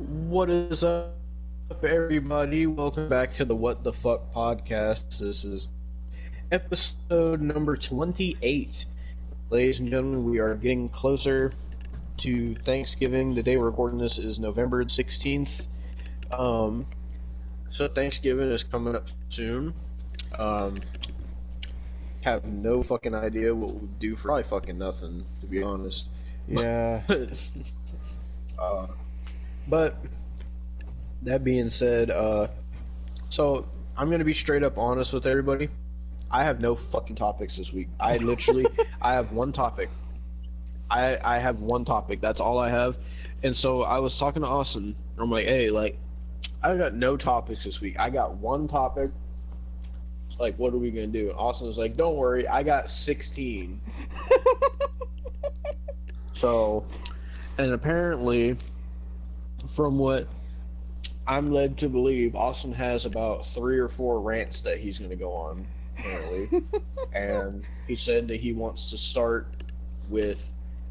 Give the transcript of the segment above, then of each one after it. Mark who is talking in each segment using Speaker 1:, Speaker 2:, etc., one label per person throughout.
Speaker 1: What is up, everybody? Welcome back to the What the Fuck podcast. This is episode number 28. Ladies and gentlemen, we are getting closer to Thanksgiving. The day we're recording this is November 16th. So Thanksgiving is coming up soon. Have no fucking idea what we'll do for probably fucking nothing, to be honest.
Speaker 2: Yeah.
Speaker 1: But that being said, so I'm gonna be straight up honest with everybody. I have no fucking topics this week. I have one topic. I have one topic. That's all I have. And so I was talking to Austin. I'm like, hey, like, I got no topics this week. I got one topic. Like, what are we gonna do? And Austin was like, don't worry, I got 16. So, and apparently, from what I'm led to believe, Austin has about 3 or 4 rants that he's going to go on, apparently. And he said that he wants to start with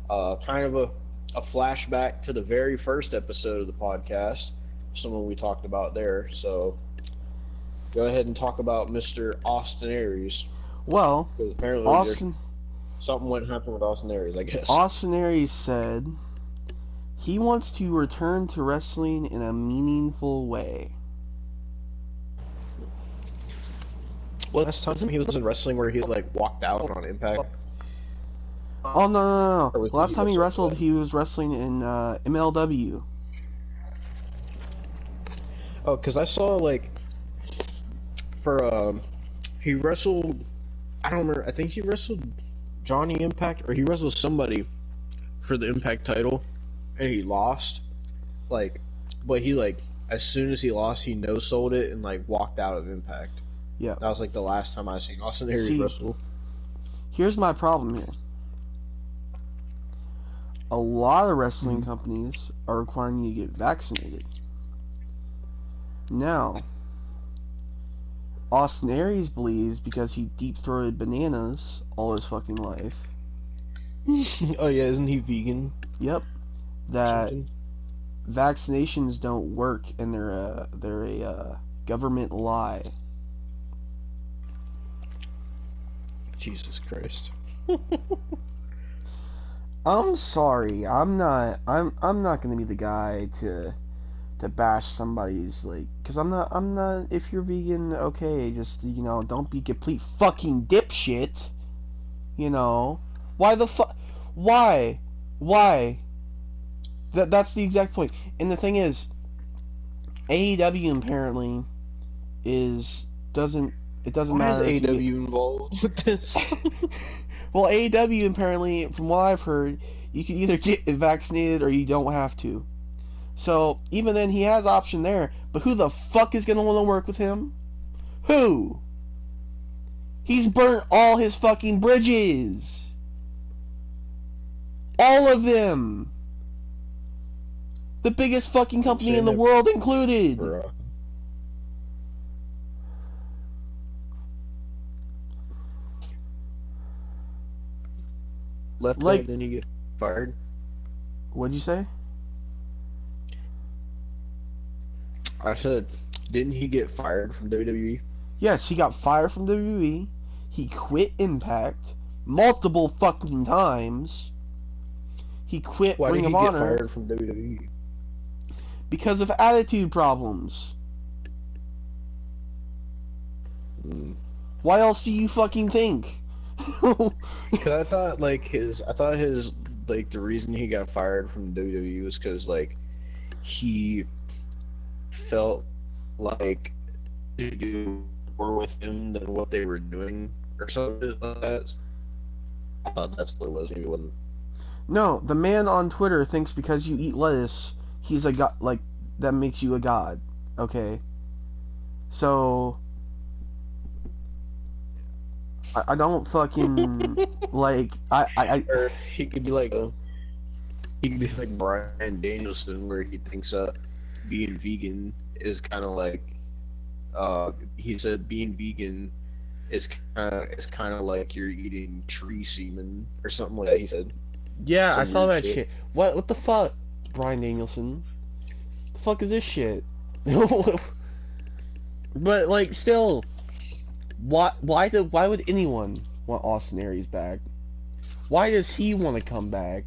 Speaker 1: kind of a flashback to the very first episode of the podcast, someone we talked about there. So go ahead and talk about Mr. Austin Aries.
Speaker 2: Well,
Speaker 1: Because apparently something went happen with Austin Aries, I guess.
Speaker 2: Austin Aries said he wants to return to wrestling in a meaningful way.
Speaker 1: Well, last time he was in wrestling where he like walked out on Impact.
Speaker 2: Oh, no.
Speaker 1: Or was
Speaker 2: Last
Speaker 1: he
Speaker 2: time he
Speaker 1: wrestling
Speaker 2: wrestled, he was wrestling in MLW.
Speaker 1: Oh, because I saw like for he wrestled. I don't remember. I think he wrestled Johnny Impact, or he wrestled somebody for the Impact title, and he lost. Like, but he like as soon as he lost, he no-sold it and like walked out of Impact.
Speaker 2: Yeah.
Speaker 1: That was like the last time I seen Austin Aries wrestle.
Speaker 2: Here's my problem here. A lot of wrestling companies are requiring you to get vaccinated. Now, Austin Aries believes because he deep-throated bananas all his fucking life.
Speaker 1: Oh yeah, isn't he vegan?
Speaker 2: Yep. That
Speaker 1: Something?
Speaker 2: vaccinations don't work and they're a government lie.
Speaker 1: Jesus Christ.
Speaker 2: I'm sorry. I'm not going to be the guy to bash somebody's like, cuz I'm not if you're vegan, okay, just don't be complete fucking dipshit. Why the fuck why? That's the exact point. And the thing is, AEW apparently doesn't
Speaker 1: Why
Speaker 2: matter.
Speaker 1: is AEW involved with this?
Speaker 2: Well, AEW apparently, from what I've heard, you can either get vaccinated or you don't have to. So even then, he has option there. But who the fuck is gonna want to work with him? Who? He's burnt all his fucking bridges. All of them. The biggest fucking company in the world included.
Speaker 1: Bruh. Left
Speaker 2: Like-
Speaker 1: it, then you get fired.
Speaker 2: What'd you say?
Speaker 1: I said, didn't he get fired from WWE?
Speaker 2: Yes, he got fired from WWE. He quit Impact multiple fucking times. He quit
Speaker 1: Why
Speaker 2: Ring
Speaker 1: did
Speaker 2: of
Speaker 1: he get
Speaker 2: Honor
Speaker 1: fired from WWE?
Speaker 2: because of attitude problems. Why else do you fucking think?
Speaker 1: Because I thought his like the reason he got fired from WWE was because like he felt like to do more with him than what they were doing or something like that. I thought that's what it was. Maybe it wasn't.
Speaker 2: No, the man on Twitter thinks because you eat lettuce, he's a god. Like, that makes you a god. Okay? So, I don't fucking, like,
Speaker 1: Or he could be like Bryan Danielson, where he thinks being vegan is kind of like he said being vegan is kind of like you're eating tree semen or something like that. He said.
Speaker 2: Yeah, I
Speaker 1: Some
Speaker 2: saw
Speaker 1: weird
Speaker 2: that shit. What the fuck, Bryan Danielson? the fuck is this shit? But like, still, why would anyone want Austin Aries back? Why does he want to come back?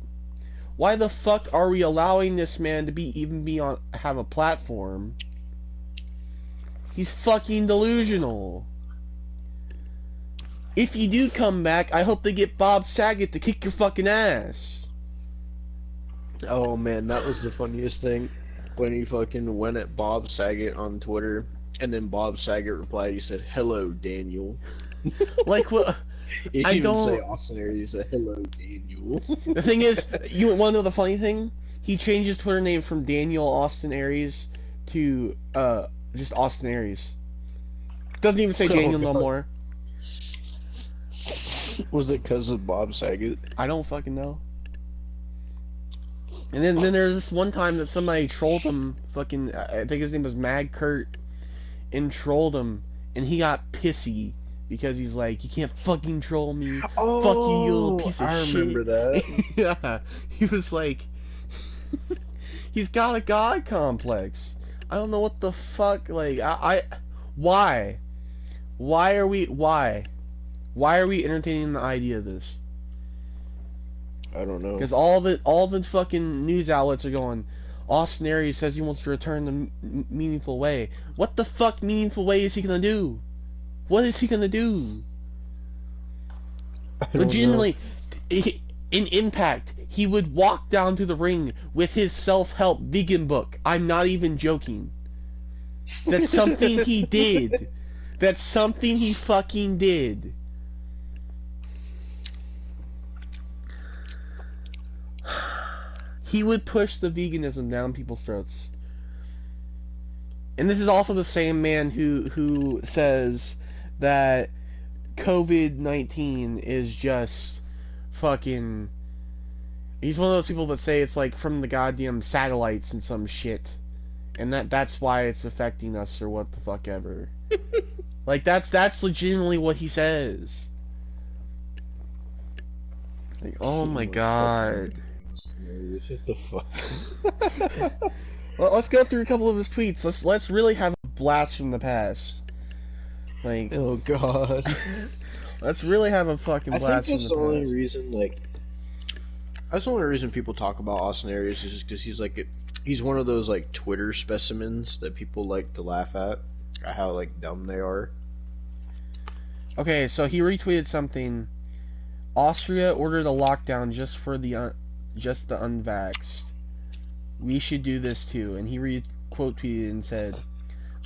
Speaker 2: Why the fuck are we allowing this man to have a platform? He's fucking delusional. If you do come back, I hope they get Bob Saget to kick your fucking ass.
Speaker 1: Oh man, that was the funniest thing when he fucking went at Bob Saget on Twitter, and then Bob Saget replied. He said, "Hello, Daniel."
Speaker 2: Like what?
Speaker 1: He
Speaker 2: I
Speaker 1: didn't even
Speaker 2: don't.
Speaker 1: say Austin Aries. He said, "Hello, Daniel."
Speaker 2: The thing is, you want to know the funny thing? He changed his Twitter name from Daniel Austin Aries to just Austin Aries. Doesn't even say Daniel no more.
Speaker 1: Was it because of Bob Saget?
Speaker 2: I don't fucking know. And then there's this one time that somebody trolled him, fucking, I think his name was Mag Kurt, and trolled him, and he got pissy, because he's like, you can't fucking troll me,
Speaker 1: Oh,
Speaker 2: fuck you, you little piece of shit.
Speaker 1: I remember that.
Speaker 2: Yeah, he was like, he's got a god complex. I don't know what the fuck, like, why? Why are we entertaining the idea of this?
Speaker 1: I don't know.
Speaker 2: Because all the fucking news outlets are going, Austin Aries says he wants to return the meaningful way. What the fuck meaningful way is he gonna do? What is he gonna do? Legitimately, in Impact, he would walk down to the ring with his self-help vegan book. I'm not even joking. That's something he did. That's something he fucking did. He would push the veganism down people's throats. And this is also the same man who says that COVID-19 is just fucking... He's one of those people that say it's like from the goddamn satellites and some shit. And that's why it's affecting us or what the fuck ever. Like, that's legitimately what he says. Like, oh my god.
Speaker 1: What the fuck?
Speaker 2: Well, let's go through a couple of his tweets. Let's really have a blast from the past. Like,
Speaker 1: oh god.
Speaker 2: Let's really have a fucking blast from the past.
Speaker 1: I think that's the only reason, like, that's the only reason people talk about Austin Aries is just because he's like he's one of those like Twitter specimens that people like to laugh at how like dumb they are.
Speaker 2: Okay, so he retweeted something. Austria ordered a lockdown just for the unvaxxed. We should do this too. And he quote tweeted and said,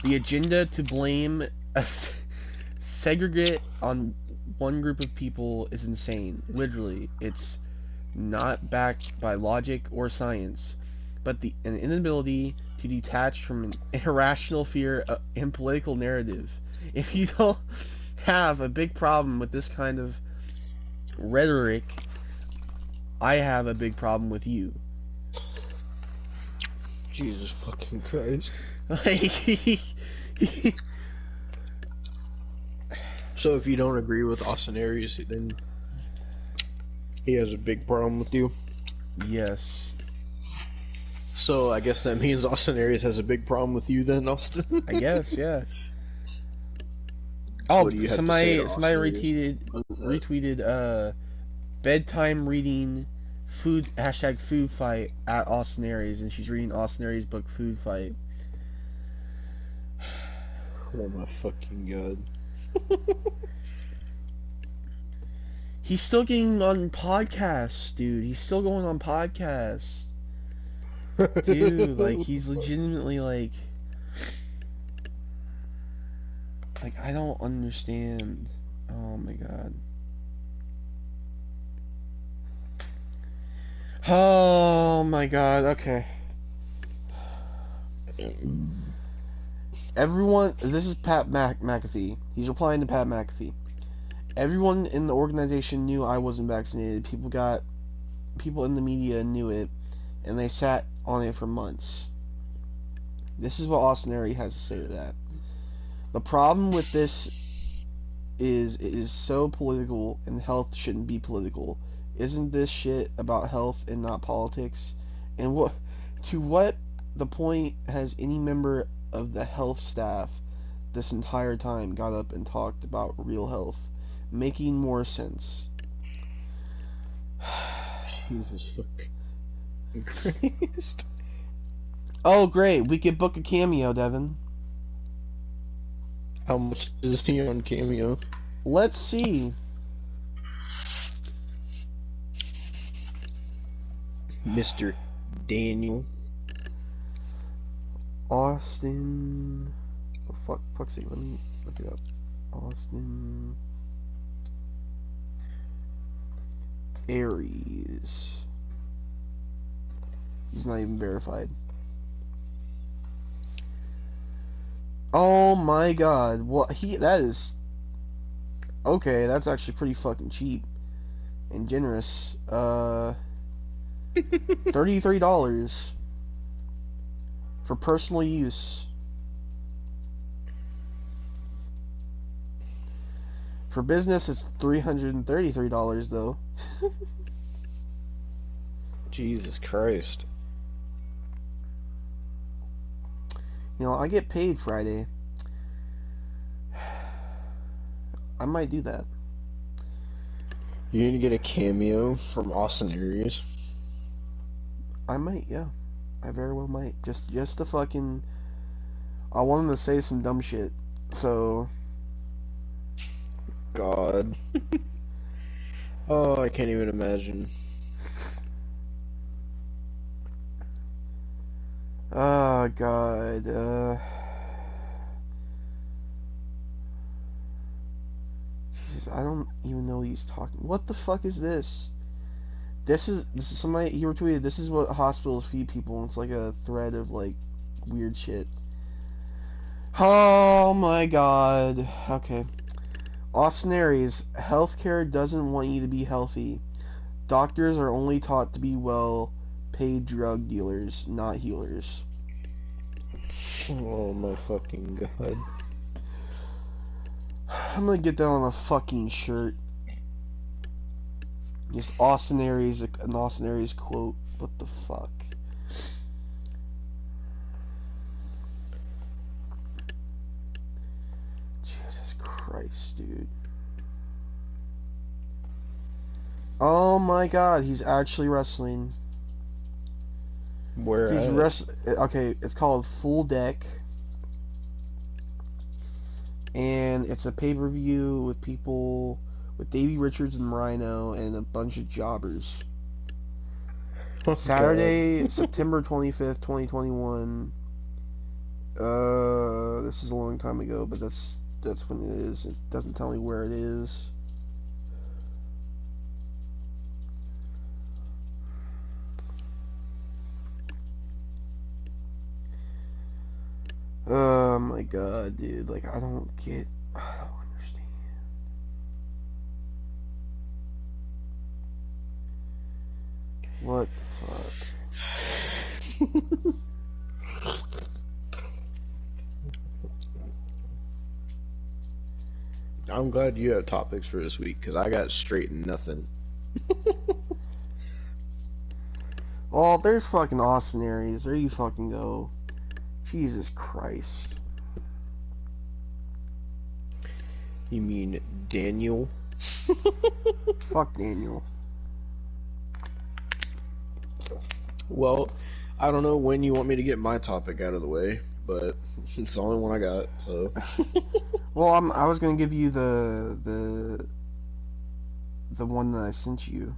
Speaker 2: "The agenda to blame a segregate on one group of people is insane. Literally, it's not backed by logic or science, but an inability to detach from an irrational fear and political narrative. If you don't have a big problem with this kind of rhetoric, I have a big problem with you."
Speaker 1: Jesus fucking Christ.
Speaker 2: Like,
Speaker 1: so if you don't agree with Austin Aries, then he has a big problem with you?
Speaker 2: yes.
Speaker 1: So I guess that means Austin Aries has a big problem with you then, Austin?
Speaker 2: I guess, yeah. Oh, somebody
Speaker 1: Aries?
Speaker 2: retweeted bedtime reading food #food fight at Austin Aries, and she's reading Austin Aries' book Food Fight.
Speaker 1: Oh my fucking god.
Speaker 2: He's still getting on podcasts, dude. He's still going on podcasts. Dude, like, he's legitimately like I don't understand. Oh my god. Oh my god, okay. Everyone, this is Pat McAfee. He's replying to Pat McAfee. Everyone in the organization knew I wasn't vaccinated. People in the media knew it, and they sat on it for months. This is what Austin Aries has to say to that. The problem with this is it is so political, and health shouldn't be political. Isn't this shit about health and not politics? And what the point has any member of the health staff this entire time got up and talked about real health, making more sense?
Speaker 1: Jesus fucking Christ.
Speaker 2: Oh, great. We could book a cameo, Devin.
Speaker 1: How much is he on Cameo?
Speaker 2: Let's see.
Speaker 1: Mr. Daniel.
Speaker 2: Austin. Oh, fuck's sake. Let me look it up. Austin. Aries. He's not even verified. Oh my god. What that is okay, that's actually pretty fucking cheap and generous. $33 for personal use. For business it's $333 though.
Speaker 1: Jesus Christ.
Speaker 2: You know, I get paid Friday. I might do that.
Speaker 1: You need to get a cameo from Austin Aries.
Speaker 2: I might, yeah. I very well might. Just to fucking... I want him to say some dumb shit. So...
Speaker 1: God. Oh, I can't even imagine.
Speaker 2: Oh, God. Jesus, I don't even know what he's talking... What the fuck is this? This is somebody... He retweeted, this is what hospitals feed people. And it's like a thread of, like, weird shit. Oh, my God. Okay. Austin Aries, healthcare doesn't want you to be healthy. Doctors are only taught to be well-paid drug dealers, not healers.
Speaker 1: Oh my fucking god.
Speaker 2: I'm gonna get that on a fucking shirt. Just Austin Aries, an Austin Aries quote. What the fuck? Jesus Christ, dude. Oh my god, he's actually wrestling.
Speaker 1: Where
Speaker 2: He's okay, it's called Full Deck. And it's a pay-per-view with people with Davey Richards and Rhino and a bunch of jobbers.
Speaker 1: Oh,
Speaker 2: Saturday,
Speaker 1: God.
Speaker 2: September 25th, 2021. This is a long time ago, but that's when it is. It doesn't tell me where it is. Oh my god, dude. Like, I don't understand. What the fuck?
Speaker 1: I'm glad you have topics for this week, because I got straight nothing.
Speaker 2: Oh, there's fucking Austin Aries. There you fucking go. Jesus Christ.
Speaker 1: You mean Daniel?
Speaker 2: Fuck Daniel.
Speaker 1: Well, I don't know when you want me to get my topic out of the way, but it's the only one I got, so.
Speaker 2: Well, I was gonna give you the one that I sent you.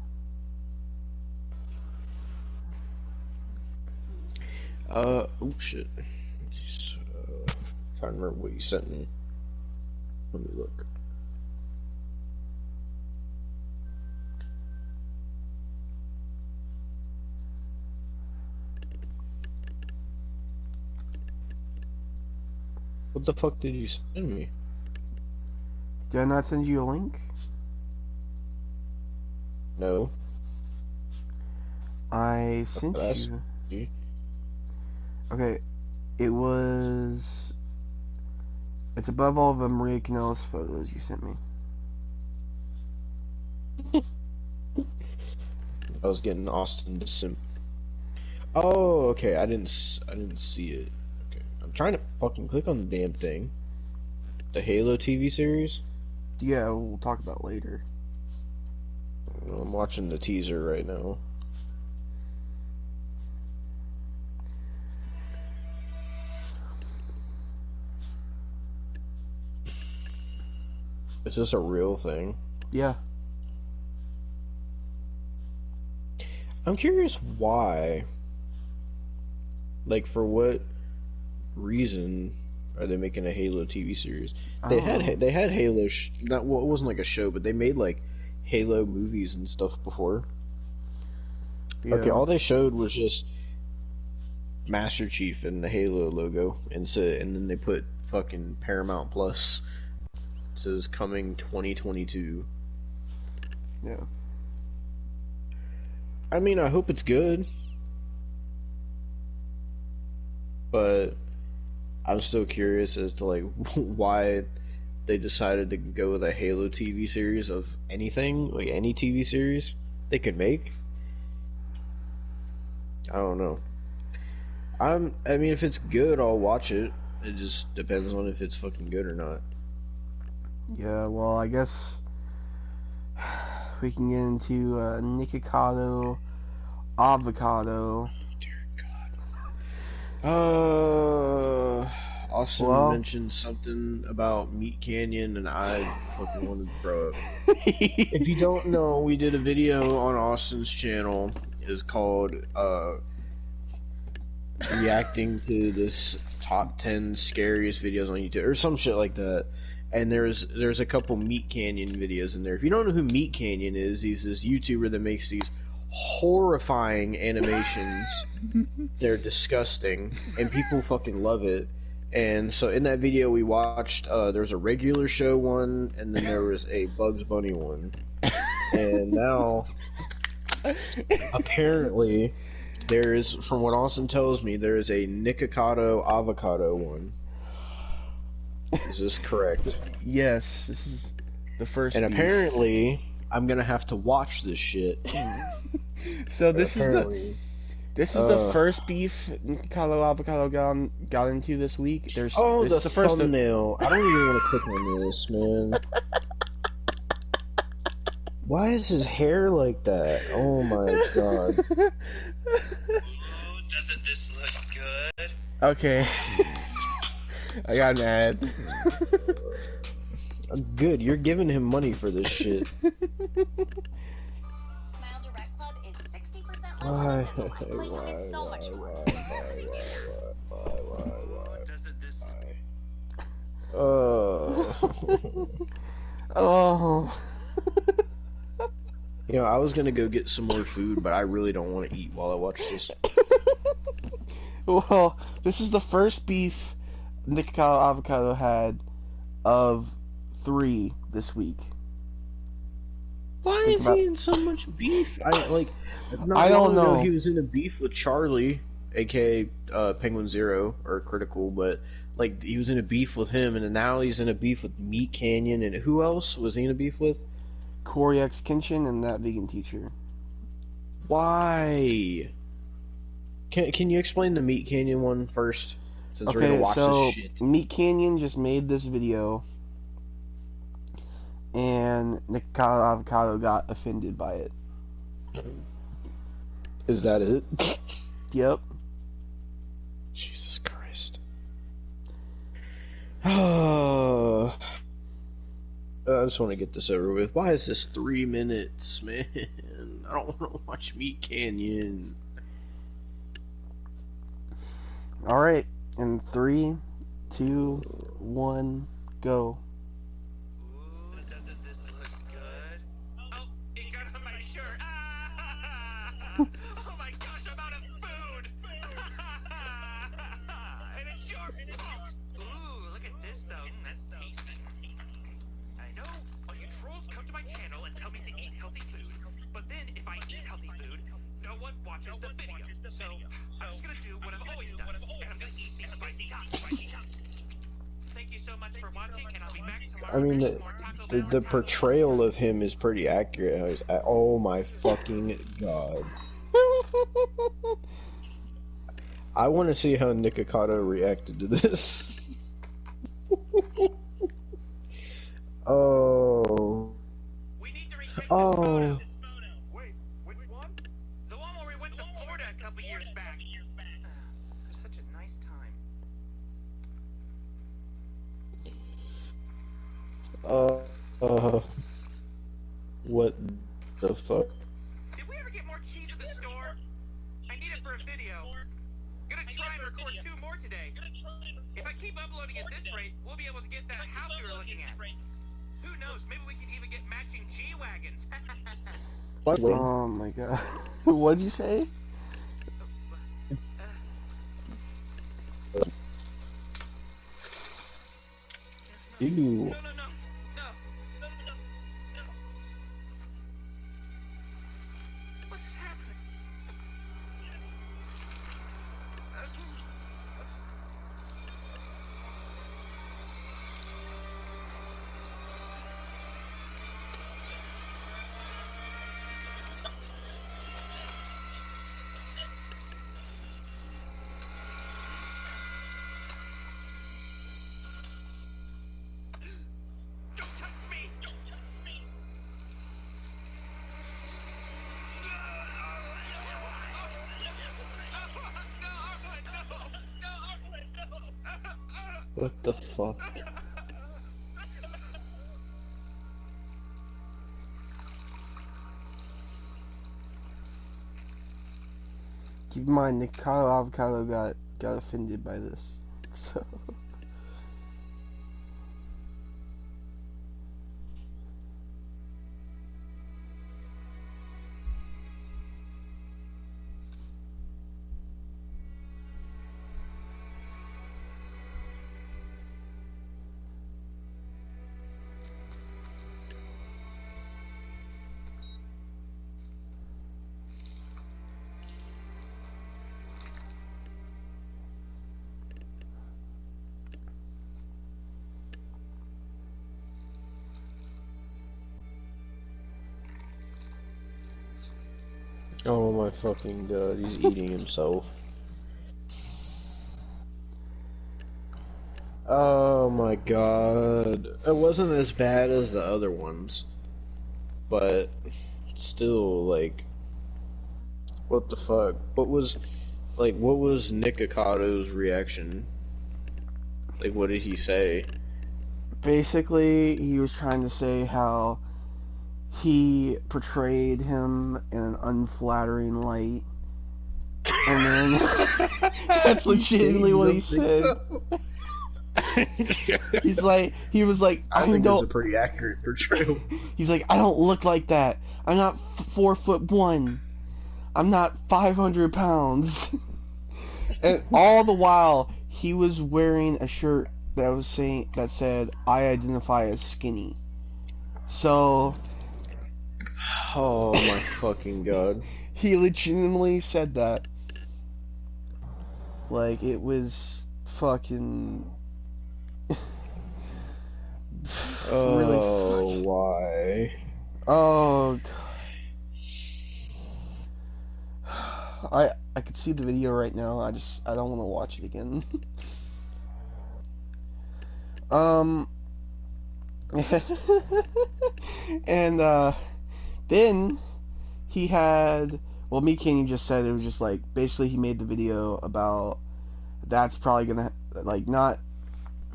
Speaker 1: Oh shit. Trying to remember what you sent me. Let me look. What the fuck did you send me?
Speaker 2: Did I not send you a link?
Speaker 1: No.
Speaker 2: I sent you. Okay, it's above all the Maria Canelos photos you sent me.
Speaker 1: I was getting Austin to simp. Oh, okay. I didn't see it. Okay. I'm trying to fucking click on the damn thing. The Halo TV series.
Speaker 2: Yeah, we'll talk about it later.
Speaker 1: I'm watching the teaser right now. Is this a real thing?
Speaker 2: Yeah.
Speaker 1: I'm curious why. Like, for what reason are they making a Halo TV series?
Speaker 2: I
Speaker 1: They
Speaker 2: don't know.
Speaker 1: had Halo. Not well, it wasn't like a show, but they made like Halo movies and stuff before.
Speaker 2: Yeah.
Speaker 1: Okay, all they showed was just Master Chief and the Halo logo, and then they put fucking Paramount Plus. It says coming 2022.
Speaker 2: Yeah.
Speaker 1: I mean, I hope it's good, but I'm still curious as to like why they decided to go with a Halo TV series of anything, like any TV series they could make. I don't know. I mean, if it's good, I'll watch it. It just depends on if it's fucking good or not.
Speaker 2: Yeah, well, I guess we can get into Nickacado, Avacado.
Speaker 1: Dear God. Austin
Speaker 2: Well,
Speaker 1: mentioned something about Meat Canyon, and I fucking wanted to throw up. If you don't know, we did a video on Austin's channel. It's called reacting to this top 10 scariest videos on YouTube or some shit like that. And there's a couple Meat Canyon videos in there. If you don't know who Meat Canyon is, he's this YouTuber that makes these horrifying animations. They're disgusting, and people fucking love it. And so in that video we watched, there was a regular show one, and then there was a Bugs Bunny one. And now, apparently, from what Austin tells me, there is a Nickacado Avacado one. Is this correct?
Speaker 2: Yes, this is the first.
Speaker 1: And
Speaker 2: beef.
Speaker 1: apparently, I'm gonna have to watch this shit.
Speaker 2: So this
Speaker 1: apparently.
Speaker 2: is the first beef Nickacado Avocado got into this week. This
Speaker 1: the
Speaker 2: first
Speaker 1: thumbnail. I don't even want to click on this, man. Why is his hair like that? Oh my god.
Speaker 3: Doesn't this look good?
Speaker 2: Okay. I got an ad.
Speaker 1: Good, you're giving him money for this shit.
Speaker 4: Smile Direct Club is 60% less
Speaker 1: Why?
Speaker 4: Invisalign. It's so much more.
Speaker 3: Doesn't this
Speaker 2: Oh.
Speaker 1: You know, I was gonna go get some more food, but I really don't want to eat while I watch this.
Speaker 2: Well, this is the first beef Nickacado Avocado had of 3 this week.
Speaker 1: Why is he in so much beef? I
Speaker 2: don't know.
Speaker 1: He was in a beef with Charlie, aka Penguin Zero or Critical, but like he was in a beef with him, and then now he's in a beef with Meat Canyon, and who else was he in a beef with?
Speaker 2: Corey X Kinchin and that vegan teacher.
Speaker 1: Why? Can you explain the Meat Canyon one first? Since we're gonna
Speaker 2: Okay,
Speaker 1: watch
Speaker 2: so
Speaker 1: this shit.
Speaker 2: Meat Canyon just made this video, and Nickacado Avocado got offended by it.
Speaker 1: Is that it?
Speaker 2: Yep.
Speaker 1: Jesus Christ. Oh. I just want to get this over with. Why is this 3 minutes, man? I don't want to watch Meat Canyon.
Speaker 2: Alright, in 3, 2, 1, go.
Speaker 3: Ooh, doesn't this look good? Oh, it got on my shirt. Ah! Oh my gosh, I'm out of food. And it's your fault. Ooh, look at this though. That's tasty. I know all you trolls come to my channel and tell me to eat healthy food, but then if I eat healthy food, no one watches the video. So I'm just gonna do what I've always done, and I'm gonna eat these spicy tacos. Thank you so much for watching, and I'll be back tomorrow.
Speaker 1: I mean,
Speaker 3: for more Taco Bell
Speaker 1: the
Speaker 3: and Taco
Speaker 1: portrayal
Speaker 3: Bell.
Speaker 1: of him is pretty accurate. Oh my fucking god. I want to see how Nickacado reacted to this. Oh.
Speaker 3: We need to retake this
Speaker 1: Oh.
Speaker 3: photo. Wait, which one? The one where we went to Florida a couple years back. It was such a nice time.
Speaker 1: What the fuck?
Speaker 3: Did we ever get more cheese at the store? I need it for a video. Gonna try and record 2 more today. If I keep uploading at this rate, we'll be able to get that house we were looking at. Who knows? Maybe we can even get matching G-Wagons.
Speaker 2: Oh my god. What'd you say?
Speaker 1: Ew.
Speaker 3: No. What's happening? Don't touch me!
Speaker 1: What the fuck?
Speaker 2: Keep in mind, Nickacado Avacado got offended by this. So.
Speaker 1: Oh my fucking god, he's eating himself. Oh my god. It wasn't as bad as the other ones. But still, like, what the fuck? What was Nickacado's reaction? Like, what did he say?
Speaker 2: Basically, he was trying to say how he portrayed him in an unflattering light. And then that's legitimately what he said. He was like,
Speaker 1: I think it's a pretty accurate portrayal.
Speaker 2: He's like, I don't look like that. I'm not 4'1". I'm not 500 pounds. And all the while, he was wearing a shirt that said, I identify as skinny. So,
Speaker 1: oh my fucking god.
Speaker 2: he legitimately said that. Like, it was fucking...
Speaker 1: Oh,
Speaker 2: really
Speaker 1: why?
Speaker 2: Oh, God. I could see the video right now. I don't want to watch it again. And then he had, well, me Kenny just said it was just like, basically he made the video about that's probably gonna, like, not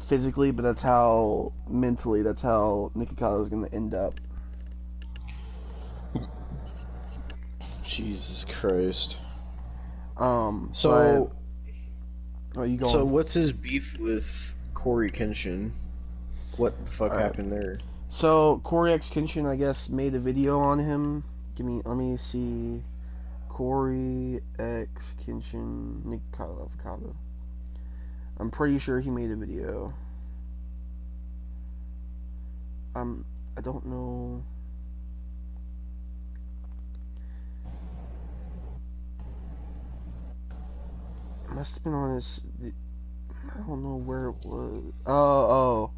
Speaker 2: physically, but that's how mentally, that's how Nickacado is gonna end up.
Speaker 1: Jesus Christ.
Speaker 2: So, you going?
Speaker 1: So what's his beef with Corey Kenshin? What the fuck happened there?
Speaker 2: So Corey X Kenshin, I guess, made a video on him. Let me see. Corey X Kenshin, Nickacado Avacado. I'm pretty sure he made a video. I don't know. It must have been on his. I don't know where it was. Oh.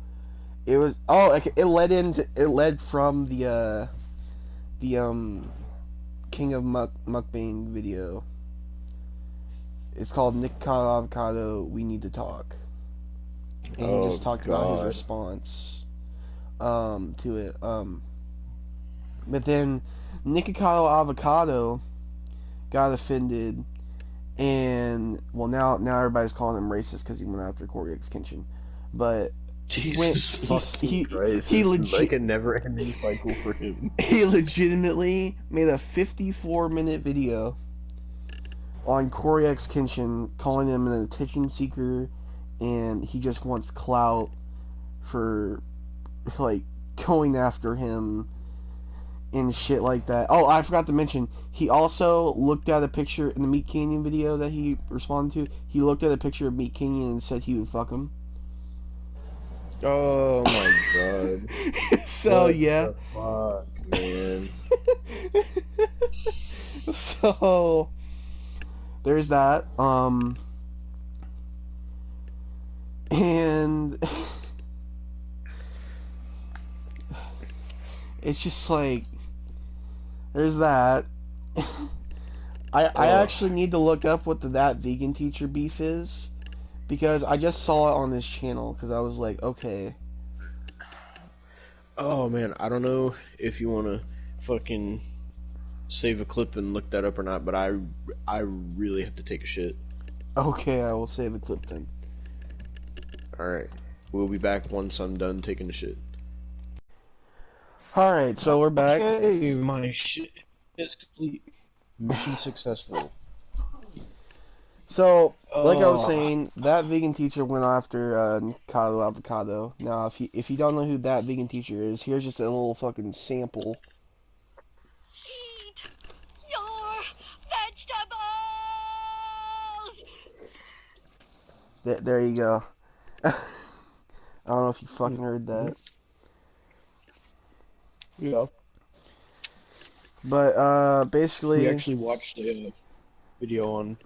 Speaker 2: It was. Oh, it led from the King of Mukbang video. It's called Nickacado Avocado. We need to talk. And he just talked about his response to it. But then Nickacado Avocado got offended, and well, now everybody's calling him racist because he went after Corey X Kenshin. But he
Speaker 1: like a never-ending cycle for him.
Speaker 2: He legitimately made a 54-minute video on Corey X Kenshin, calling him an attention seeker, and he just wants clout for like going after him and shit like that. Oh, I forgot to mention, he also looked at a picture in the Meat Canyon video that he responded to. He looked at a picture of Meat Canyon and said he would fuck him.
Speaker 1: Oh my god.
Speaker 2: So
Speaker 1: what
Speaker 2: yeah.
Speaker 1: The fuck, man.
Speaker 2: So there's that. And it's just like, there's that. I actually need to look up what that vegan teacher beef is, because I just saw it on this channel, because I was like, okay.
Speaker 1: Oh man, I don't know if you want to fucking save a clip and look that up or not, but I really have to take a shit.
Speaker 2: Okay, I will save a clip then.
Speaker 1: Alright, we'll be back once I'm done taking the shit.
Speaker 2: Alright, so we're back.
Speaker 1: Okay, my shit is complete. Mission successful.
Speaker 2: So, like I was saying, that vegan teacher went after Nickacado Avocado. Now, if you don't know who that vegan teacher is, here's just a little fucking sample.
Speaker 5: Eat your vegetables!
Speaker 2: There you go. I don't know if you fucking heard that.
Speaker 1: Yeah.
Speaker 2: But, basically...
Speaker 1: We actually watched a video on...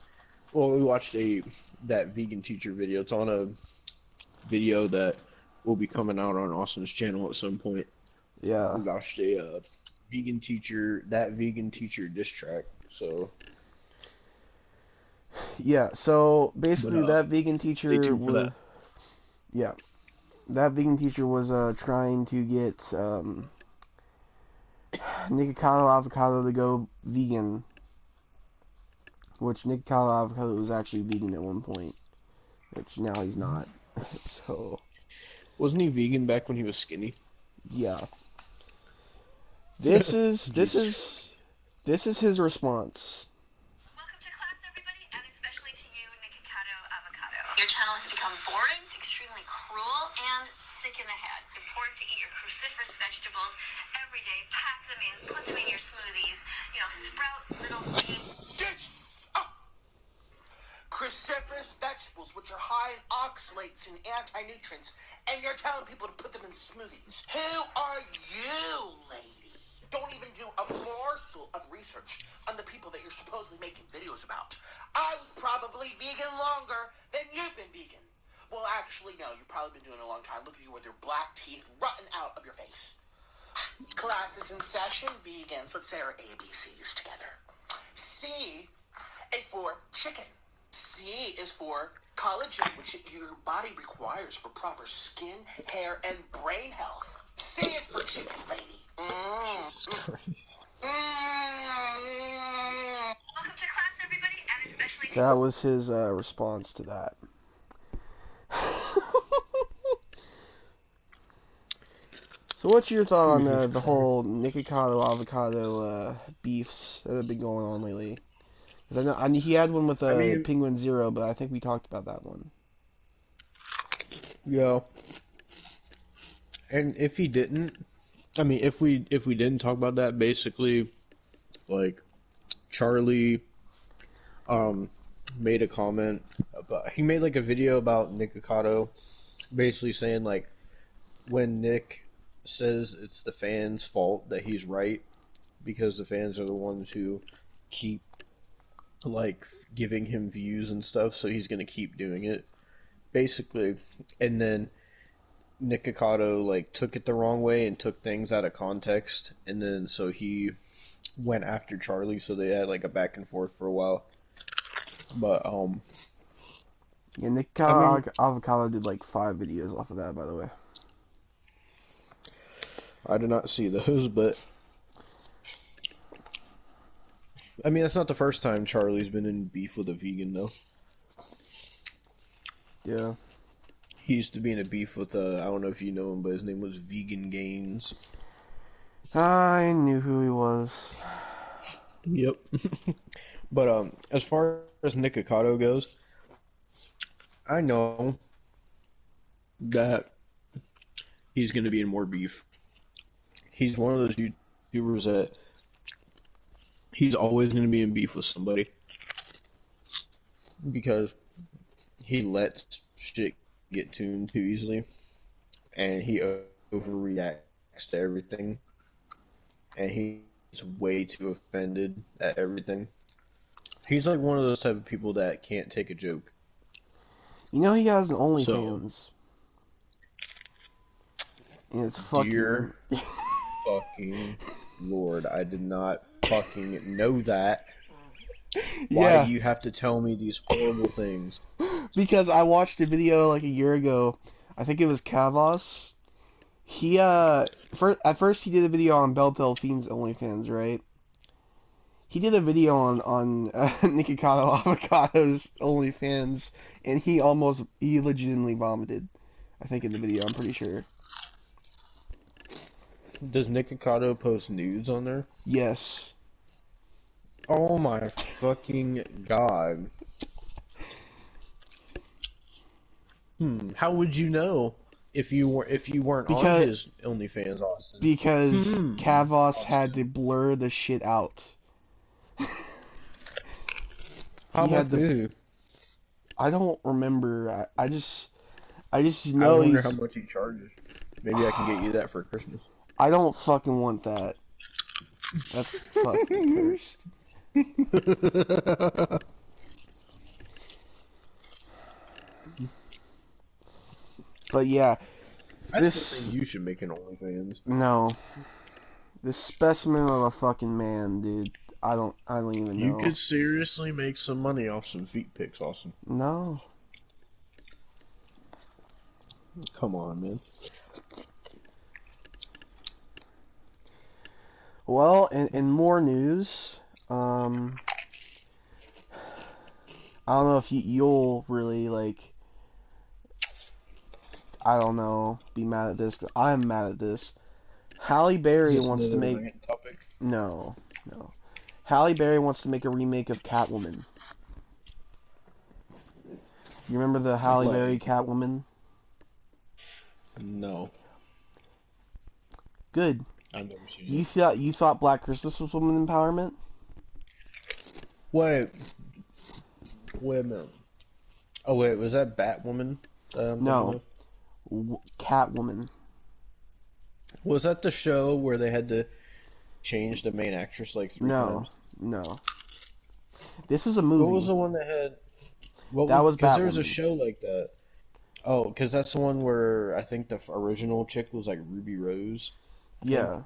Speaker 1: Well, we watched that vegan teacher video. It's on a video that will be coming out on Austin's channel at some point.
Speaker 2: Yeah.
Speaker 1: We watched a vegan teacher diss track, so...
Speaker 2: Yeah, so, basically that vegan teacher...
Speaker 1: Stay tuned for that.
Speaker 2: Yeah. That vegan teacher was, trying to get, Nickacado Avocado to go vegan, which Nickacado Avocado was actually vegan at one point, which now he's not. So
Speaker 1: Wasn't he vegan back when he was skinny?
Speaker 2: yeah, this is his response.
Speaker 4: Welcome to class, everybody, and especially to you, Nickacado Avocado. Your channel has become boring, extremely cruel, and sick in the head. Important to eat your cruciferous vegetables every day. Pack them in, put them in your smoothies. You know, sprout little
Speaker 3: This! Oh. Cruciferous vegetables, which are high in oxalates and anti-nutrients, and you're telling people to put them in smoothies. Who are you, lady? Don't even do a morsel of research on the people that you're supposedly making videos about. I was probably vegan longer than you've been vegan. Well, actually, no, you've probably been doing it a long time. Look at you with your black teeth rotting out of your face. Class is in session, vegans. Let's say our ABCs together. C is for chicken. C is for collagen, which your body requires for proper skin, hair, and brain health. C is for chicken, lady.
Speaker 4: Welcome to class, everybody, and especially to
Speaker 2: That was his response to that. So what's your thought on the whole Nickacado Avocado beefs that have been going on lately? 'Cause I know he had one with Penguin Zero, but I think we talked about that one.
Speaker 1: Yeah. And if he didn't, I mean, if we didn't talk about that, basically, like, Charlie, made a comment about, he made like a video about Nickacado, basically saying like, when Nick says it's the fans' fault, that he's right, because the fans are the ones who keep like giving him views and stuff, so he's gonna keep doing it, basically. And then Nickacado like took it the wrong way and took things out of context, and then so he went after Charlie, so they had like a back and forth for a while. But
Speaker 2: Yeah,
Speaker 1: I mean,
Speaker 2: Avacado did like 5 videos off of that, by the way.
Speaker 1: I did not see those, but I mean, that's not the first time Charlie's been in beef with a vegan, though.
Speaker 2: Yeah.
Speaker 1: He used to be in a beef with I don't know if you know him, but his name was Vegan Gains.
Speaker 2: I knew who he was.
Speaker 1: Yep. But as far as Nickacado goes, I know that he's going to be in more beef. He's one of those YouTubers that he's always going to be in beef with somebody because he lets shit get to him too easily, and he overreacts to everything, and he's way too offended at everything. He's like one of those type of people that can't take a joke.
Speaker 2: You know he has an
Speaker 1: So,
Speaker 2: OnlyFans. And it's fucking...
Speaker 1: dear fucking Lord, I did not fucking know that. Why
Speaker 2: Yeah,
Speaker 1: do you have to tell me these horrible things?
Speaker 2: because I watched a video like a year ago. I think it was Cavos. He, at first he did a video on Belle Delphine's OnlyFans, right? He did a video on Nickacado Avocado's OnlyFans, and he legitimately vomited. I think in the video, I'm pretty sure.
Speaker 1: Does Nickacado post nudes on there?
Speaker 2: Yes.
Speaker 1: Oh my fucking god. How would you know if you weren't on his OnlyFans, Austin?
Speaker 2: Because Cavos had to blur the shit out.
Speaker 1: How
Speaker 2: He
Speaker 1: much
Speaker 2: had to-
Speaker 1: do?
Speaker 2: I don't remember. I just
Speaker 1: I
Speaker 2: know
Speaker 1: wonder
Speaker 2: he's.
Speaker 1: how much he charges. Maybe I can get you that for Christmas.
Speaker 2: I don't fucking want that. That's fucking cursed. But yeah,
Speaker 1: I
Speaker 2: this
Speaker 1: still think you should make an OnlyFans.
Speaker 2: no, this specimen of a fucking man, dude. I don't even know.
Speaker 1: You could seriously make some money off some feet pics, Austin.
Speaker 2: No.
Speaker 1: Come on, man.
Speaker 2: Well, in more news, I don't know if you'll really like. I don't know. Be mad at this. I'm mad at this. Halle Berry wants to make. No. Halle Berry wants to make a remake of Catwoman. You remember the Halle Berry Catwoman?
Speaker 1: No.
Speaker 2: Good.
Speaker 1: I've never seen it.
Speaker 2: You thought Black Christmas was woman empowerment?
Speaker 1: Wait a minute. Oh wait, was that Batwoman?
Speaker 2: No. Catwoman.
Speaker 1: Was that the show where they had to change the main actress like 3 times?
Speaker 2: No. This was a movie.
Speaker 1: What was the one that had?
Speaker 2: That was
Speaker 1: because there was a
Speaker 2: Batwoman.
Speaker 1: show like that. Oh, because that's the one where I think the original chick was like Ruby Rose.
Speaker 2: Yeah.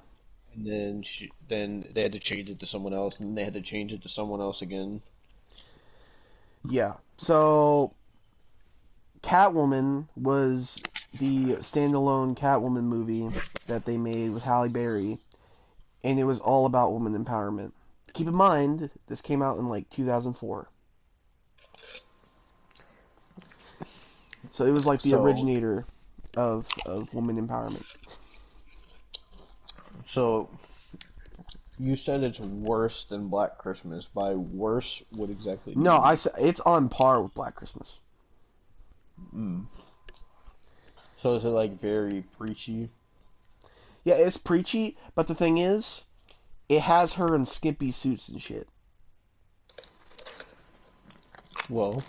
Speaker 1: And then they had to change it to someone else, and then they had to change it to someone else again.
Speaker 2: Yeah. So, Catwoman was the standalone Catwoman movie that they made with Halle Berry, and it was all about woman empowerment. Keep in mind, this came out in like 2004. So it was like the originator of woman empowerment.
Speaker 1: So, you said it's worse than Black Christmas. By worse, what exactly?
Speaker 2: No, I said it's on par with Black Christmas.
Speaker 1: So is it like very preachy?
Speaker 2: Yeah, it's preachy, but the thing is, it has her in skimpy suits and shit.
Speaker 1: Well,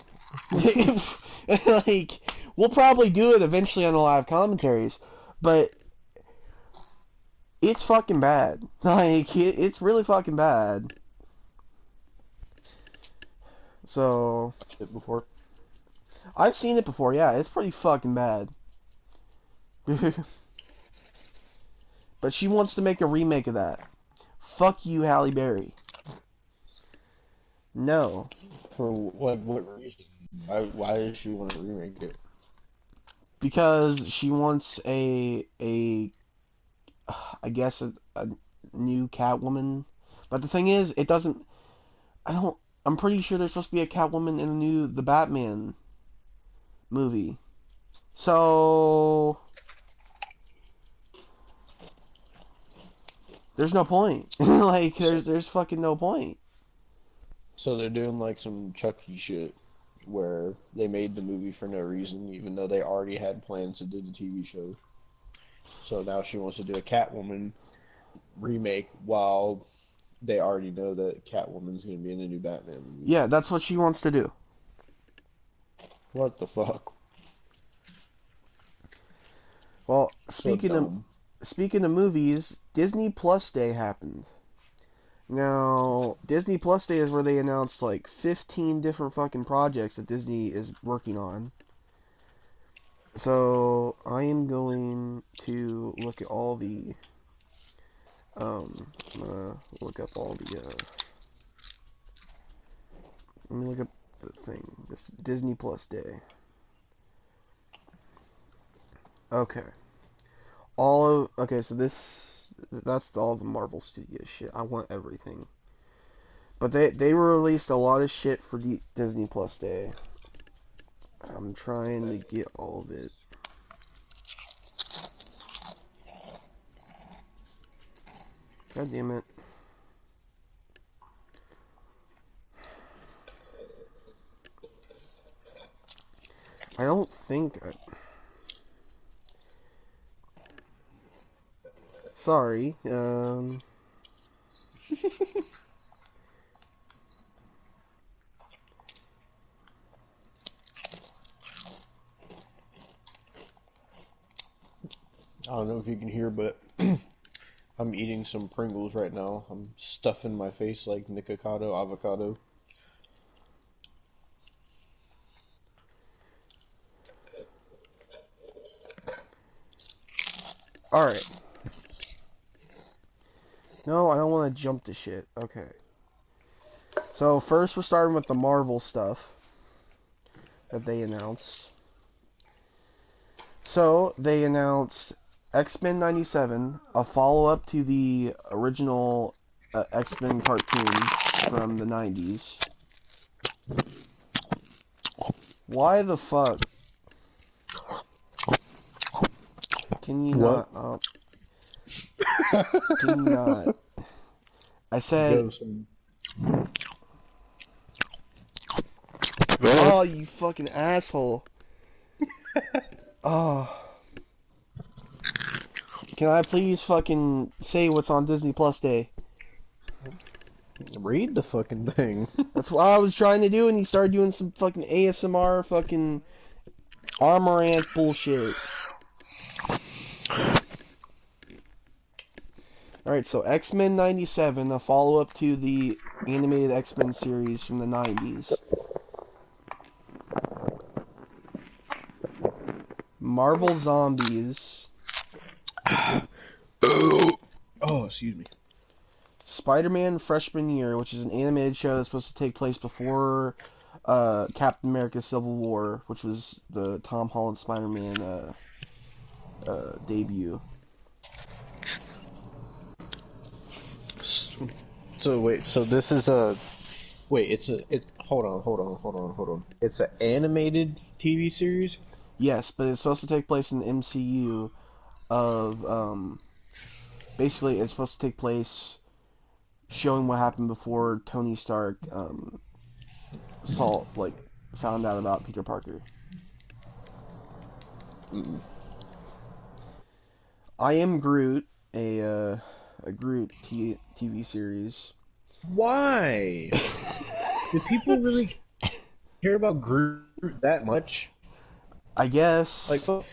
Speaker 2: like, we'll probably do it eventually on the live commentaries, but it's fucking bad. Like, it's really fucking bad. So,
Speaker 1: before.
Speaker 2: I've seen it before, yeah, it's pretty fucking bad. But she wants to make a remake of that. Fuck you, Halle Berry. No.
Speaker 1: For what reason? Why does she want to remake it?
Speaker 2: Because she wants I guess a new Catwoman. But the thing is, it doesn't. I'm pretty sure there's supposed to be a Catwoman in the Batman movie. So there's no point. Like there's fucking no point.
Speaker 1: So they're doing like some Chucky shit where they made the movie for no reason, even though they already had plans to do the TV show. So now she wants to do a Catwoman remake while they already know that Catwoman's going to be in the new Batman movie.
Speaker 2: Yeah, that's what she wants to do.
Speaker 1: What the fuck?
Speaker 2: Well,
Speaker 1: So dumb.
Speaker 2: speaking of movies, Disney Plus Day happened. Now, Disney Plus Day is where they announced like 15 different fucking projects that Disney is working on. So, I am going to look at all the I'm gonna look up all the let me look up the thing. This Disney Plus Day. Okay. So that's all the Marvel Studios shit. I want everything. But they released a lot of shit for Disney Plus Day. I'm trying to get all of it. God damn it. I don't think Sorry.
Speaker 1: I don't know if you can hear, but I'm eating some Pringles right now. I'm stuffing my face like Nickacado avocado.
Speaker 2: Alright. No, I don't want to jump to shit. Okay. So, first we're starting with the Marvel stuff that they announced. So, they announced X-Men 97, a follow-up to the original X-Men cartoon from the 90s. Why the fuck? Can you
Speaker 1: What?
Speaker 2: not? Can you not? I said... Oh, you fucking asshole. Oh. Can I please fucking say what's on Disney Plus Day?
Speaker 1: Read the fucking thing.
Speaker 2: That's what I was trying to do, and you started doing some fucking ASMR fucking Armorant bullshit. Alright, so X-Men 97, a follow-up to the animated X-Men series from the 90s. Marvel Zombies.
Speaker 1: Oh, excuse me.
Speaker 2: Spider-Man Freshman Year, which is an animated show that's supposed to take place before Captain America Civil War, which was the Tom Holland Spider-Man debut.
Speaker 1: So wait, so this is hold on. It's an animated TV series?
Speaker 2: Yes, but it's supposed to take place in the MCU of, basically it's supposed to take place showing what happened before Tony Stark, found out about Peter Parker.
Speaker 1: Mm-mm.
Speaker 2: I Am Groot, a Groot TV series.
Speaker 1: Why? Do people really care about Groot that much?
Speaker 2: I guess.
Speaker 1: Like,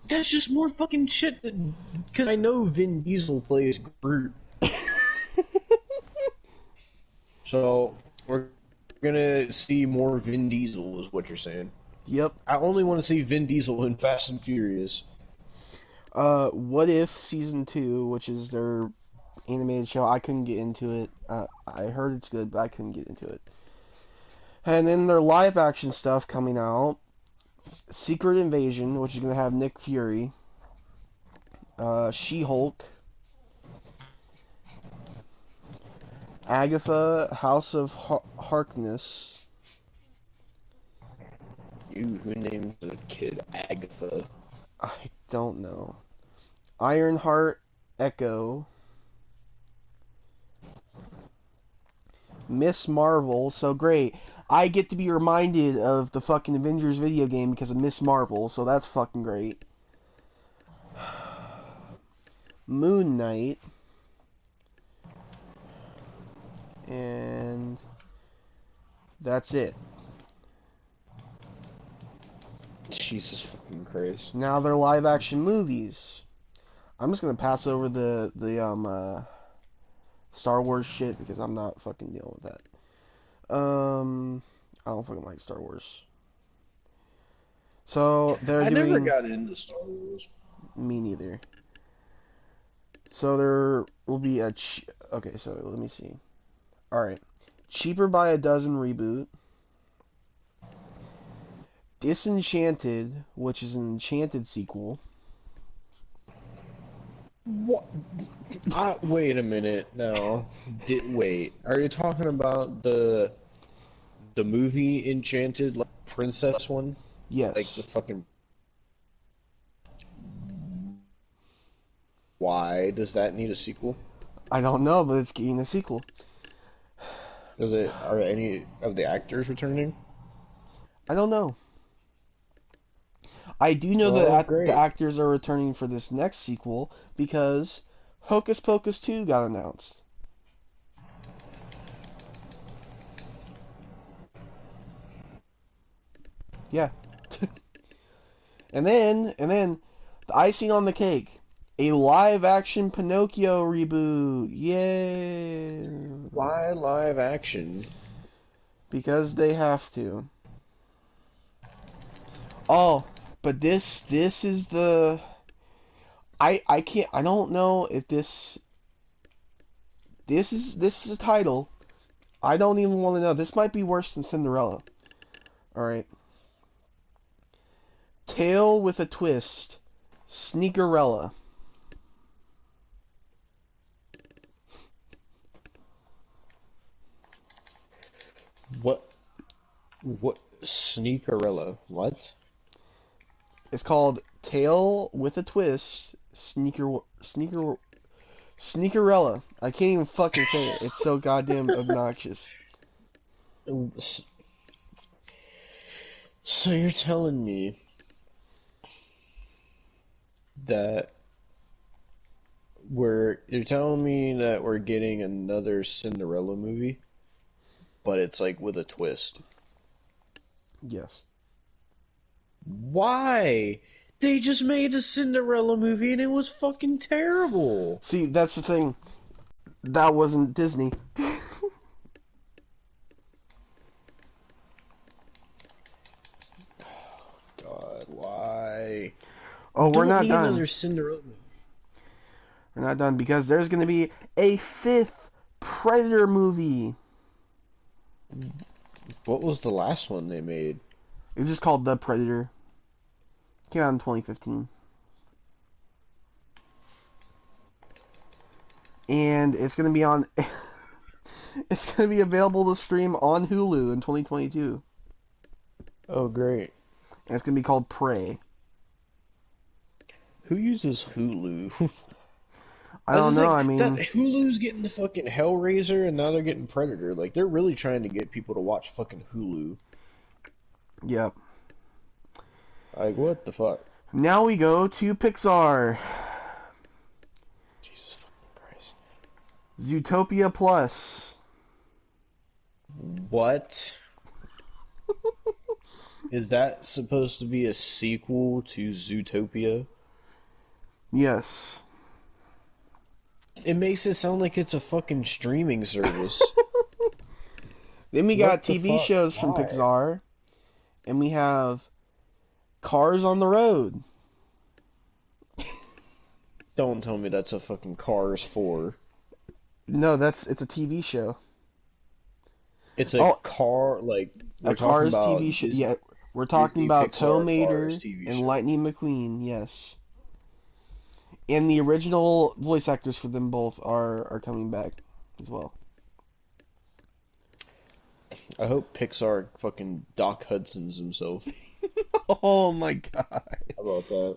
Speaker 1: that's just more fucking shit because I know Vin Diesel plays Groot. So, we're gonna see more Vin Diesel is what you're saying.
Speaker 2: Yep.
Speaker 1: I only want to see Vin Diesel in Fast and Furious.
Speaker 2: What If Season 2, which is their animated show, I couldn't get into it. I heard it's good, but I couldn't get into it. And then their live action stuff coming out. Secret Invasion, which is going to have Nick Fury. She-Hulk. Agatha, House of Harkness.
Speaker 1: Who named the kid Agatha?
Speaker 2: I don't know. Ironheart, Echo. Miss Marvel, so great. I get to be reminded of the fucking Avengers video game because of Miss Marvel, so that's fucking great. Moon Knight. And that's it.
Speaker 1: Jesus fucking Christ.
Speaker 2: Now they're live action movies. I'm just gonna pass over the Star Wars shit because I'm not fucking dealing with that. I don't fucking like Star Wars. So they're doing.
Speaker 1: I never got into Star Wars.
Speaker 2: Me neither. So there will be a. Okay, so let me see. All right, Cheaper by a Dozen reboot. Disenchanted, which is an Enchanted sequel.
Speaker 1: What? Wait a minute. No. Wait. Are you talking about the movie Enchanted, like princess one?
Speaker 2: Yes.
Speaker 1: Like the fucking. Why does that need a sequel?
Speaker 2: I don't know, but it's getting a sequel.
Speaker 1: Are any of the actors returning?
Speaker 2: I don't know. I do know that the actors are returning for this next sequel because Hocus Pocus 2 got announced. Yeah. and then the icing on the cake, a live action Pinocchio reboot. Yay!
Speaker 1: Why live action?
Speaker 2: Because they have to. Oh, but this is the I don't know if this is the title. I don't even want to know. This might be worse than Cinderella. Alright. Tale with a Twist. Sneakerella.
Speaker 1: What Sneakerella? What?
Speaker 2: It's called Tale with a Twist. Sneakerella. I can't even fucking say it. It's so goddamn obnoxious.
Speaker 1: So you're telling me that we're getting another Cinderella movie, but it's like with a twist.
Speaker 2: Yes.
Speaker 1: Why? They just made a Cinderella movie and it was fucking terrible.
Speaker 2: See, that's the thing. That wasn't Disney.
Speaker 1: God, why?
Speaker 2: Oh, we're not
Speaker 1: Don't need
Speaker 2: done.
Speaker 1: another Cinderella movie.
Speaker 2: We're not done because there's going to be a 5th Predator movie.
Speaker 1: What was the last one they made?
Speaker 2: It was just called The Predator. Came out in 2015. And it's going to be on... it's going to be available to stream on Hulu in 2022.
Speaker 1: Oh, great.
Speaker 2: And it's going to be called Prey.
Speaker 1: Who uses Hulu?
Speaker 2: I don't know, I mean...
Speaker 1: Hulu's getting the fucking Hellraiser, and now they're getting Predator. Like, they're really trying to get people to watch fucking Hulu.
Speaker 2: Yep.
Speaker 1: Like, what the fuck?
Speaker 2: Now we go to Pixar.
Speaker 1: Jesus fucking Christ.
Speaker 2: Zootopia Plus.
Speaker 1: What? Is that supposed to be a sequel to Zootopia?
Speaker 2: Yes.
Speaker 1: It makes it sound like it's a fucking streaming service.
Speaker 2: Then we got
Speaker 1: the
Speaker 2: TV
Speaker 1: fuck?
Speaker 2: shows from
Speaker 1: Why?
Speaker 2: Pixar. And we have Cars on the Road.
Speaker 1: Don't tell me that's a fucking Cars 4.
Speaker 2: No, it's a TV show.
Speaker 1: It's a
Speaker 2: Oh,
Speaker 1: car, like,
Speaker 2: a
Speaker 1: we're talking
Speaker 2: Cars
Speaker 1: about
Speaker 2: TV show.
Speaker 1: Disney,
Speaker 2: Yeah, we're talking
Speaker 1: Disney
Speaker 2: about Tow
Speaker 1: Pixar Cars
Speaker 2: Mater
Speaker 1: TV
Speaker 2: and
Speaker 1: show.
Speaker 2: Lightning McQueen. Yes, and the original voice actors for them both are coming back as well.
Speaker 1: I hope Pixar fucking Doc Hudson's himself.
Speaker 2: Oh my god.
Speaker 1: How about that?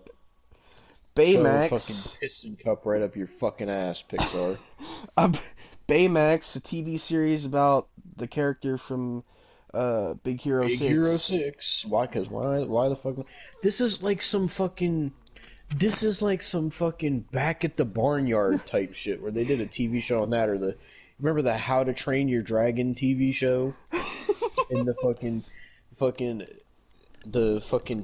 Speaker 1: Shove a fucking
Speaker 2: Baymax.
Speaker 1: piston cup right up your fucking ass, Pixar.
Speaker 2: Baymax, a TV series about the character from Big Hero
Speaker 1: Big
Speaker 2: 6.
Speaker 1: Hero 6. Why? Cause why the fuck? This is like some fucking. This is like some fucking Back at the Barnyard type shit where they did a TV show on that, or the. Remember the How to Train Your Dragon TV show? And the fucking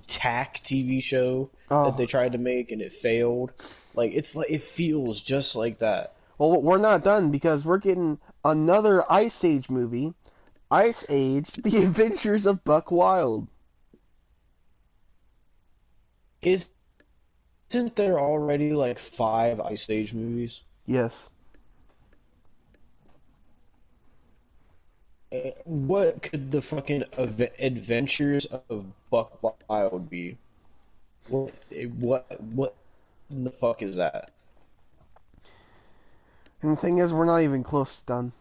Speaker 1: Tack TV show that they
Speaker 2: Oh.
Speaker 1: tried to make and it failed. Like it feels just like that.
Speaker 2: Well, we're not done because we're getting another Ice Age movie. Ice Age: The Adventures of Buck Wild.
Speaker 1: Isn't there already like 5 Ice Age movies?
Speaker 2: Yes.
Speaker 1: What could the fucking adventures of Buck Wild be? What in the fuck is that?
Speaker 2: And the thing is, we're not even close to done.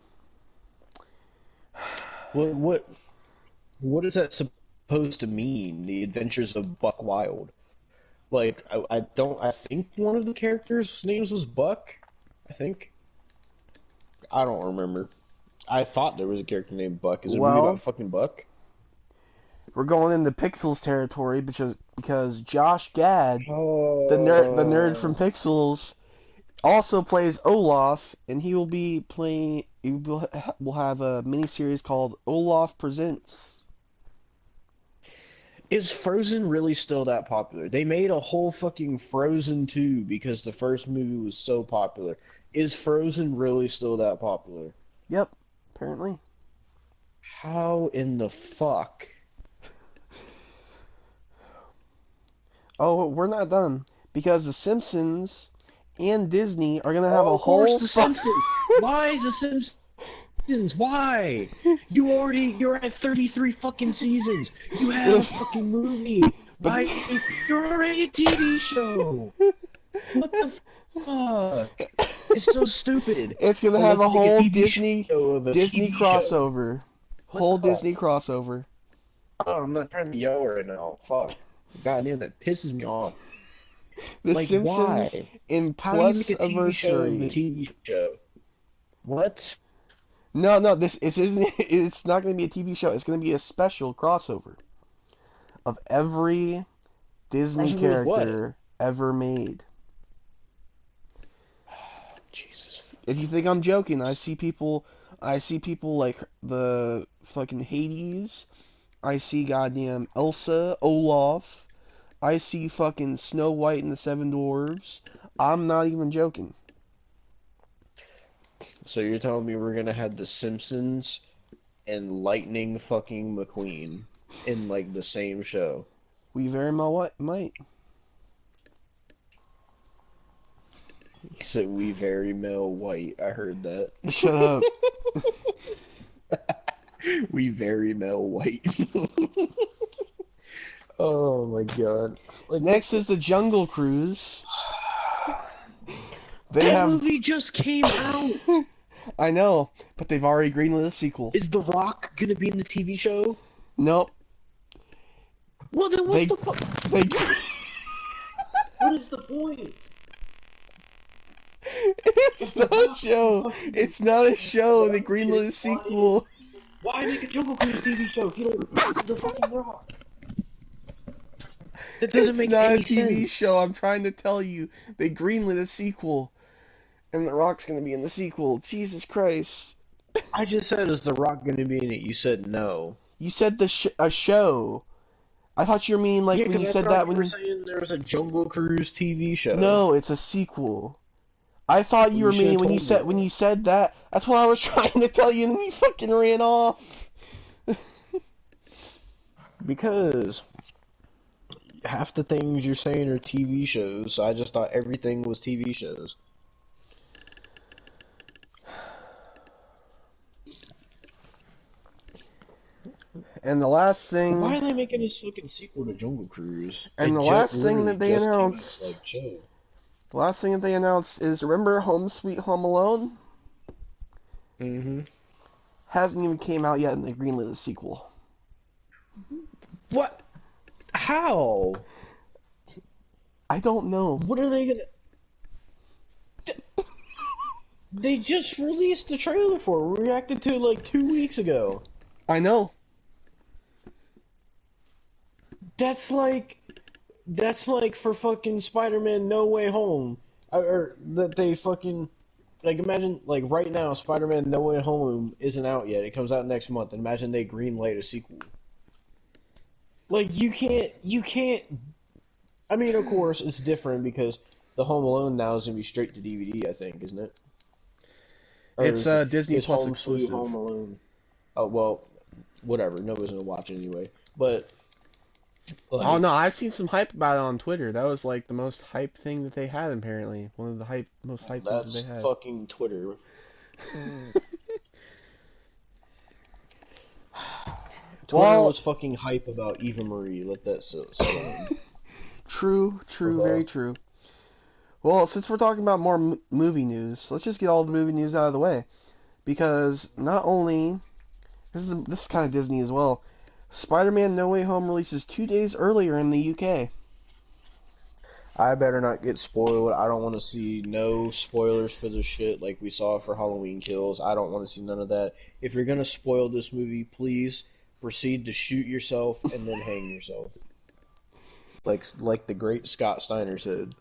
Speaker 1: What is that supposed to mean? The adventures of Buck Wild? Like I think one of the characters' names was Buck. I think. I don't remember. I thought there was a character named Buck. Is it a movie about fucking Buck?
Speaker 2: We're going into Pixels territory because Josh Gad,
Speaker 1: Oh.
Speaker 2: the nerd from Pixels, also plays Olaf, and he will be playing. We'll have a miniseries called Olaf Presents.
Speaker 1: Is Frozen really still that popular? They made a whole fucking Frozen 2 because the first movie was so popular. Is Frozen really still that popular?
Speaker 2: Yep, apparently.
Speaker 1: How in the fuck?
Speaker 2: Oh, we're not done because The Simpsons and Disney are gonna have a
Speaker 1: Of course,
Speaker 2: whole.
Speaker 1: The Simpsons. Why The Simpsons? Why? You're at 33 fucking seasons. You have a fucking movie. Why? You're already a TV show. What the fuck? It's so stupid.
Speaker 2: It's gonna have a
Speaker 1: Unless they make
Speaker 2: whole
Speaker 1: TV
Speaker 2: Disney
Speaker 1: show of a
Speaker 2: Disney
Speaker 1: TV show.
Speaker 2: crossover. Whole
Speaker 1: the fuck?
Speaker 2: Disney crossover.
Speaker 1: Oh, I'm not trying to yell right now. Fuck. Goddamn, that pisses me off.
Speaker 2: The
Speaker 1: Like,
Speaker 2: Simpsons
Speaker 1: why?
Speaker 2: in
Speaker 1: How do you
Speaker 2: plus
Speaker 1: make a TV show of a
Speaker 2: anniversary.
Speaker 1: TV show? What?
Speaker 2: No, this isn't. It's not gonna be a TV show. It's gonna be a special crossover of every Disney
Speaker 1: Crossover with what?
Speaker 2: character ever made.
Speaker 1: Jesus.
Speaker 2: If you think I'm joking, I see people like the fucking Hades. I see goddamn Elsa, Olaf. I see fucking Snow White and the Seven Dwarves. I'm not even joking.
Speaker 1: So you're telling me we're gonna have The Simpsons and Lightning fucking McQueen in like the same show?
Speaker 2: We very well might.
Speaker 1: He said we very male white. I heard that.
Speaker 2: Shut up.
Speaker 1: We very male white. Oh my god. Like,
Speaker 2: Next is the Jungle Cruise. They
Speaker 1: that
Speaker 2: have.
Speaker 1: movie just came out.
Speaker 2: I know, but they've already greenlit a sequel.
Speaker 1: Is The Rock gonna be in the TV show?
Speaker 2: Nope.
Speaker 1: Well, then what's the point?
Speaker 2: They.
Speaker 1: What is the point?
Speaker 2: It's not a show. It's not a show. They greenlit a sequel.
Speaker 1: Why make a Jungle Cruise TV show if you don't the fucking Rock? That doesn't make any sense.
Speaker 2: It's not a TV show. I'm trying to tell you. They greenlit a sequel, and The Rock's gonna be in the sequel. Jesus Christ!
Speaker 1: I just said, is The Rock gonna be in it? You said no.
Speaker 2: You said a show. I thought you were meaning like when you said that when
Speaker 1: you were saying there was a Jungle Cruise TV show.
Speaker 2: No, it's a sequel. I thought you were meaning when you said that. That's what I was trying to tell you, and then you fucking ran off.
Speaker 1: Because half the things you're saying are TV shows, so I just thought everything was TV shows.
Speaker 2: And the last thing,
Speaker 1: Why are they making this fucking sequel to Jungle Cruise?
Speaker 2: And
Speaker 1: It
Speaker 2: the
Speaker 1: ju-
Speaker 2: last thing
Speaker 1: literally
Speaker 2: that they
Speaker 1: just came out,
Speaker 2: announced-
Speaker 1: like, chill.
Speaker 2: the last thing that they announced is, remember Home Sweet Home Alone?
Speaker 1: Mm-hmm.
Speaker 2: Hasn't even came out yet, and they greenlit a sequel.
Speaker 1: What? How?
Speaker 2: I don't know.
Speaker 1: What are they gonna... They just released the trailer for it. We reacted to it like 2 weeks ago.
Speaker 2: I know.
Speaker 1: That's like for fucking Spider-Man No Way Home. Or that they fucking... Like, imagine, like, right now, Spider-Man No Way Home isn't out yet. It comes out next month. And imagine they greenlight a sequel. Like, you can't... I mean, of course, it's different because the Home Alone now is going to be straight to DVD, I think, isn't it? Or
Speaker 2: It's Disney
Speaker 1: is
Speaker 2: Plus
Speaker 1: Home Sweet
Speaker 2: exclusive.
Speaker 1: Home Alone. Oh, well, whatever. Nobody's going to watch it anyway. But... Like,
Speaker 2: Oh no, I've seen some hype about it on Twitter. That was like the most hype thing that they had, apparently. One of the most hype things
Speaker 1: that's
Speaker 2: that they had.
Speaker 1: fucking Twitter. Twitter was fucking hype about Eva Marie. Let that settle in.
Speaker 2: True, very true. Well, since we're talking about more movie news, let's just get all the movie news out of the way. Because not only... This is kind of Disney as well. Spider-Man No Way Home releases 2 days earlier in the UK.
Speaker 1: I better not get spoiled. I don't want to see no spoilers for this shit like we saw for Halloween Kills. I don't want to see none of that. If you're going to spoil this movie, please proceed to shoot yourself and then hang yourself. Like the great Scott Steiner said.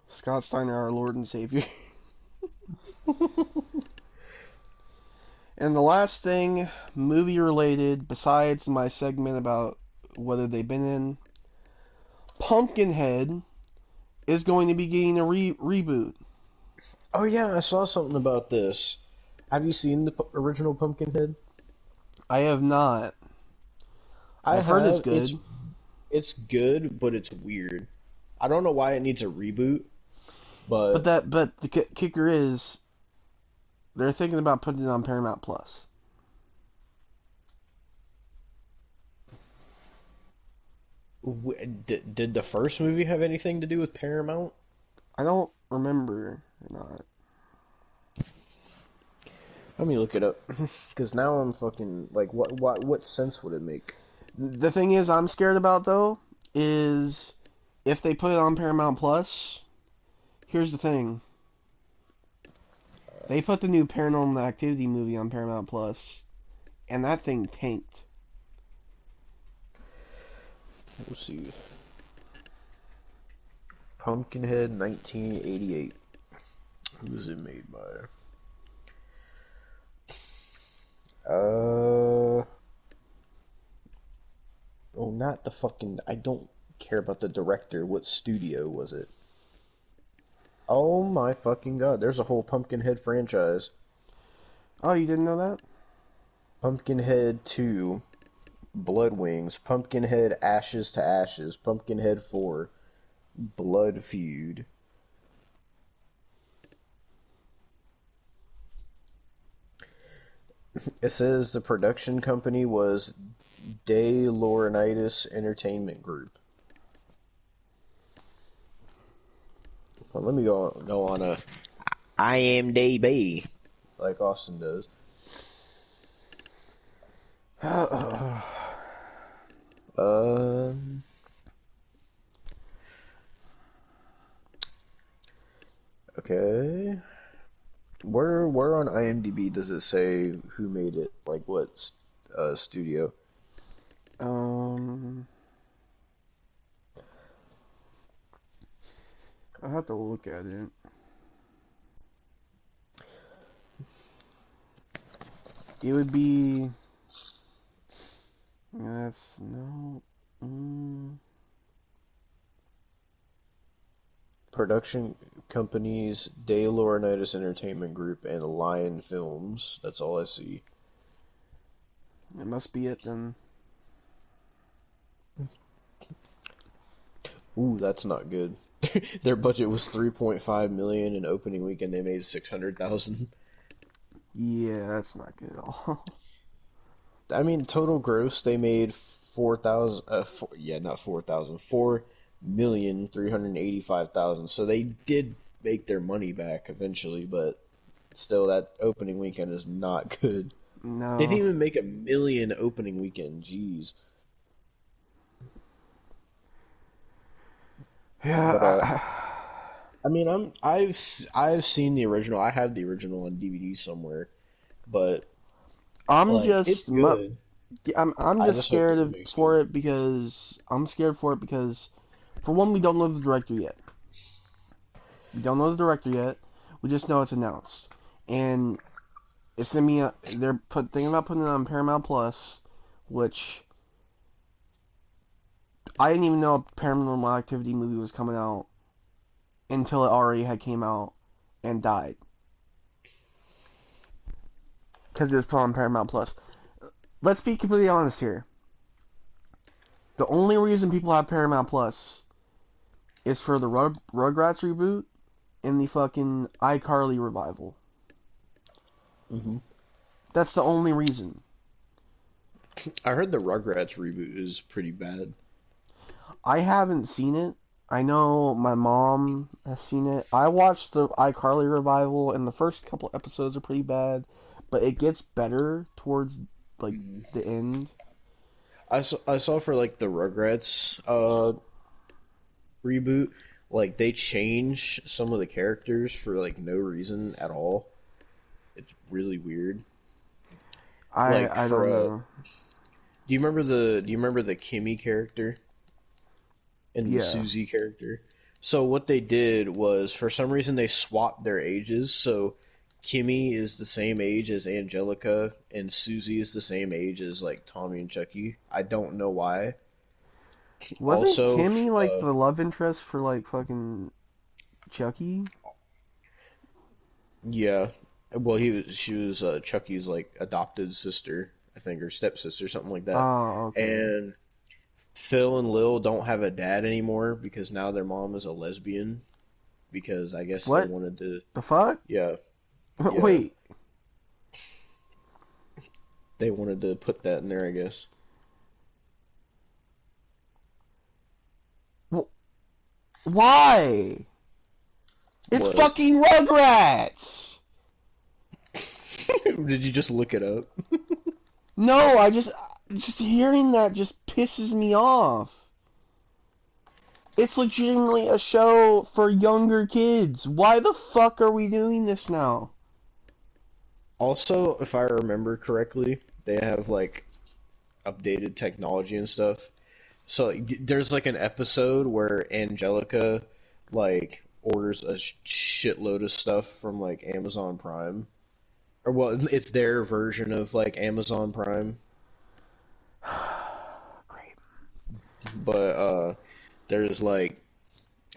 Speaker 2: Scott Steiner, our Lord and Savior. And the last thing, movie related, besides my segment about whether they've been in, Pumpkinhead is going to be getting a reboot.
Speaker 1: Oh yeah, I saw something about this. Have you seen the original Pumpkinhead?
Speaker 2: I have not. I've heard it's good.
Speaker 1: It's good, but it's weird. I don't know why it needs a reboot, but
Speaker 2: the kicker is they're thinking about putting it on Paramount Plus.
Speaker 1: Did the first movie have anything to do with Paramount?
Speaker 2: I don't remember or not.
Speaker 1: Let me look it up, because now I'm fucking like, what sense would it make?
Speaker 2: The thing is, I'm scared about though is if they put it on Paramount Plus. Here's the thing. They put the new Paranormal Activity movie on Paramount Plus, and that thing tanked.
Speaker 1: Let's see. Pumpkinhead 1988. Who was it made by? Oh, not the fucking... I don't care about the director. What studio was it? Oh my fucking god, there's a whole Pumpkinhead franchise.
Speaker 2: Oh, you didn't know that?
Speaker 1: Pumpkinhead 2, Blood Wings, Pumpkinhead Ashes to Ashes, Pumpkinhead 4, Blood Feud. It says the production company was De Laurentiis Entertainment Group. Well, let me go on a IMDb like Austin does. Okay. Where on IMDb does it say who made it? Like what studio?
Speaker 2: I'll have to look at it. It would be... That's... No...
Speaker 1: Production companies De Laurentiis Entertainment Group and Lion Films. That's all I see.
Speaker 2: It must be it then.
Speaker 1: Ooh, that's not good. Their budget was $3.5 million, and opening weekend they made $600,000.
Speaker 2: Yeah, that's not good at all.
Speaker 1: I mean, total gross, they made 4,000, not 4,000, 4,385,000. So they did make their money back eventually, but still, that opening weekend is not good. They didn't
Speaker 2: No.
Speaker 1: even make a million opening weekend. Jeez. But
Speaker 2: Yeah.
Speaker 1: I mean, I've seen the original. I have the original on DVD somewhere, but
Speaker 2: I'm
Speaker 1: like it's
Speaker 2: just
Speaker 1: good.
Speaker 2: I'm
Speaker 1: I
Speaker 2: just
Speaker 1: just hope the
Speaker 2: scared
Speaker 1: remake's
Speaker 2: for
Speaker 1: good.
Speaker 2: it because for one, we don't know the director yet. We don't know the director yet. We just know it's announced, and it's gonna be thinking about putting it on Paramount Plus, which I didn't even know a Paranormal Activity movie was coming out until it already had came out and died because it was put on Paramount Plus. Let's be completely honest here. The only reason people have Paramount Plus is for the Rugrats reboot and the fucking iCarly revival.
Speaker 1: Hmm.
Speaker 2: That's the only reason.
Speaker 1: I heard the Rugrats reboot is pretty bad.
Speaker 2: I haven't seen it. I know my mom has seen it. I watched the iCarly revival, and the first couple episodes are pretty bad, but it gets better towards like
Speaker 1: Mhm.
Speaker 2: the end.
Speaker 1: I saw for like the Rugrats reboot, like they change some of the characters for like no reason at all. It's really weird. Like
Speaker 2: I
Speaker 1: for
Speaker 2: don't know.
Speaker 1: do you remember the Kimmy character and the
Speaker 2: Yeah.
Speaker 1: Susie character? So what they did was for some reason they swapped their ages. So Kimmy is the same age as Angelica and Susie is the same age as like Tommy and Chucky. I don't know why.
Speaker 2: Wasn't
Speaker 1: Also,
Speaker 2: Kimmy like the love interest for like fucking Chucky?
Speaker 1: yeah. Well, she was Chucky's like adopted sister, I think, or stepsister, something like that.
Speaker 2: Oh, okay.
Speaker 1: And Phil and Lil don't have a dad anymore because now their mom is a lesbian because I guess they
Speaker 2: What
Speaker 1: wanted to.
Speaker 2: the fuck?
Speaker 1: Yeah, yeah,
Speaker 2: Wait.
Speaker 1: they wanted to put that in there, I guess.
Speaker 2: Why? It's
Speaker 1: What?
Speaker 2: fucking Rugrats!
Speaker 1: Did you just look it up?
Speaker 2: No, just hearing that just pisses me off. It's legitimately a show for younger kids. Why the fuck are we doing this now?
Speaker 1: Also, if I remember correctly, they have like updated technology and stuff. So like, there's like an episode where Angelica like orders a shitload of stuff from like Amazon Prime, or well, it's their version of like Amazon Prime.
Speaker 2: Great.
Speaker 1: But there's like,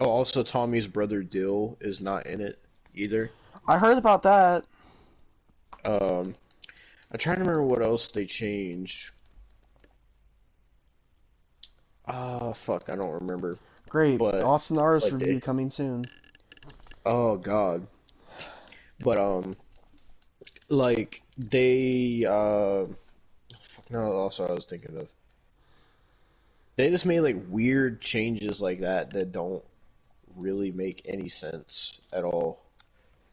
Speaker 1: oh, also Tommy's brother Dill is not in it either.
Speaker 2: I heard about that.
Speaker 1: Um, I'm trying to remember what else they changed. Ah, fuck, I don't remember.
Speaker 2: Great.
Speaker 1: But
Speaker 2: Austin Artist
Speaker 1: like
Speaker 2: review
Speaker 1: they,
Speaker 2: coming soon.
Speaker 1: oh god. But like they fuck no, also I was thinking of. They just made like weird changes like that don't really make any sense at all.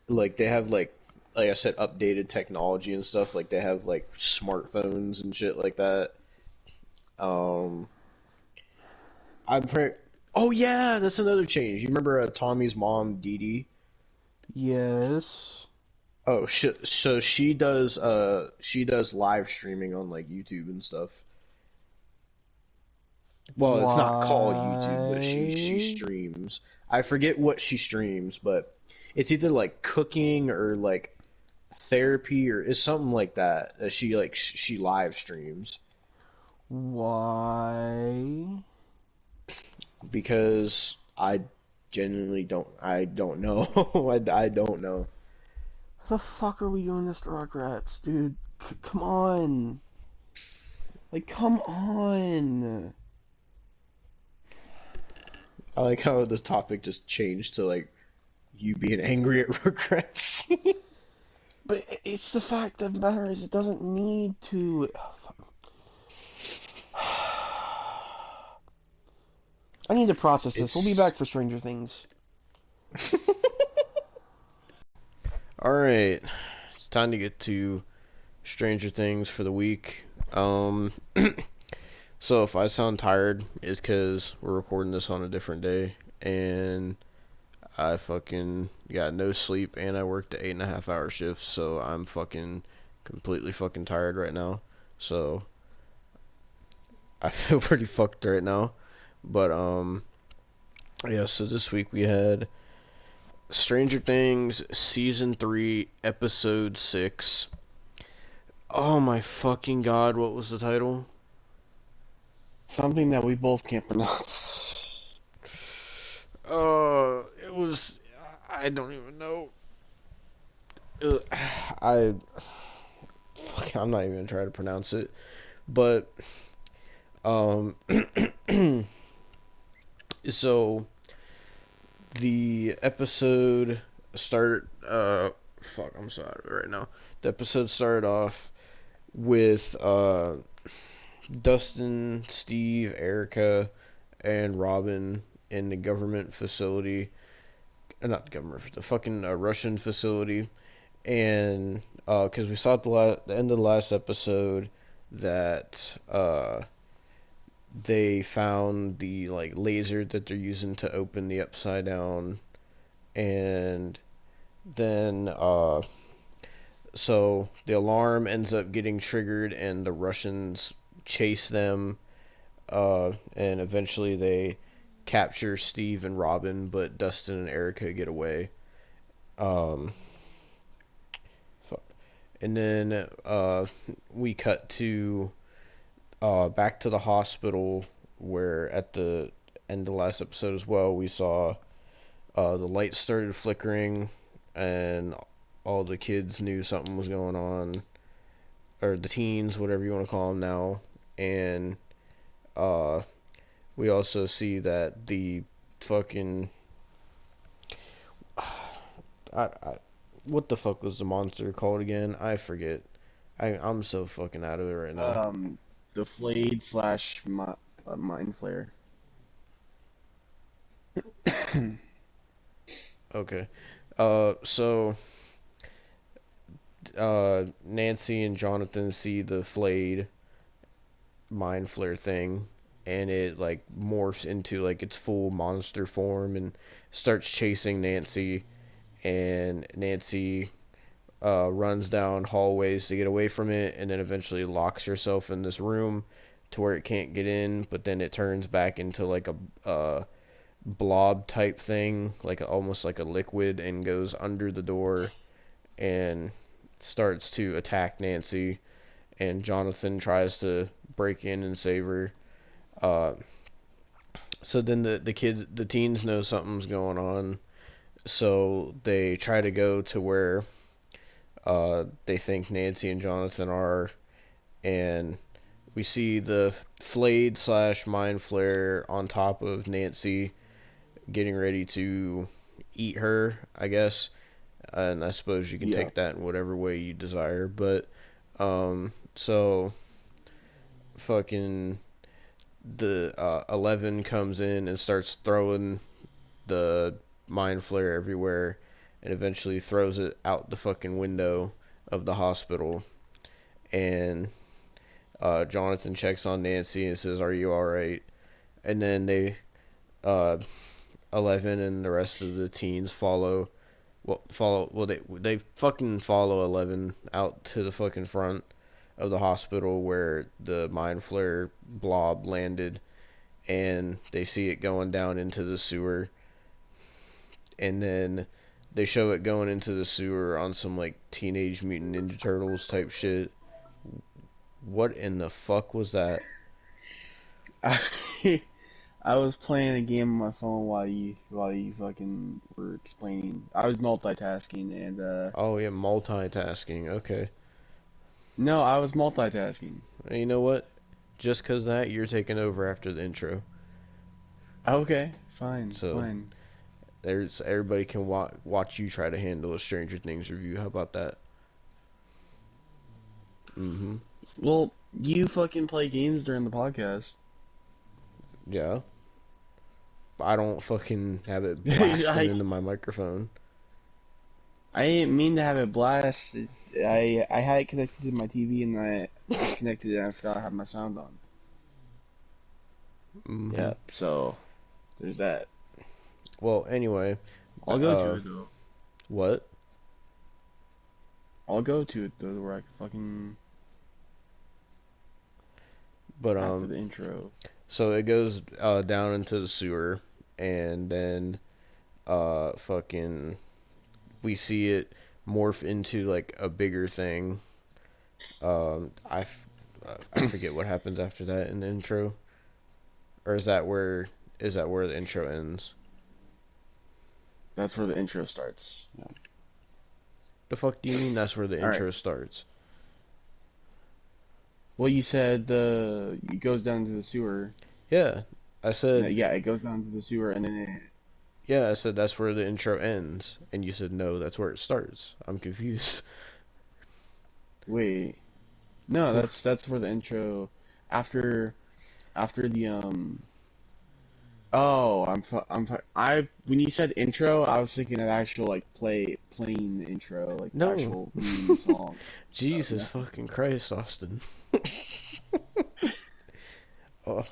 Speaker 1: Like they have like I said, updated technology and stuff. Like they have like smartphones and shit like that. Um, I'm pretty. Oh yeah, that's another change. You remember Tommy's mom, Dee Dee?
Speaker 2: Yes.
Speaker 1: Oh shit. So she does live streaming on like YouTube and stuff. Well, it's not called YouTube, but she
Speaker 2: Why?
Speaker 1: streams. I forget what she streams, but it's either like cooking or like therapy or is something like that. She like she live streams
Speaker 2: Why?
Speaker 1: because I genuinely don't know. I don't know.
Speaker 2: How the fuck are we doing this to Rugrats, dude? Come on. Like, come on.
Speaker 1: I like how this topic just changed to like you being angry at Rugrats.
Speaker 2: But it's the fact of the matter is it doesn't need to. Oh, fuck. I need to process this. We'll be back for Stranger Things.
Speaker 6: Alright, it's time to get to Stranger Things for the week. So if I sound tired, it's because we're recording this on a different day, and I fucking got no sleep, and I worked an 8.5 hour shift, so I'm fucking completely fucking tired right now. So I feel pretty fucked right now. But yeah, so this week we had Stranger Things Season 3, Episode 6. Oh my fucking god, what was the title?
Speaker 2: Something that we both can't pronounce.
Speaker 6: It was... I don't even know. I'm not even gonna try to pronounce it. But, so, the episode started, I'm so out of it right now. The episode started off with, Dustin, Steve, Erica, and Robin in the government facility. Not the government, the fucking Russian facility. And, because we saw at the end of the last episode that, they found the, like, laser that they're using to open the Upside Down. And then, so the alarm ends up getting triggered, and the Russians chase them, and eventually they capture Steve and Robin, but Dustin and Erica get away. And then we cut to back to the hospital, where at the end of the last episode as well, we saw the lights started flickering, and all the kids knew something was going on, or the teens, whatever you want to call them now. And we also see that the fucking what the fuck was the monster called again? I forget. I'm so fucking out of it right now.
Speaker 2: The Flayed slash Mind Flare.
Speaker 6: Okay. So Nancy and Jonathan see the Flayed Mind Flare thing, and it like morphs into like its full monster form and starts chasing Nancy, and Nancy runs down hallways to get away from it, and then eventually locks herself in this room to where it can't get in, but then it turns back into like a blob type thing, like almost like a liquid, and goes under the door and starts to attack Nancy, and Jonathan tries to break in and save her. So then the teens know something's going on, so they try to go to where they think Nancy and Jonathan are, and we see the Flayed slash Mind Flare on top of Nancy, getting ready to eat her, I guess. And I suppose you can take that in whatever way you desire. But, so, fucking, the 11 comes in and starts throwing the Mind Flare everywhere, and eventually throws it out the fucking window of the hospital. And Jonathan checks on Nancy and says, "Are you alright?" And then they, 11 and the rest of the teens they fucking follow 11 out to the fucking front of the hospital where the Mind Flare blob landed, and they see it going down into the sewer. And then they show it going into the sewer on some like Teenage Mutant Ninja Turtles type shit. What in the fuck was that?
Speaker 2: I was playing a game on my phone while you fucking were explaining. I was multitasking and
Speaker 6: Oh yeah, multitasking. Okay.
Speaker 2: No, I was multitasking.
Speaker 6: You know what? Just 'cause that, you're taking over after the intro.
Speaker 2: Okay, fine,
Speaker 6: So,
Speaker 2: fine.
Speaker 6: Everybody can watch you try to handle a Stranger Things review. How about that? Mm-hmm.
Speaker 2: Well, you fucking play games during the podcast.
Speaker 6: Yeah. I don't fucking have it blasting into my microphone.
Speaker 2: I didn't mean to have it blast. I had it connected to my TV and I disconnected it and I forgot I had my sound on.
Speaker 6: Mm-hmm.
Speaker 2: Yeah, so there's that.
Speaker 6: Well, anyway.
Speaker 2: I'll go to it though.
Speaker 6: What?
Speaker 2: I'll go to it though, where I can fucking.
Speaker 6: But
Speaker 2: after the intro.
Speaker 6: So it goes down into the sewer, and then fucking we see it morph into like a bigger thing. I forget what happens after that in the intro, or is that where the intro ends?
Speaker 2: That's where the intro starts. Yeah.
Speaker 6: The fuck do you mean that's where the intro starts?
Speaker 2: Well, you said it goes down to the sewer.
Speaker 6: Yeah, I said.
Speaker 2: Yeah, it goes down to the sewer and then it.
Speaker 6: Yeah, I said that's where the intro ends, and you said no, that's where it starts. I'm confused.
Speaker 2: Wait, no, that's where the intro after the Oh, when you said intro, I was thinking of actual like playing the intro, like
Speaker 6: No.
Speaker 2: actual new song.
Speaker 6: Jesus fucking Christ, Austin. Oh,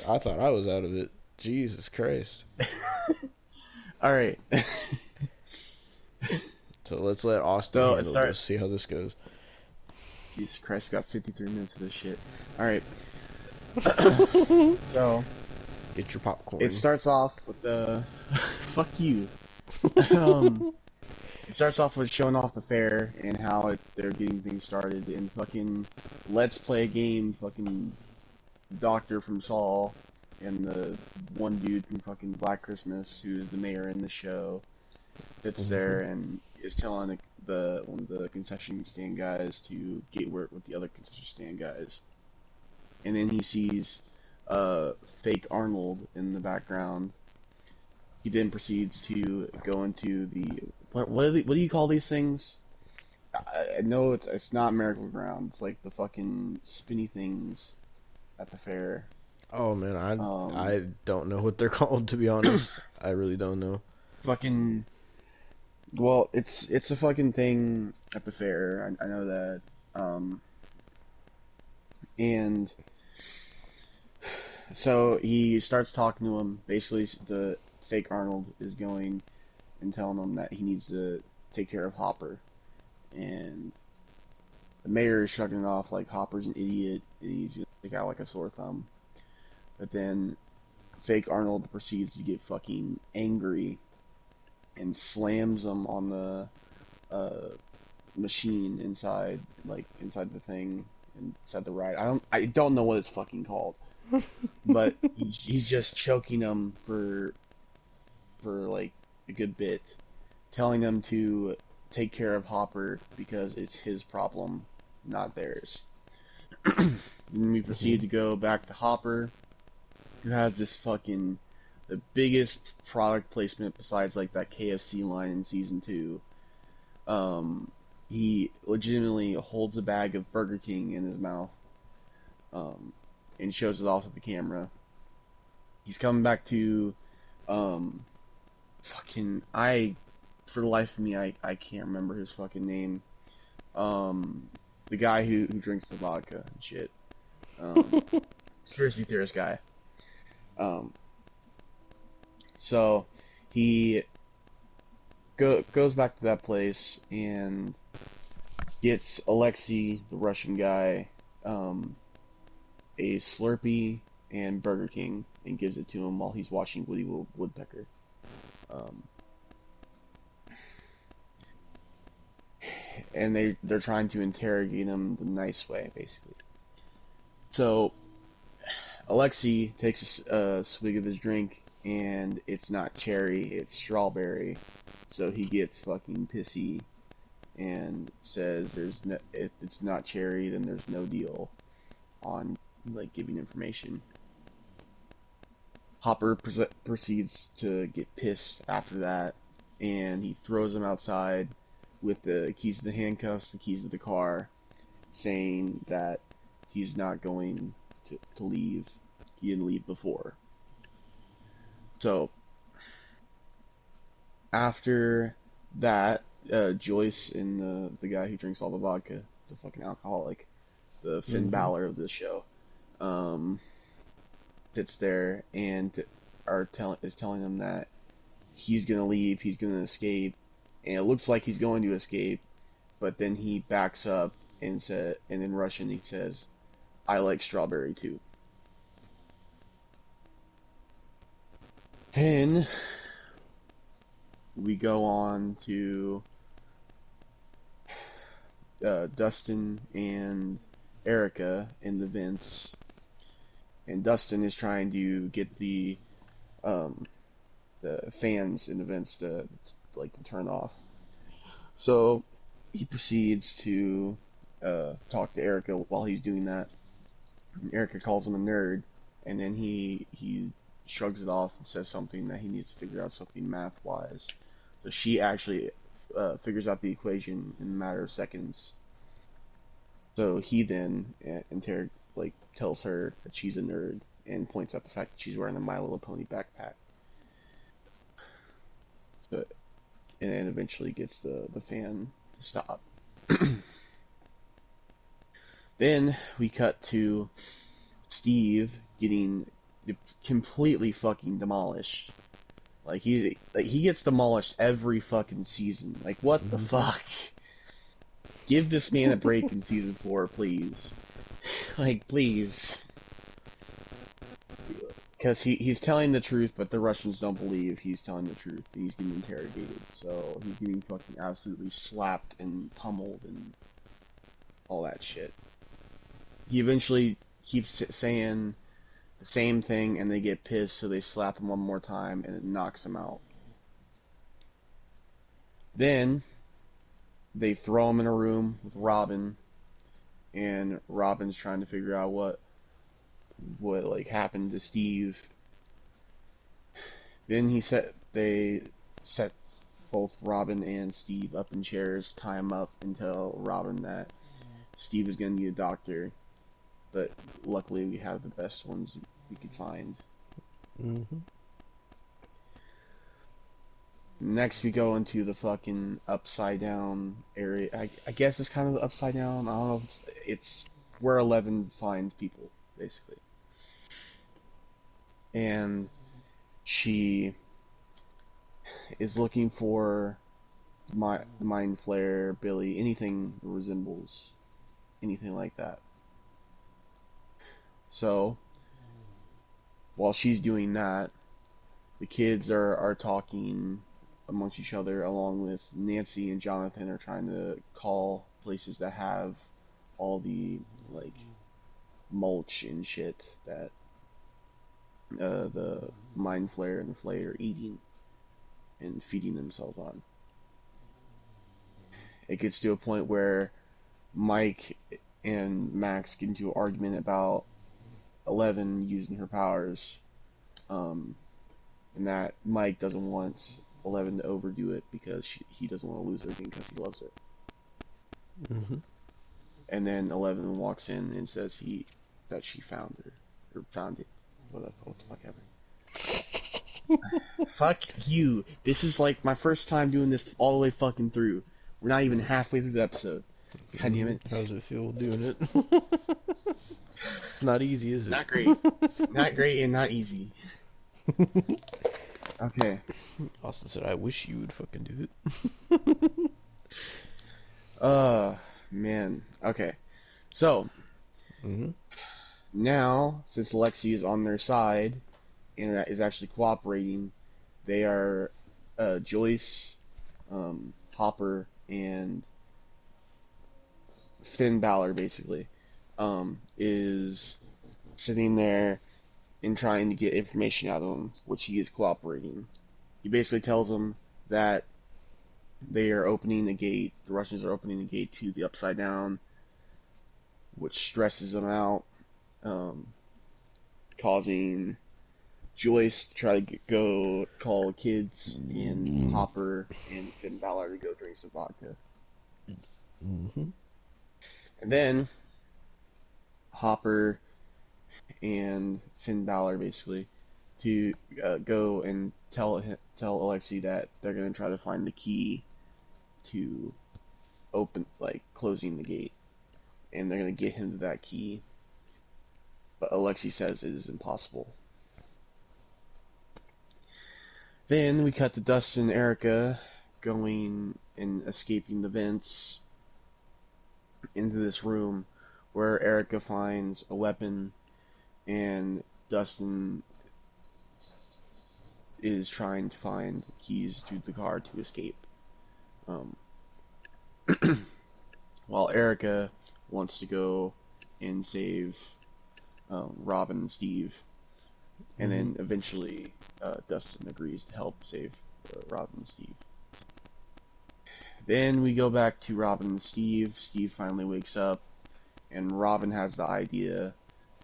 Speaker 6: I thought I was out of it. Jesus Christ.
Speaker 2: All right.
Speaker 6: So let's let Austin handle this. See how this goes.
Speaker 2: Jesus Christ, we got 53 minutes of this shit. All right. So.
Speaker 6: Get your popcorn.
Speaker 2: It starts off with the fuck you. It starts off with showing off the fair and how they're getting things started and fucking let's play a game. Fucking doctor from Saul and the one dude from fucking Black Christmas who's the mayor in the show sits there and is telling one of the concession stand guys to get work with the other concession stand guys, and then he sees fake Arnold in the background. He then proceeds to go into the what do you call these things? I know it's not merry-go-round. It's like the fucking spinny things at the fair.
Speaker 6: Oh man, I don't know what they're called, to be honest. I really don't know.
Speaker 2: Fucking. Well, it's a fucking thing at the fair. I know that. And so he starts talking to him. Basically, the fake Arnold is going and telling him that he needs to take care of Hopper. And the mayor is shrugging it off like Hopper's an idiot and he's gonna stick out like a sore thumb. But then fake Arnold proceeds to get fucking angry and slams him on the machine inside the thing, inside the ride. I don't know what it's fucking called. But he's just choking him for like a good bit, telling him to take care of Hopper because it's his problem, not theirs. Then we proceed to go back to Hopper, who has this fucking the biggest product placement besides like that KFC line in season 2. He legitimately holds a bag of Burger King in his mouth, and shows it off at the camera. He's coming back to, for the life of me, I can't remember his fucking name. The guy who drinks the vodka and shit. Conspiracy theorist guy. So he goes back to that place and gets Alexei, the Russian guy, a Slurpee and Burger King, and gives it to him while he's watching Woody Woodpecker. And they're trying to interrogate him the nice way, basically. So Alexei takes a swig of his drink, and it's not cherry, it's strawberry. So he gets fucking pissy and says, if it's not cherry, then there's no deal on like giving information. Hopper proceeds to get pissed after that, and he throws him outside with the keys to the handcuffs, the keys to the car, saying that he's not going to leave. He didn't leave before. So after that, Joyce and the guy who drinks all the vodka, the fucking alcoholic, the Finn Balor of this show, sits there and is telling them that he's gonna leave, he's gonna escape, and it looks like he's going to escape, but then he backs up and in Russian he says, "I like strawberry too." Then we go on to Dustin and Erica in the vents, and Dustin is trying to get the fans in the vents to turn off. So he proceeds to talk to Erica while he's doing that. And Erica calls him a nerd, and then he shrugs it off and says something that he needs to figure out something math-wise. So she actually figures out the equation in a matter of seconds. So he then tells her that she's a nerd and points out the fact that she's wearing a My Little Pony backpack. So, and then eventually gets the fan to stop. Then we cut to Steve getting completely fucking demolished. Like he gets demolished every fucking season. Like, what the fuck? Give this man a break in season 4, please. Like, please. Because he's telling the truth, but the Russians don't believe he's telling the truth. And he's getting interrogated. So he's getting fucking absolutely slapped and pummeled and all that shit. He eventually keeps saying the same thing, and they get pissed, so they slap him one more time, and it knocks him out. Then they throw him in a room with Robin, and Robin's trying to figure out what happened to Steve. Then they set both Robin and Steve up in chairs, tie him up, and tell Robin that Steve is going to need a doctor. But luckily we have the best ones we could find. Next we go into the fucking upside down area. I guess it's kind of the upside down. I don't know if it's where 11 finds people, basically. And she is looking for Mind Flayer, Billy, anything that resembles anything like that. So, while she's doing that, the kids are talking amongst each other, along with Nancy and Jonathan are trying to call places that have all the, mulch and shit that the Mind Flayer and the Flay are eating and feeding themselves on. It gets to a point where Mike and Max get into an argument about 11 using her powers, and that Mike doesn't want 11 to overdo it because he doesn't want to lose her again because he loves her. And then 11 walks in and says that she found her, or found it, what the fuck ever. Fuck you. This is like my first time doing this all the way fucking through. We're not even halfway through the episode. God damn it.
Speaker 6: How does it feel doing it? It's not easy, is it?
Speaker 2: Not great. Not great and not easy. Okay.
Speaker 6: Austin said, I wish you would fucking do it.
Speaker 2: Man. Okay. So, now, since Lexi is on their side, and is actually cooperating, they are, Joyce, Hopper, and Finn Balor, basically, is sitting there and trying to get information out of him, which he is cooperating. He basically tells them that they are opening a gate, the Russians are opening a gate to the Upside Down, which stresses them out, causing Joyce to try to go call the kids, and Hopper and Finn Balor to go drink some vodka. And then Hopper and Finn Balor basically to go and tell Alexei that they're gonna try to find the key to open, like, closing the gate, and they're gonna get him to that key. But Alexei says it is impossible. Then we cut to Dustin and Erica going and escaping the vents into this room where Erica finds a weapon and Dustin is trying to find keys to the car to escape. While Erica wants to go and save Robin and Steve, and then eventually Dustin agrees to help save Robin and Steve. Then we go back to Robin and Steve. Steve finally wakes up, and Robin has the idea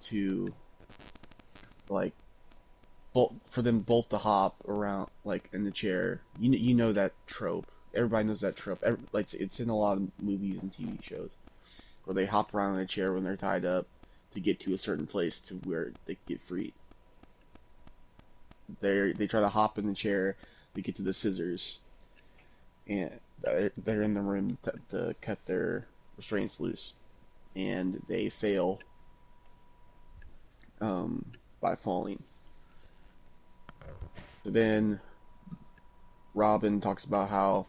Speaker 2: to, like, for them both to hop around, like, in the chair. You know that trope. Everybody knows that trope. Like, it's in a lot of movies and TV shows where they hop around in a chair when they're tied up to get to a certain place to where they get freed. They try to hop in the chair to get to the scissors, and they're in the room to cut their restraints loose, and they fail by falling. So then Robin talks about how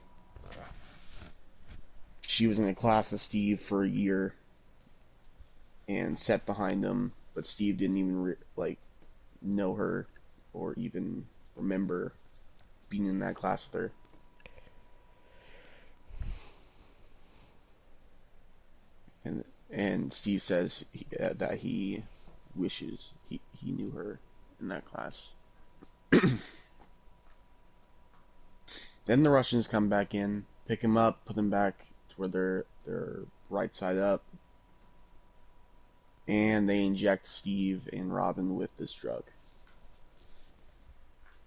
Speaker 2: she was in a class with Steve for a year and sat behind him, but Steve didn't even know her or even remember being in that class with her. And Steve says that he wishes he knew her in that class. Then the Russians come back in, pick him up, put him back to where they're right side up, and they inject Steve and Robin with this drug.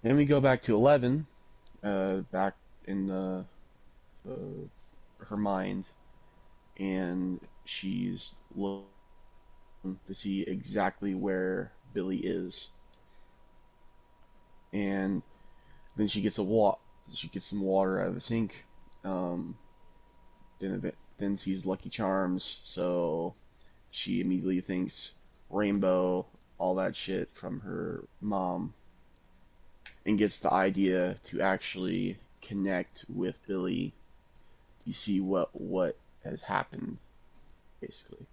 Speaker 2: Then we go back to 11, back in her mind, and she's looking to see exactly where Billy is. And then she gets some water out of the sink. Then sees Lucky Charms, so she immediately thinks rainbow, all that shit from her mom, and gets the idea to actually connect with Billy to see what has happened, basically.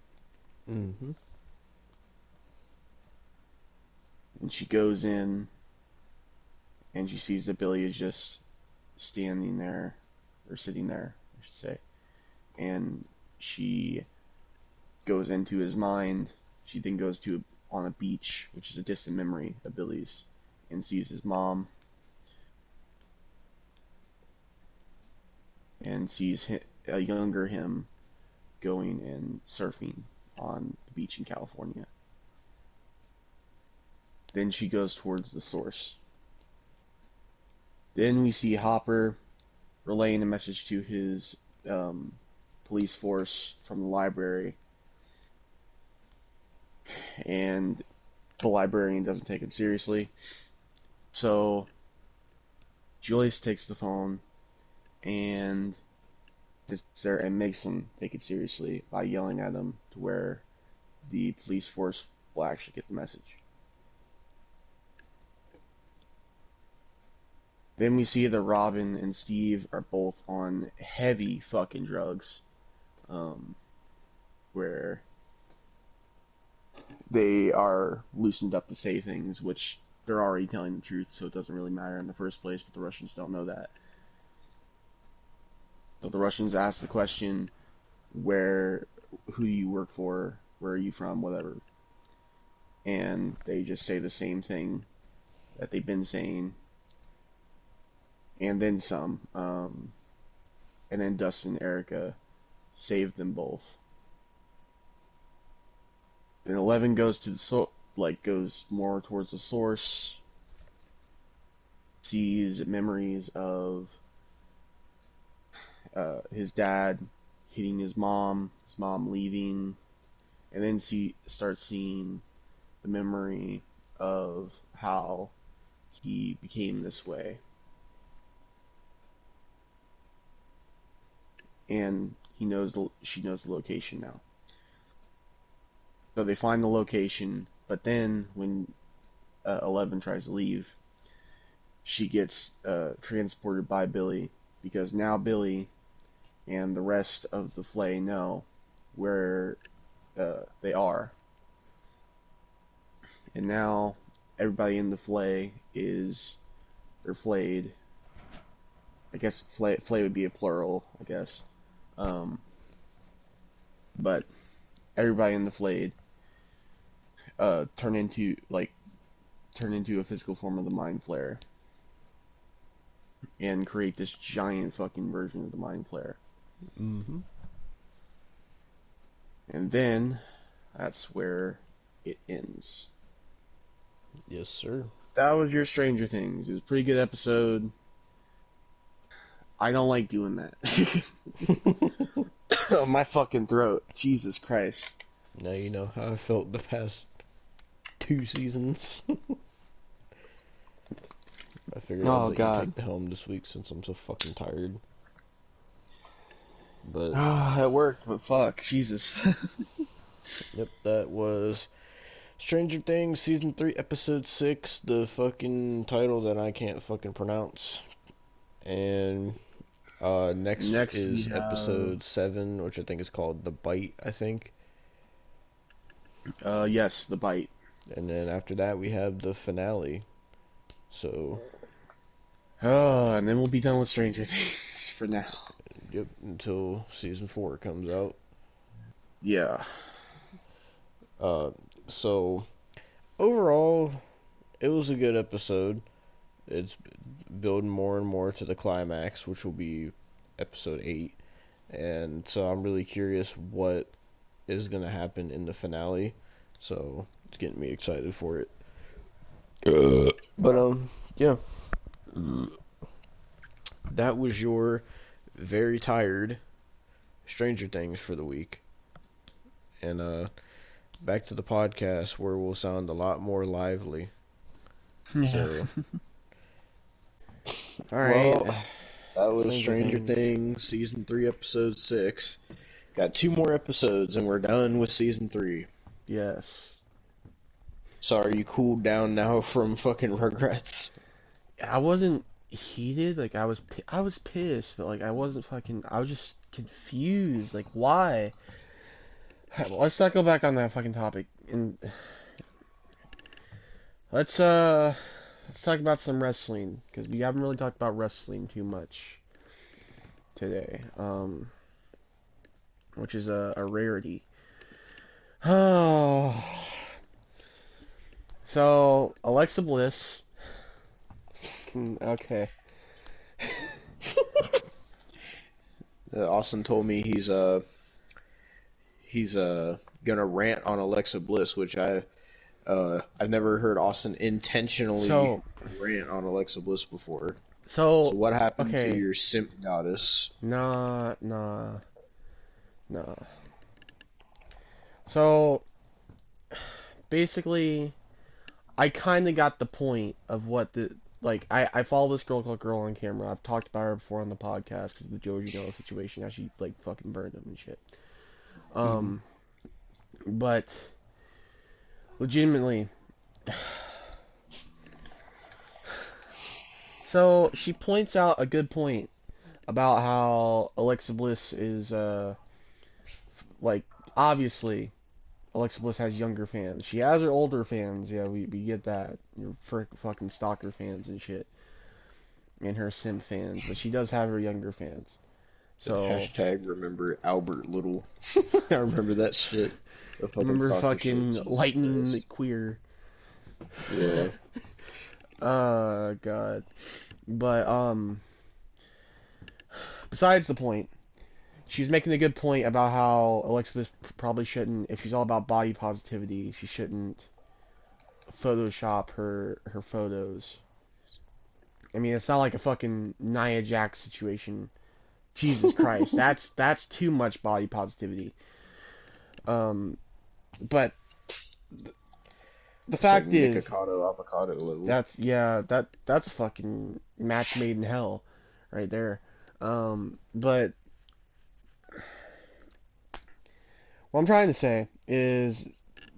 Speaker 6: Mm-hmm.
Speaker 2: And she goes in, and she sees that Billy is just standing there, or sitting there, I should say. And she goes into his mind. She then goes on a beach, which is a distant memory of Billy's, and sees his mom. And sees a younger him going and surfing on the beach in California. Then she goes towards the source. Then we see Hopper relaying a message to his police force from the library, and the librarian doesn't take him seriously. So Julius takes the phone and sits there and makes him take it seriously by yelling at him to where the police force will actually get the message. Then we see that Robin and Steve are both on heavy fucking drugs, where they are loosened up to say things, which they're already telling the truth, so it doesn't really matter in the first place, but the Russians don't know that. So the Russians ask the question, who do you work for, where are you from, whatever. And they just say the same thing that they've been saying, and then some. And then Dustin and Erica save them both. Then 11 goes to goes more towards the source, sees memories of his dad hitting his mom leaving, and then starts seeing the memory of how he became this way. And she knows the location now. So they find the location, but then when 11 tries to leave, she gets transported by Billy, because now Billy and the rest of the Flay know where they are. And now everybody in the Flay they're flayed. I guess flay would be a plural, I guess. But everybody in the flayed turn into a physical form of the Mind Flayer and create this giant fucking version of the Mind Flayer.
Speaker 6: Mm-hmm.
Speaker 2: And then that's where it ends.
Speaker 6: Yes, sir.
Speaker 2: That was your Stranger Things. It was a pretty good episode. I don't like doing that. Oh, my fucking throat. Jesus Christ.
Speaker 6: Now you know how I felt the past 2 seasons. I figured I'd let you take the helm this week since I'm so fucking tired. But
Speaker 2: it worked, but fuck, Jesus.
Speaker 6: Yep, that was Stranger Things Season 3, Episode 6, the fucking title that I can't fucking pronounce. And next is Episode 7, which I think is called The Bite, I think.
Speaker 2: Yes, The Bite.
Speaker 6: And then after that we have the finale. So...
Speaker 2: and then we'll be done with Stranger Things for now.
Speaker 6: Yep, until Season 4 comes out.
Speaker 2: Yeah.
Speaker 6: So, overall, it was a good episode. It's building more and more to the climax, which will be Episode 8. And so I'm really curious what is going to happen in the finale. So, it's getting me excited for it. But, yeah. That was your very tired Stranger Things for the week. And, back to the podcast where we'll sound a lot more lively.
Speaker 2: Yeah.
Speaker 6: So,
Speaker 2: Alright.
Speaker 1: Well, that was Stranger Things Season 3, Episode 6. Got 2 more episodes and we're done with Season 3.
Speaker 2: Yes.
Speaker 1: So are you cooled down now from fucking Rugrats?
Speaker 2: I wasn't heated, like I was pissed, but like I wasn't fucking, I was just confused, like why? Let's not go back on that fucking topic, and let's talk about some wrestling, because we haven't really talked about wrestling too much today, which is a rarity. Oh, so Alexa Bliss. Okay.
Speaker 1: Austin told me he's gonna rant on Alexa Bliss, which I've never heard Austin intentionally rant on Alexa Bliss before. So what happened to your simp goddess?
Speaker 2: Nah. So basically, I kind of got the point of what the, like, I follow this girl called Girl on Camera. I've talked about her before on the podcast because of the Joe Janela situation, how she, like, fucking burned him and shit. But, legitimately, so she points out a good point about how Alexa Bliss is, like, obviously, Alexa Bliss has younger fans. She has her older fans. Yeah, we get that. Your fucking stalker fans and shit. And her simp fans. But she does have her younger fans. So
Speaker 1: Hashtag remember Albert Little. I remember that shit.
Speaker 2: Remember fucking Lightning the Queer.
Speaker 1: Yeah.
Speaker 2: God. But, besides the point, she was making a good point about how Alexa Bliss probably shouldn't, if she's all about body positivity, she shouldn't Photoshop her photos. I mean, it's not like a fucking Nia Jax situation. Jesus Christ, that's too much body positivity. But The
Speaker 1: It's like
Speaker 2: fact is,
Speaker 1: Nickacado avocado level.
Speaker 2: that's a fucking match made in hell, right there. But what I'm trying to say is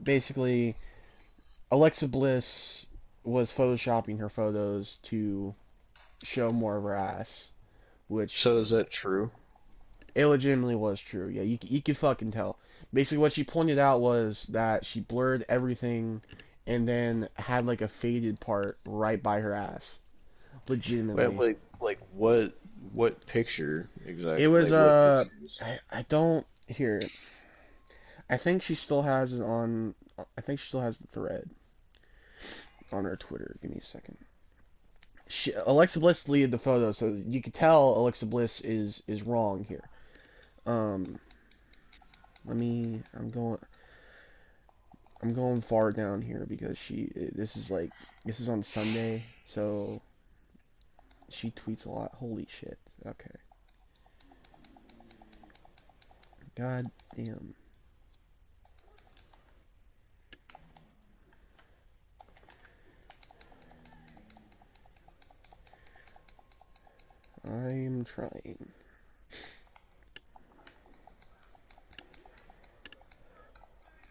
Speaker 2: basically Alexa Bliss was photoshopping her photos to show more of her ass, which
Speaker 1: So is that true?
Speaker 2: it legitimately was true. Yeah, you could fucking tell. Basically, what she pointed out was that she blurred everything and then had like a faded part right by her ass.
Speaker 1: Wait,
Speaker 2: Legitimately.
Speaker 1: like what picture exactly?
Speaker 2: It was
Speaker 1: Like what pictures?
Speaker 2: I don't here. I think she still has it on. I think she still has the thread on her Twitter. Give me a second. Alexa Bliss deleted the photo, so you could tell Alexa Bliss is wrong here. Um, let me. I'm going far down here because this is on Sunday, so she tweets a lot. Holy shit. Okay. God damn. I'm trying.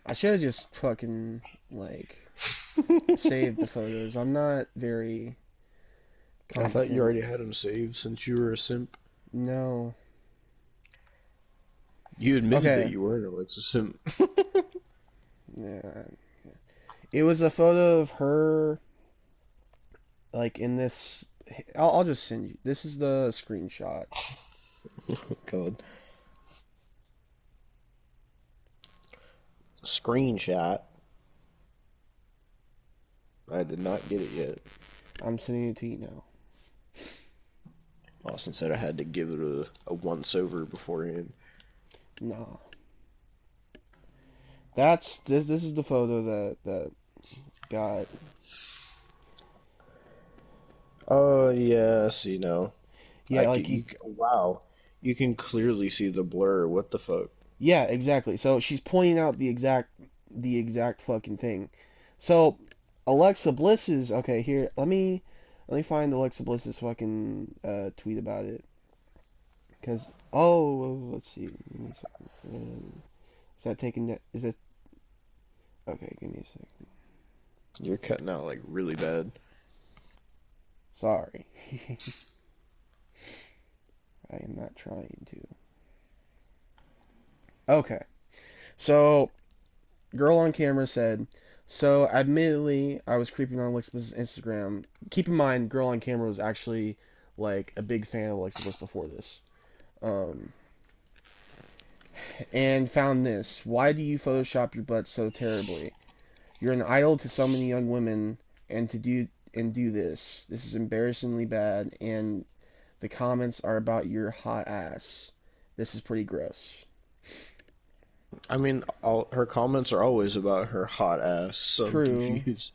Speaker 2: I should have just fucking like saved the photos. I'm not very
Speaker 1: I thought you
Speaker 2: competent.
Speaker 1: already had them saved since you were a simp.
Speaker 2: No.
Speaker 1: You admitted that
Speaker 2: Okay.
Speaker 1: you were an Alexa simp.
Speaker 2: Yeah. It was a photo of her like in this. I'll just send you. This is the screenshot.
Speaker 1: God. Screenshot. I did not get it yet.
Speaker 2: I'm sending it to you now.
Speaker 1: Austin said I had to give it a once over beforehand.
Speaker 2: Nah. This is the photo that got.
Speaker 1: Oh yeah, I see now.
Speaker 2: Yeah, like
Speaker 1: Wow, you can clearly see the blur. What the fuck?
Speaker 2: yeah, exactly. So she's pointing out the exact fucking thing. So Alexa Bliss is okay. Here, let me find Alexa Bliss's fucking tweet about it. Cause let's see. Give me a second. Is that taking that? Is it okay? Give me a second.
Speaker 1: You're cutting out like really bad.
Speaker 2: Sorry. I am not trying to. Okay. So girl on camera said, so admittedly, I was creeping on Alexa Bliss's Instagram. Keep in mind, girl on camera was actually like a big fan of Alexa Bliss before this. Um, and found this. Why do you Photoshop your butt so terribly? You're an idol to so many young women, and do this. This is embarrassingly bad, and the comments are about your hot ass. This is pretty gross.
Speaker 1: I mean, all her comments are always about her hot ass, so I'm
Speaker 2: True.
Speaker 1: confused.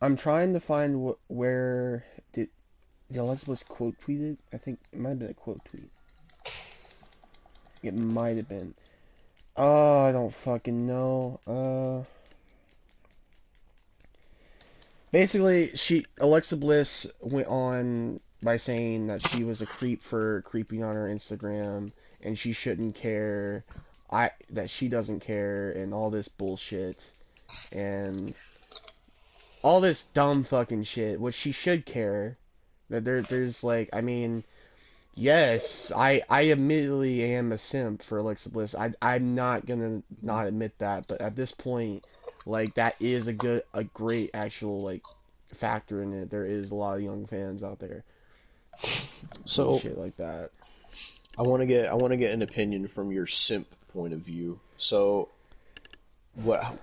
Speaker 2: I'm trying to find where did the Alexa Bliss quote tweeted? I think it might have been a quote tweet. It might have been. Oh, I don't fucking know. Basically, Alexa Bliss went on by saying that she was a creep for creeping on her Instagram, and she shouldn't care. That she doesn't care, and all this bullshit, and all this dumb fucking shit, which she should care. That there's like, I mean, yes, I admittedly am a simp for Alexa Bliss. I'm not gonna not admit that, but at this point, like that is a great actual like factor in it. There is a lot of young fans out there.
Speaker 1: So
Speaker 2: Shit like that.
Speaker 1: I want to get an opinion from your simp point of view. So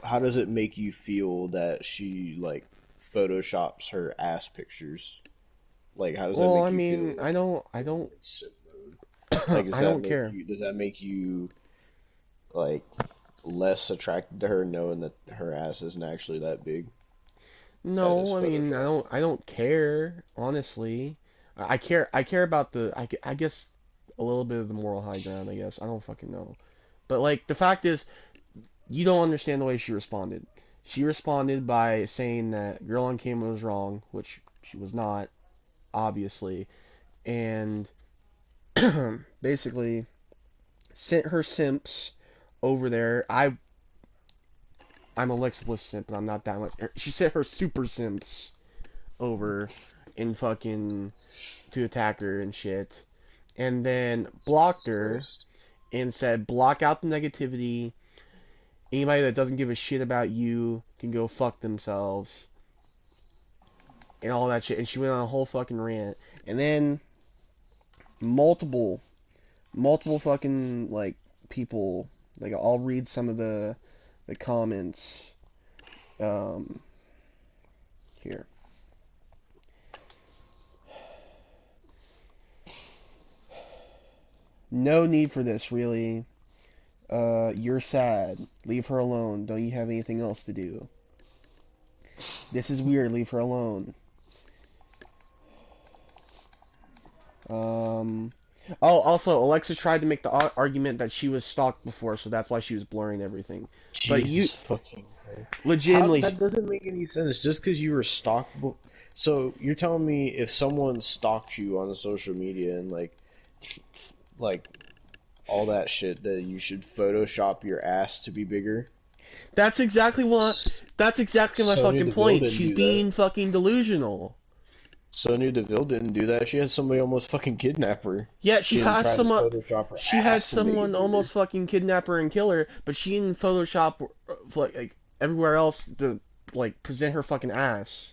Speaker 1: how does it make you feel that she like photoshops her ass pictures? Like how does that
Speaker 2: Well, I
Speaker 1: make you feel
Speaker 2: mean,
Speaker 1: like you're
Speaker 2: I don't,
Speaker 1: in simp mode? Like
Speaker 2: I don't care.
Speaker 1: does that make you like less attracted to her knowing that her ass isn't actually that big? That is
Speaker 2: No, I mean,
Speaker 1: Photoshop.
Speaker 2: I don't care, honestly. I care about I guess a little bit of the moral high ground, I guess. I don't fucking know. But like the fact is, you don't understand the way she responded. She responded by saying that Girl on Camera was wrong, which she was not, obviously, and basically sent her simps over there. I'm Alexa Bliss simp, and I'm not that much. She sent her super simps over and fucking to attack her and shit, and then blocked her and said, block out the negativity. Anybody that doesn't give a shit about you can go fuck themselves. And all that shit. And she went on a whole fucking rant. And then multiple fucking like people, like I'll read some of the comments here. No need for this, really. You're sad. Leave her alone. Don't you have anything else to do? This is weird. Leave her alone. Oh, also, Alexa tried to make the argument that she was stalked before, so that's why she was blurring everything.
Speaker 1: Jesus
Speaker 2: But you
Speaker 1: fucking Christ.
Speaker 2: legitimately,
Speaker 1: That doesn't make any sense. Just because you were stalked. So you're telling me if someone stalked you on the social media and like all that shit, that you should Photoshop your ass to be bigger?
Speaker 2: that's exactly my
Speaker 1: Sonya
Speaker 2: fucking
Speaker 1: Deville
Speaker 2: point.
Speaker 1: didn't
Speaker 2: She's
Speaker 1: do
Speaker 2: being fucking delusional.
Speaker 1: Sonya Deville didn't do that. She had somebody almost fucking kidnap her.
Speaker 2: Yeah, she
Speaker 1: didn't
Speaker 2: had
Speaker 1: try to
Speaker 2: someone.
Speaker 1: Photoshop her
Speaker 2: She had
Speaker 1: ass to make it
Speaker 2: someone
Speaker 1: bigger.
Speaker 2: almost fucking kidnap her and kill her, but she didn't Photoshop like everywhere else to like present her fucking ass.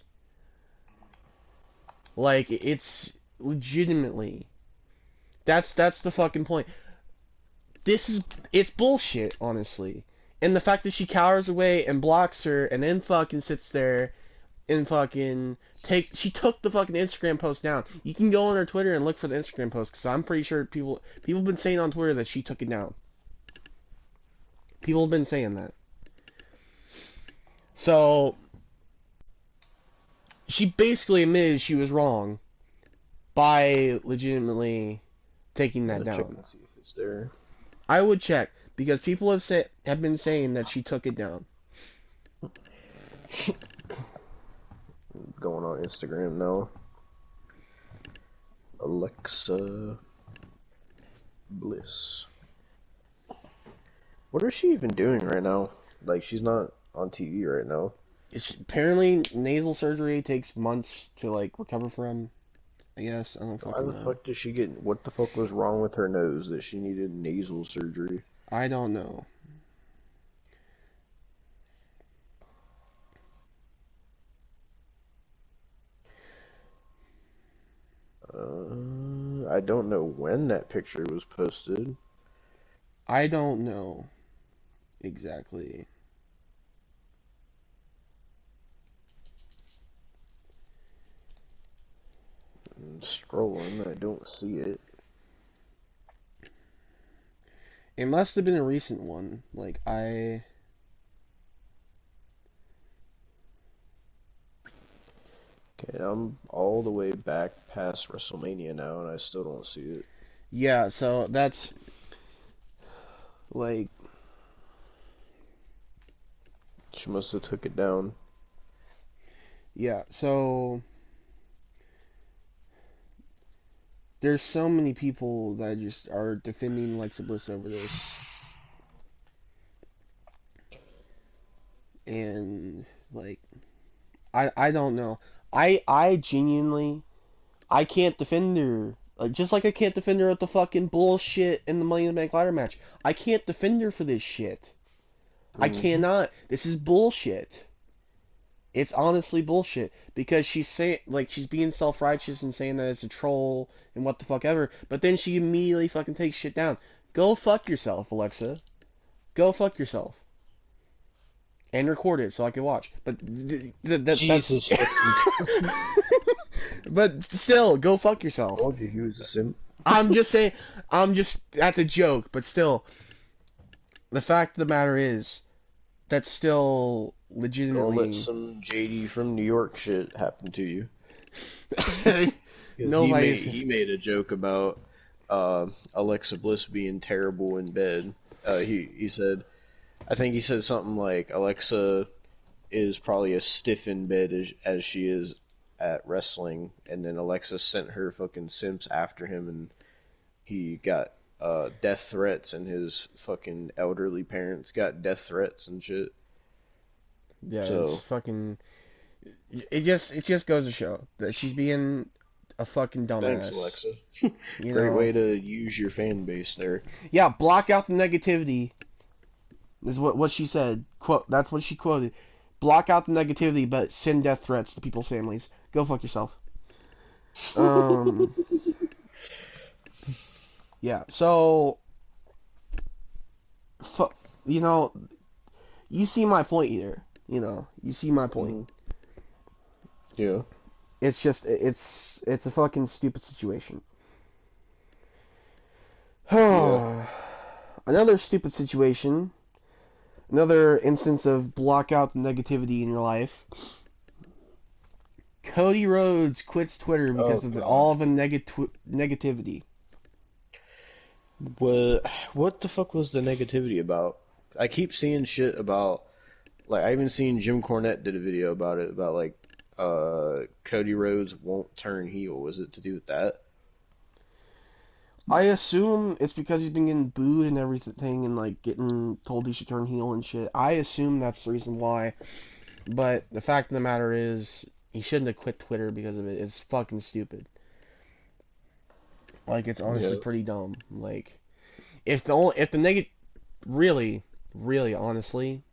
Speaker 2: Like it's legitimately. That's the fucking point. It's bullshit, honestly. And the fact that she cowers away and blocks her and then fucking sits there and fucking she took the fucking Instagram post down. You can go on her Twitter and look for the Instagram post, because I'm pretty sure people have been saying on Twitter that she took it down. People have been saying that. So she basically admitted she was wrong by legitimately taking that down.
Speaker 1: Check and see if it's there.
Speaker 2: I would check, because people have been saying that she took it down.
Speaker 1: Going on Instagram now. Alexa Bliss. What is she even doing right now? Like, she's not on TV right now.
Speaker 2: Apparently nasal surgery takes months to like recover from. I guess I don't fucking
Speaker 1: Why the
Speaker 2: know.
Speaker 1: fuck did she get? What the fuck was wrong with her nose that she needed nasal surgery?
Speaker 2: I don't know.
Speaker 1: I don't know when that picture was posted.
Speaker 2: I don't know exactly.
Speaker 1: Scrolling, I don't see it.
Speaker 2: It must have been a recent one. Like Okay,
Speaker 1: I'm all the way back past WrestleMania now, and I still don't see it.
Speaker 2: Yeah, so that's like
Speaker 1: She must have took it down.
Speaker 2: yeah, so there's so many people that just are defending Alexa Bliss over this. And like I don't know. I genuinely I can't defend her. Like, just like I can't defend her at the fucking bullshit in the Money in the Bank ladder match. I can't defend her for this shit. I cannot. This is bullshit. It's honestly bullshit, because she's being self-righteous and saying that it's a troll and what the fuck ever, but then she immediately fucking takes shit down. Go fuck yourself, Alexa. Go fuck yourself. And record it so I can watch. But
Speaker 1: Jesus.
Speaker 2: But still, go fuck yourself.
Speaker 1: Told you he was a simp.
Speaker 2: I'm just saying, that's a joke, but still, the fact of the matter is, that's still legitimately...
Speaker 1: Don't let some JD from New York shit happen to you. He made a joke about Alexa Bliss being terrible in bed. He said, I think he said something like, Alexa is probably as stiff in bed as she is at wrestling, and then Alexis sent her fucking simps after him, and he got death threats, and his fucking elderly parents got death threats and shit.
Speaker 2: Yeah,
Speaker 1: So
Speaker 2: it's fucking. It just goes to show that she's being a fucking
Speaker 1: thanks,
Speaker 2: dumbass.
Speaker 1: Alexa.
Speaker 2: You
Speaker 1: Great
Speaker 2: know?
Speaker 1: way to use your fan base there.
Speaker 2: Yeah, block out the negativity. Is what she said. Quote. That's what she quoted. Block out the negativity, but send death threats to people's families. Go fuck yourself. Yeah. So, you know, you see my point here. You see my point.
Speaker 1: Yeah.
Speaker 2: It's just it's a fucking stupid situation.
Speaker 1: Yeah.
Speaker 2: Another stupid situation. Another instance of block out the negativity in your life. Cody Rhodes quits Twitter because of
Speaker 1: God.
Speaker 2: all the negativity.
Speaker 1: What the fuck was the negativity about? I keep seeing shit about, like, I even seen Jim Cornette did a video about it, about like Cody Rhodes won't turn heel. Was it to do with that?
Speaker 2: I assume it's because he's been getting booed and everything and like getting told he should turn heel and shit. I assume that's the reason why. But the fact of the matter is he shouldn't have quit Twitter because of it. It's fucking stupid. Like, it's honestly pretty dumb. Like, if the negative, really, really, honestly,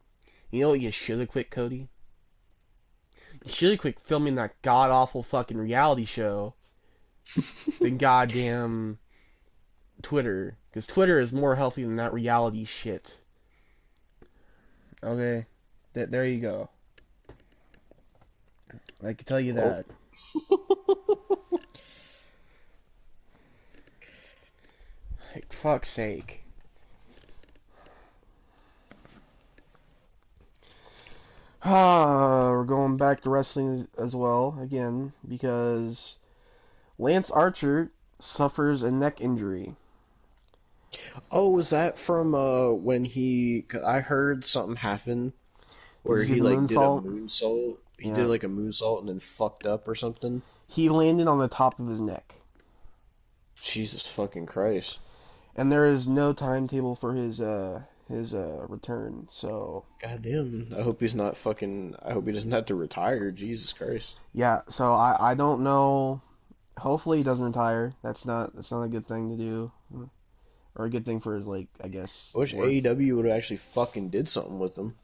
Speaker 2: you know what you should have quit, Cody? You should have quit filming that god awful fucking reality show than goddamn Twitter, because Twitter is more healthy than that reality shit. Okay, there you go. I can tell you that. Like, fuck's sake. We're going back to wrestling as well, again, because Lance Archer suffers a neck injury.
Speaker 1: Oh, was that from when he? 'Cause I heard something happen where
Speaker 2: Did
Speaker 1: he
Speaker 2: the
Speaker 1: like did a
Speaker 2: moonsault?
Speaker 1: moonsault. He
Speaker 2: Yeah.
Speaker 1: did like a moonsault and then fucked up or something.
Speaker 2: He landed on the top of his neck.
Speaker 1: Jesus fucking Christ.
Speaker 2: And there is no timetable for his return, so...
Speaker 1: Goddamn. I hope he's not fucking... I hope he doesn't have to retire. Jesus Christ.
Speaker 2: Yeah, so I don't know... Hopefully he doesn't retire. That's not a good thing to do. Or a good thing for his, like, I guess...
Speaker 1: I wish
Speaker 2: work.
Speaker 1: AEW would have actually fucking did something with him.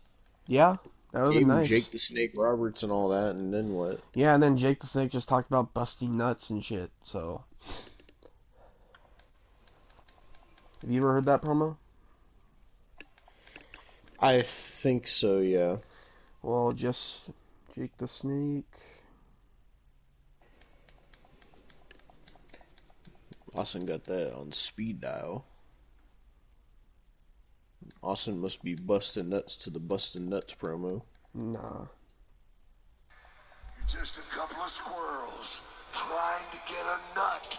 Speaker 2: Yeah, that would have been nice.
Speaker 1: Jake the Snake Roberts and all that, and then what?
Speaker 2: Yeah, and then Jake the Snake just talked about busting nuts and shit, so... Have you ever heard that promo?
Speaker 1: I think so, yeah.
Speaker 2: Well, just Jake the Snake.
Speaker 1: Austin got that on speed dial. Austin must be busting nuts to the busting nuts promo.
Speaker 2: Nah.
Speaker 7: You're just a couple of squirrels trying to get a nut.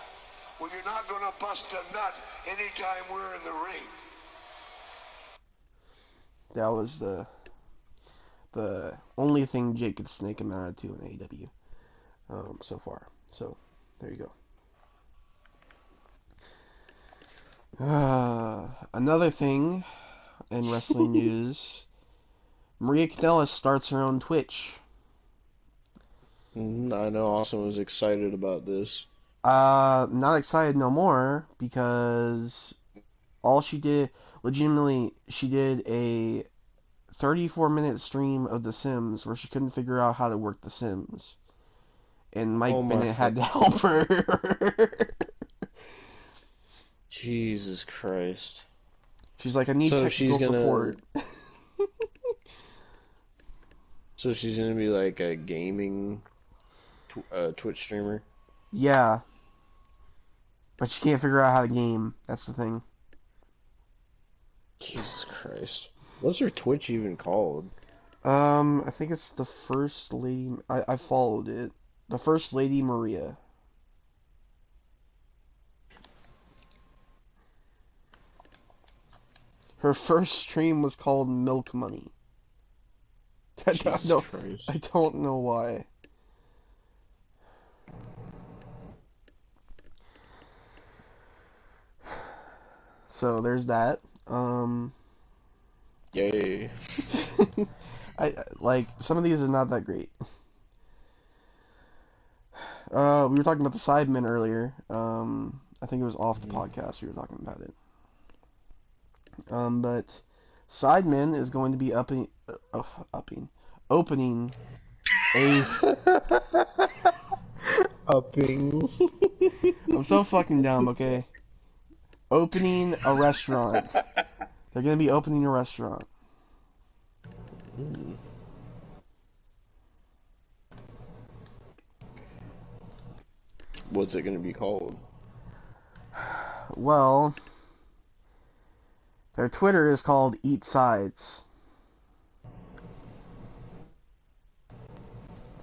Speaker 7: Well, you're not gonna bust a nut anytime we're in the ring.
Speaker 2: That was the only thing Jake the Snake amounted to in AEW so far. So, there you go. Another thing in wrestling news, Maria Canelos starts her own Twitch.
Speaker 1: I know Austin was excited about this.
Speaker 2: Not excited no more, because all she did, legitimately, she did a 34-minute stream of The Sims where she couldn't figure out how to work The Sims. And Mike Bennett had to help her.
Speaker 1: Jesus Christ.
Speaker 2: She's like, I need technical support.
Speaker 1: So she's gonna be like a gaming Twitch streamer?
Speaker 2: Yeah. But she can't figure out how to game. That's the thing.
Speaker 1: Jesus Christ. What's her Twitch even called?
Speaker 2: I think it's the First Lady... I followed it. The First Lady Maria. Her first stream was called Milk Money.
Speaker 1: Jesus Christ.
Speaker 2: I don't know why. So there's that.
Speaker 1: Yay.
Speaker 2: I like some of these are not that great. We were talking about the Sidemen earlier. I think it was off the podcast we were talking about it. But Sidemen is going to be opening a.
Speaker 1: Upping.
Speaker 2: I'm so fucking dumb. Okay, opening a restaurant. They're gonna be opening a restaurant.
Speaker 1: What's it gonna be called?
Speaker 2: Well, their Twitter is called Eat Sides.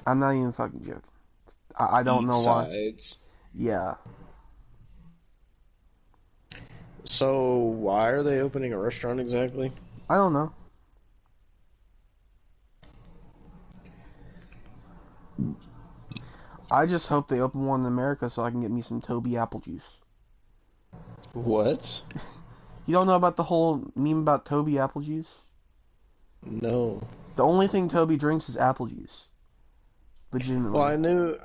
Speaker 2: I'm not even fucking joking. I don't know why.
Speaker 1: Sides.
Speaker 2: Yeah.
Speaker 1: So why are they opening a restaurant exactly?
Speaker 2: I don't know. I just hope they open one in America so I can get me some Toby apple juice.
Speaker 1: What?
Speaker 2: You don't know about the whole meme about Toby apple juice?
Speaker 1: No.
Speaker 2: The only thing Toby drinks is apple juice. Legitimately.
Speaker 1: Well,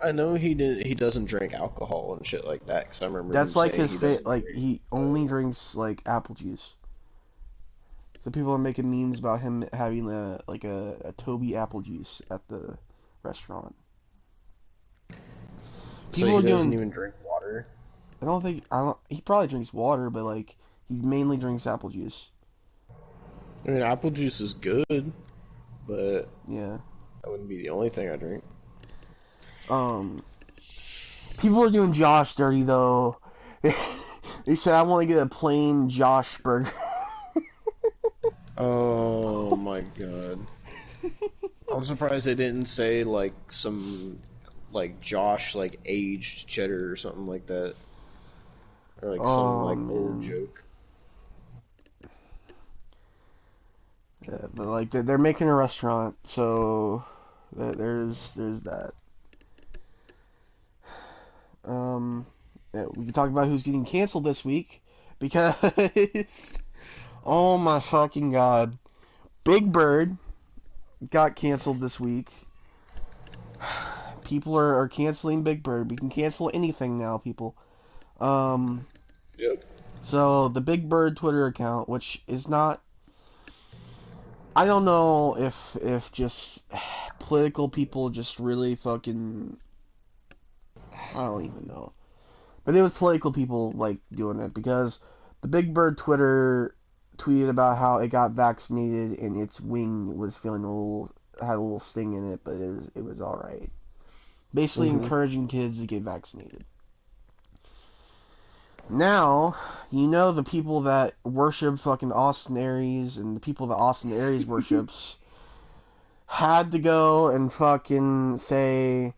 Speaker 1: I know he doesn't drink alcohol and shit like that. Cause I remember
Speaker 2: That's
Speaker 1: him
Speaker 2: like
Speaker 1: saying
Speaker 2: his
Speaker 1: he doesn't
Speaker 2: like
Speaker 1: drink.
Speaker 2: he only drinks like apple juice. So people are making memes about him having a Toby apple juice at the restaurant.
Speaker 1: So he doesn't even drink water.
Speaker 2: He probably drinks water, but like he mainly drinks apple juice.
Speaker 1: I mean, apple juice is good, but
Speaker 2: Yeah.
Speaker 1: that wouldn't be the only thing I drink.
Speaker 2: People are doing Josh dirty though. They said I want to get a plain Josh burger.
Speaker 1: Oh my god. I'm surprised they didn't say like some like Josh like aged cheddar or something like that. Or like some like old joke.
Speaker 2: Yeah, but like they're making a restaurant, so there's that. Yeah, we can talk about who's getting canceled this week because oh my fucking god, Big Bird got canceled this week. People are canceling Big Bird. We can cancel anything now, people.
Speaker 1: Yep.
Speaker 2: So the Big Bird Twitter account, which is not, I don't know if just political people just really fucking, I don't even know. But it was political people like doing it because the Big Bird Twitter tweeted about how it got vaccinated and its wing was feeling had a little sting in it, but it was all right. Basically encouraging kids to get vaccinated. Now, you know the people that worship fucking Austin Aries and the people that Austin Aries worships had to go and fucking say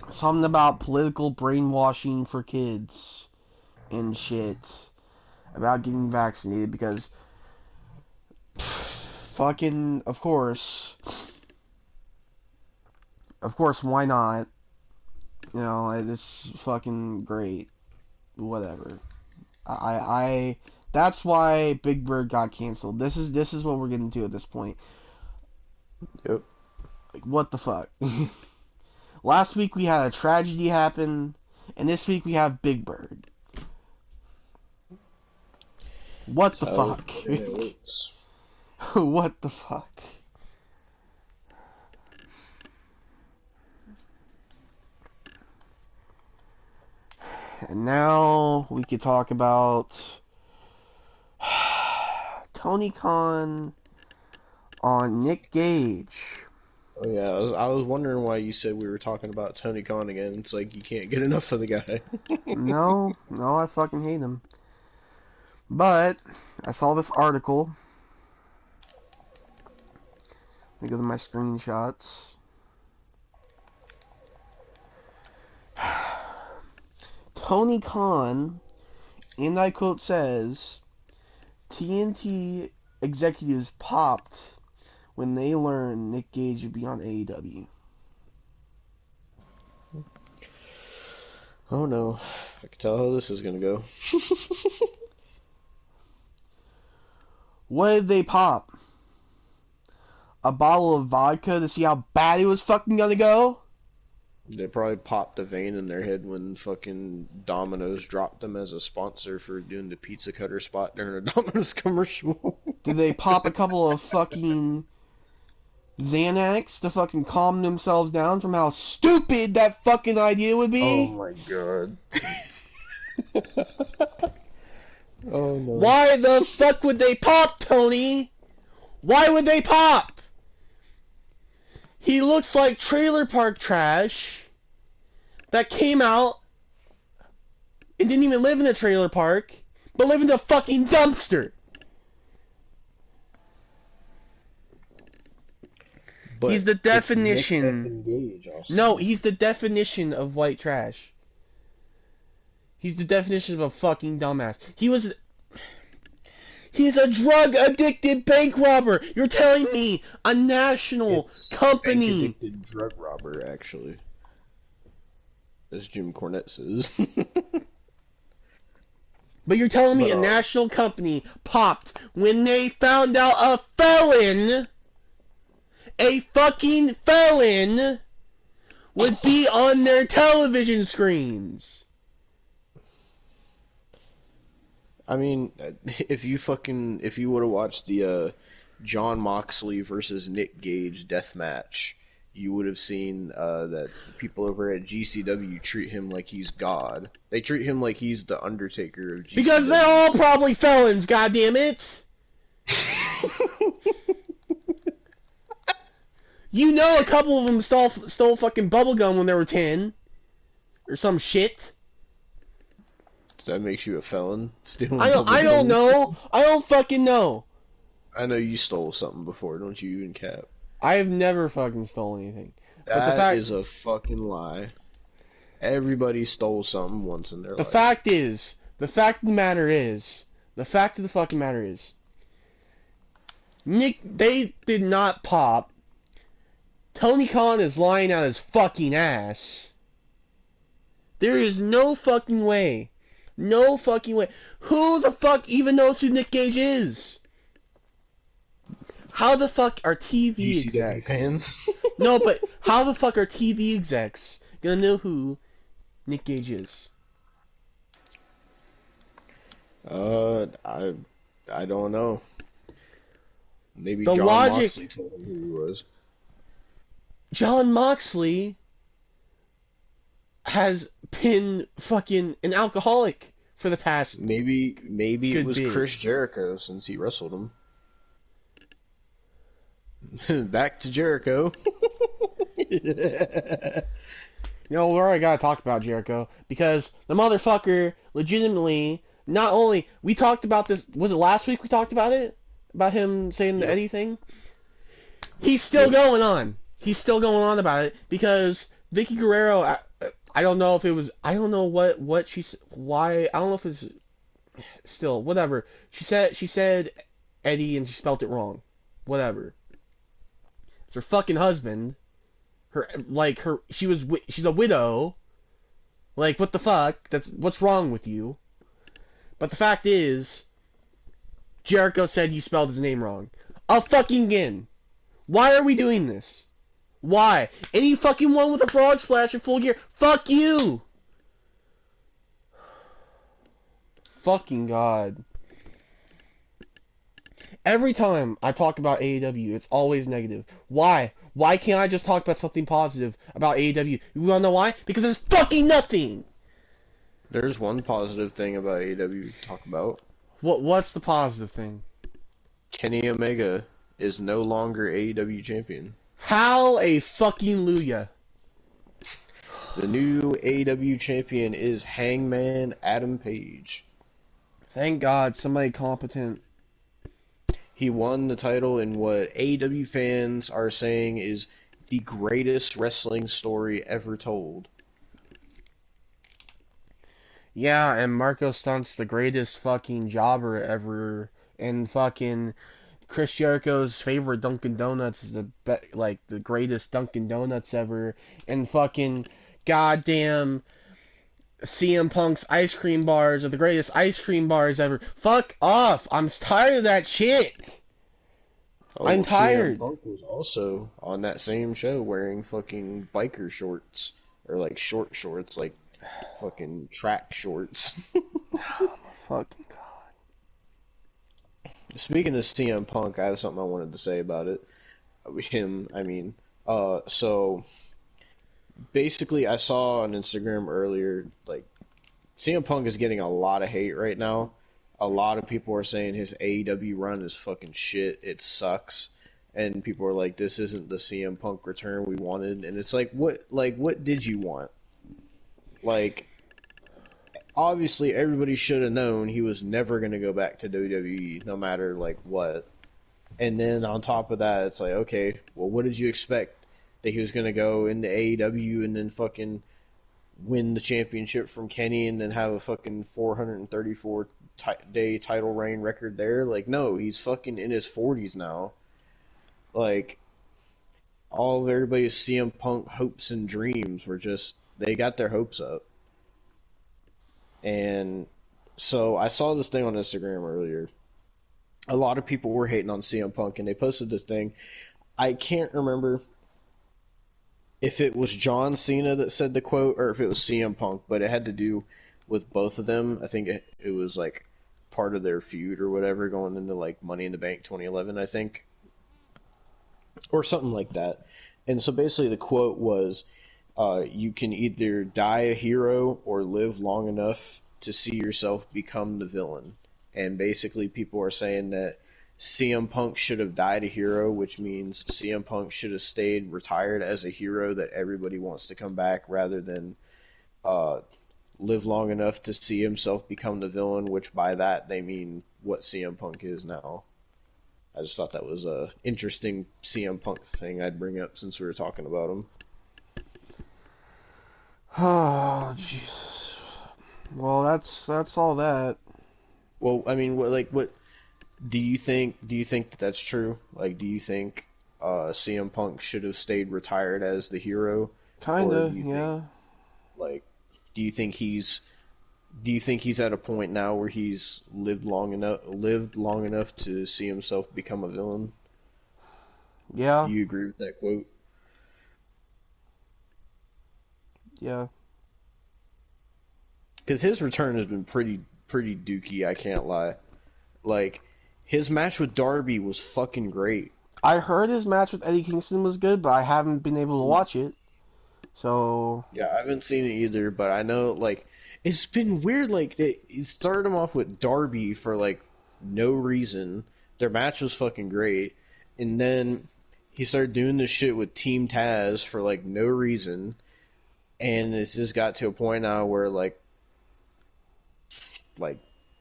Speaker 2: something about political brainwashing for kids and shit about getting vaccinated because fucking of course why not, you know, it's fucking great, whatever. I that's why Big Bird got canceled. This is what we're getting to at this point.
Speaker 1: Yep.
Speaker 2: Like, what the fuck? Last week we had a tragedy happen, and this week we have Big Bird. What the fuck? What the fuck? And now we could talk about Tony Khan on Nick Gage.
Speaker 1: Oh yeah, I was wondering why you said we were talking about Tony Khan again. It's like you can't get enough of the guy.
Speaker 2: No, I fucking hate him. But I saw this article. Let me go to my screenshots. Tony Khan, and I quote, says, TNT executives popped when they learned Nick Gage would be on AEW?
Speaker 1: Oh no, I can tell how this is gonna go.
Speaker 2: What did they pop? A bottle of vodka to see how bad it was fucking gonna go?
Speaker 1: They probably popped a vein in their head when fucking Domino's dropped them as a sponsor for doing the pizza cutter spot during a Domino's commercial.
Speaker 2: Did they pop a couple of fucking Xanax to fucking calm themselves down from how stupid that fucking idea would be?
Speaker 1: Oh my god. Oh no.
Speaker 2: Why the fuck would they pop, Tony? Why would they pop? He looks like trailer park trash that came out and didn't even live in a trailer park, but lived in a fucking dumpster.
Speaker 1: But
Speaker 2: He's the
Speaker 1: it's
Speaker 2: definition.
Speaker 1: Nick effing Gage also.
Speaker 2: No, he's the definition of white trash. He's the definition of a fucking dumbass. He's a drug-addicted bank robber. You're telling me a national company...
Speaker 1: Bank-addicted drug robber, actually. As Jim Cornette says.
Speaker 2: But you're telling me a national company popped when they found out a fucking felon, would be on their television screens.
Speaker 1: I mean, if you would have watched the John Moxley versus Nick Gage death match, you would have seen that people over at GCW treat him like he's God. They treat him like he's the Undertaker of GCW.
Speaker 2: Because they're all probably felons, goddammit! You know a couple of them stole fucking bubblegum when they were 10. Or some shit.
Speaker 1: That makes you a felon? Stealing
Speaker 2: I don't know. I don't fucking know.
Speaker 1: I know you stole something before, don't you, and Cap?
Speaker 2: I've never fucking stole anything.
Speaker 1: That is a fucking lie. Everybody stole something once in their life.
Speaker 2: The fact of the fucking matter is, they did not pop. Tony Khan is lying out his fucking ass. There is no fucking way. No fucking way. Who the fuck even knows who Nick Gage is? How the fuck are TV execs?
Speaker 1: Fans?
Speaker 2: No, but how the fuck are TV execs gonna know who Nick Gage is?
Speaker 1: I don't know. Maybe
Speaker 2: The
Speaker 1: John
Speaker 2: logic...
Speaker 1: Moxley told him who he was.
Speaker 2: John Moxley has been fucking an alcoholic for the past...
Speaker 1: Maybe it was
Speaker 2: bit.
Speaker 1: Chris Jericho since he wrestled him. Back to Jericho.
Speaker 2: You know, we already gotta talk about Jericho, because the motherfucker legitimately, not only, we talked about this, was it last week we talked about it? About him saying the Eddie thing? He's still going on. He's still going on about it, because Vicky Guerrero, I don't know if it was, I don't know what she, why, I don't know if it's, still, whatever. She said Eddie and she spelt it wrong. Whatever. It's her fucking husband. She's a widow. Like, what the fuck? What's wrong with you? But the fact is, Jericho said you spelled his name wrong. Fucking again. Why are we doing this? Why? Any fucking one with a frog splash and full gear, fuck you! Fucking God. Every time I talk about AEW, it's always negative. Why? Why can't I just talk about something positive about AEW? You wanna know why? Because there's fucking nothing!
Speaker 1: There's one positive thing about AEW to talk about.
Speaker 2: What's the positive thing?
Speaker 1: Kenny Omega is no longer AEW champion.
Speaker 2: Hallelujah.
Speaker 1: The new AEW champion is Hangman Adam Page.
Speaker 2: Thank God, somebody competent.
Speaker 1: He won the title in what AEW fans are saying is the greatest wrestling story ever told.
Speaker 2: Yeah, and Marco Stunt's the greatest fucking jobber ever, and fucking Chris Jericho's favorite Dunkin' Donuts is the greatest Dunkin' Donuts ever, and fucking goddamn CM Punk's ice cream bars are the greatest ice cream bars ever. Fuck off! I'm tired of that shit. I'm tired.
Speaker 1: CM Punk was also on that same show wearing fucking biker shorts or like short shorts, like fucking track shorts.
Speaker 2: Fucking God.
Speaker 1: Speaking of CM Punk, I have something I wanted to say about it. So basically, I saw on Instagram earlier, like, CM Punk is getting a lot of hate right now. A lot of people are saying his AEW run is fucking shit. It sucks. And people are like, this isn't the CM Punk return we wanted. And it's like, what did you want? Like, obviously everybody should have known he was never going to go back to WWE, no matter, like, what. And then on top of that, it's like, okay, well, what did you expect? That he was going to go into AEW and then fucking win the championship from Kenny and then have a fucking 434-day title reign record there? Like, no, he's fucking in his 40s now. Like, all of everybody's CM Punk hopes and dreams were just, they got their hopes up. And so I saw this thing on Instagram earlier. A lot of people were hating on CM Punk, and they posted this thing. I can't remember if it was John Cena that said the quote or if it was CM Punk, but it had to do with both of them. I think it was like part of their feud or whatever going into like Money in the Bank 2011, I think. Or something like that. And so basically the quote was, you can either die a hero or live long enough to see yourself become the villain. And basically people are saying that CM Punk should have died a hero, which means CM Punk should have stayed retired as a hero that everybody wants to come back, rather than live long enough to see himself become the villain, which by that they mean what CM Punk is now. I just thought that was a interesting CM Punk thing I'd bring up since we were talking about him.
Speaker 2: Oh, Jesus. Well, that's all that.
Speaker 1: Well, I mean, what do you think? Do you think that that's true? Like, do you think CM Punk should have stayed retired as the hero?
Speaker 2: Kinda,
Speaker 1: Or do you
Speaker 2: yeah.
Speaker 1: think, like, do you think he's at a point now where he's lived long enough to see himself become a villain?
Speaker 2: Yeah.
Speaker 1: Do you agree with that quote?
Speaker 2: Yeah.
Speaker 1: Because his return has been pretty dookie, I can't lie. Like, his match with Darby was fucking great.
Speaker 2: I heard his match with Eddie Kingston was good, but I haven't been able to watch it. So...
Speaker 1: Yeah, I haven't seen it either, but I know, like, it's been weird, like, it started him off with Darby for, like, no reason. Their match was fucking great. And then he started doing this shit with Team Taz for, like, no reason. And it's just got to a point now where, like,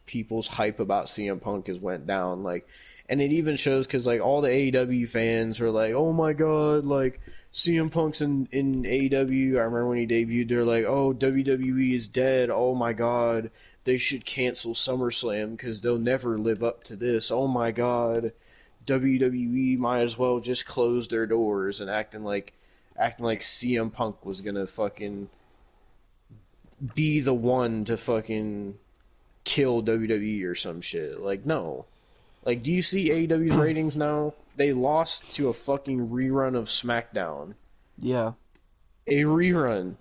Speaker 1: people's hype about CM Punk has went down, like, and it even shows because, like, all the AEW fans are like, oh my god, like, CM Punk's in AEW. I remember when he debuted, they're like, oh, WWE is dead, oh my god, they should cancel SummerSlam because they'll never live up to this, oh my god, WWE might as well just close their doors, and acting like CM Punk was gonna fucking be the one to fucking kill WWE or some shit. Like, no. Like, do you see AEW's ratings now? They lost to a fucking rerun of SmackDown.
Speaker 2: Yeah.
Speaker 1: A rerun.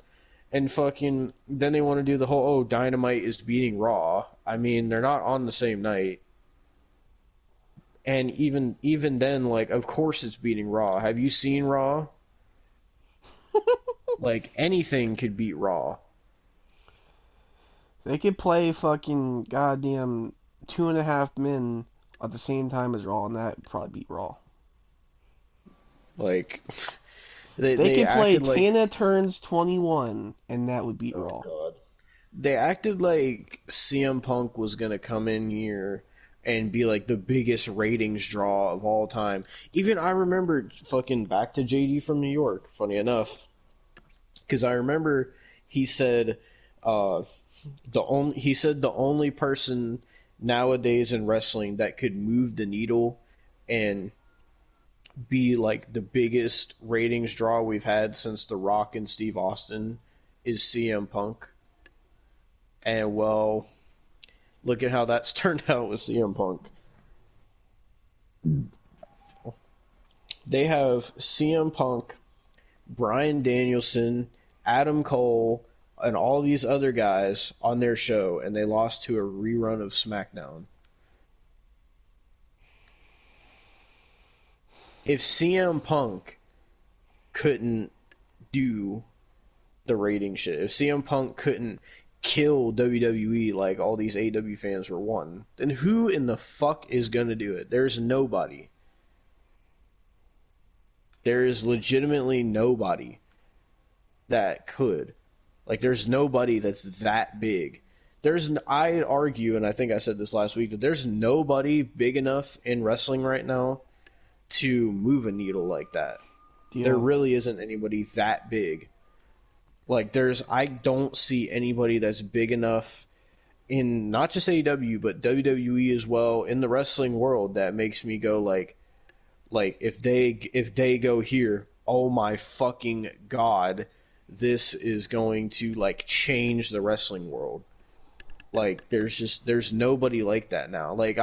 Speaker 1: And fucking, then they want to do the whole, oh, Dynamite is beating Raw. I mean, they're not on the same night. And even then, like, of course it's beating Raw. Have you seen Raw? Like, anything could beat Raw.
Speaker 2: They could play fucking goddamn 2.5 Men at the same time as Raw, and that would probably beat Raw.
Speaker 1: Like,
Speaker 2: They could play Tana Turns 21, and that would beat Raw.
Speaker 1: God. They acted like CM Punk was gonna come in here and be like the biggest ratings draw of all time. Even I remember fucking back to JD from New York, funny enough, because I remember he said the only person nowadays in wrestling that could move the needle and be like the biggest ratings draw we've had since The Rock and Steve Austin is CM Punk. And well, look at how that's turned out with CM Punk. They have CM Punk, Bryan Danielson, Adam Cole, and all these other guys on their show, and they lost to a rerun of SmackDown. If CM Punk couldn't do the rating shit, if CM Punk couldn't kill WWE like all these AEW fans were wanting, then who in the fuck is gonna do it? There's nobody. There is legitimately nobody that could. Like, there's nobody that's that big. I'd argue, and I think I said this last week, that there's nobody big enough in wrestling right now to move a needle like that.
Speaker 2: Yeah.
Speaker 1: There really isn't anybody that big. Like, I don't see anybody that's big enough in not just AEW, but WWE as well, in the wrestling world, that makes me go like if they go here, oh my fucking god, this is going to like change the wrestling world. Like, there's nobody like that now. Like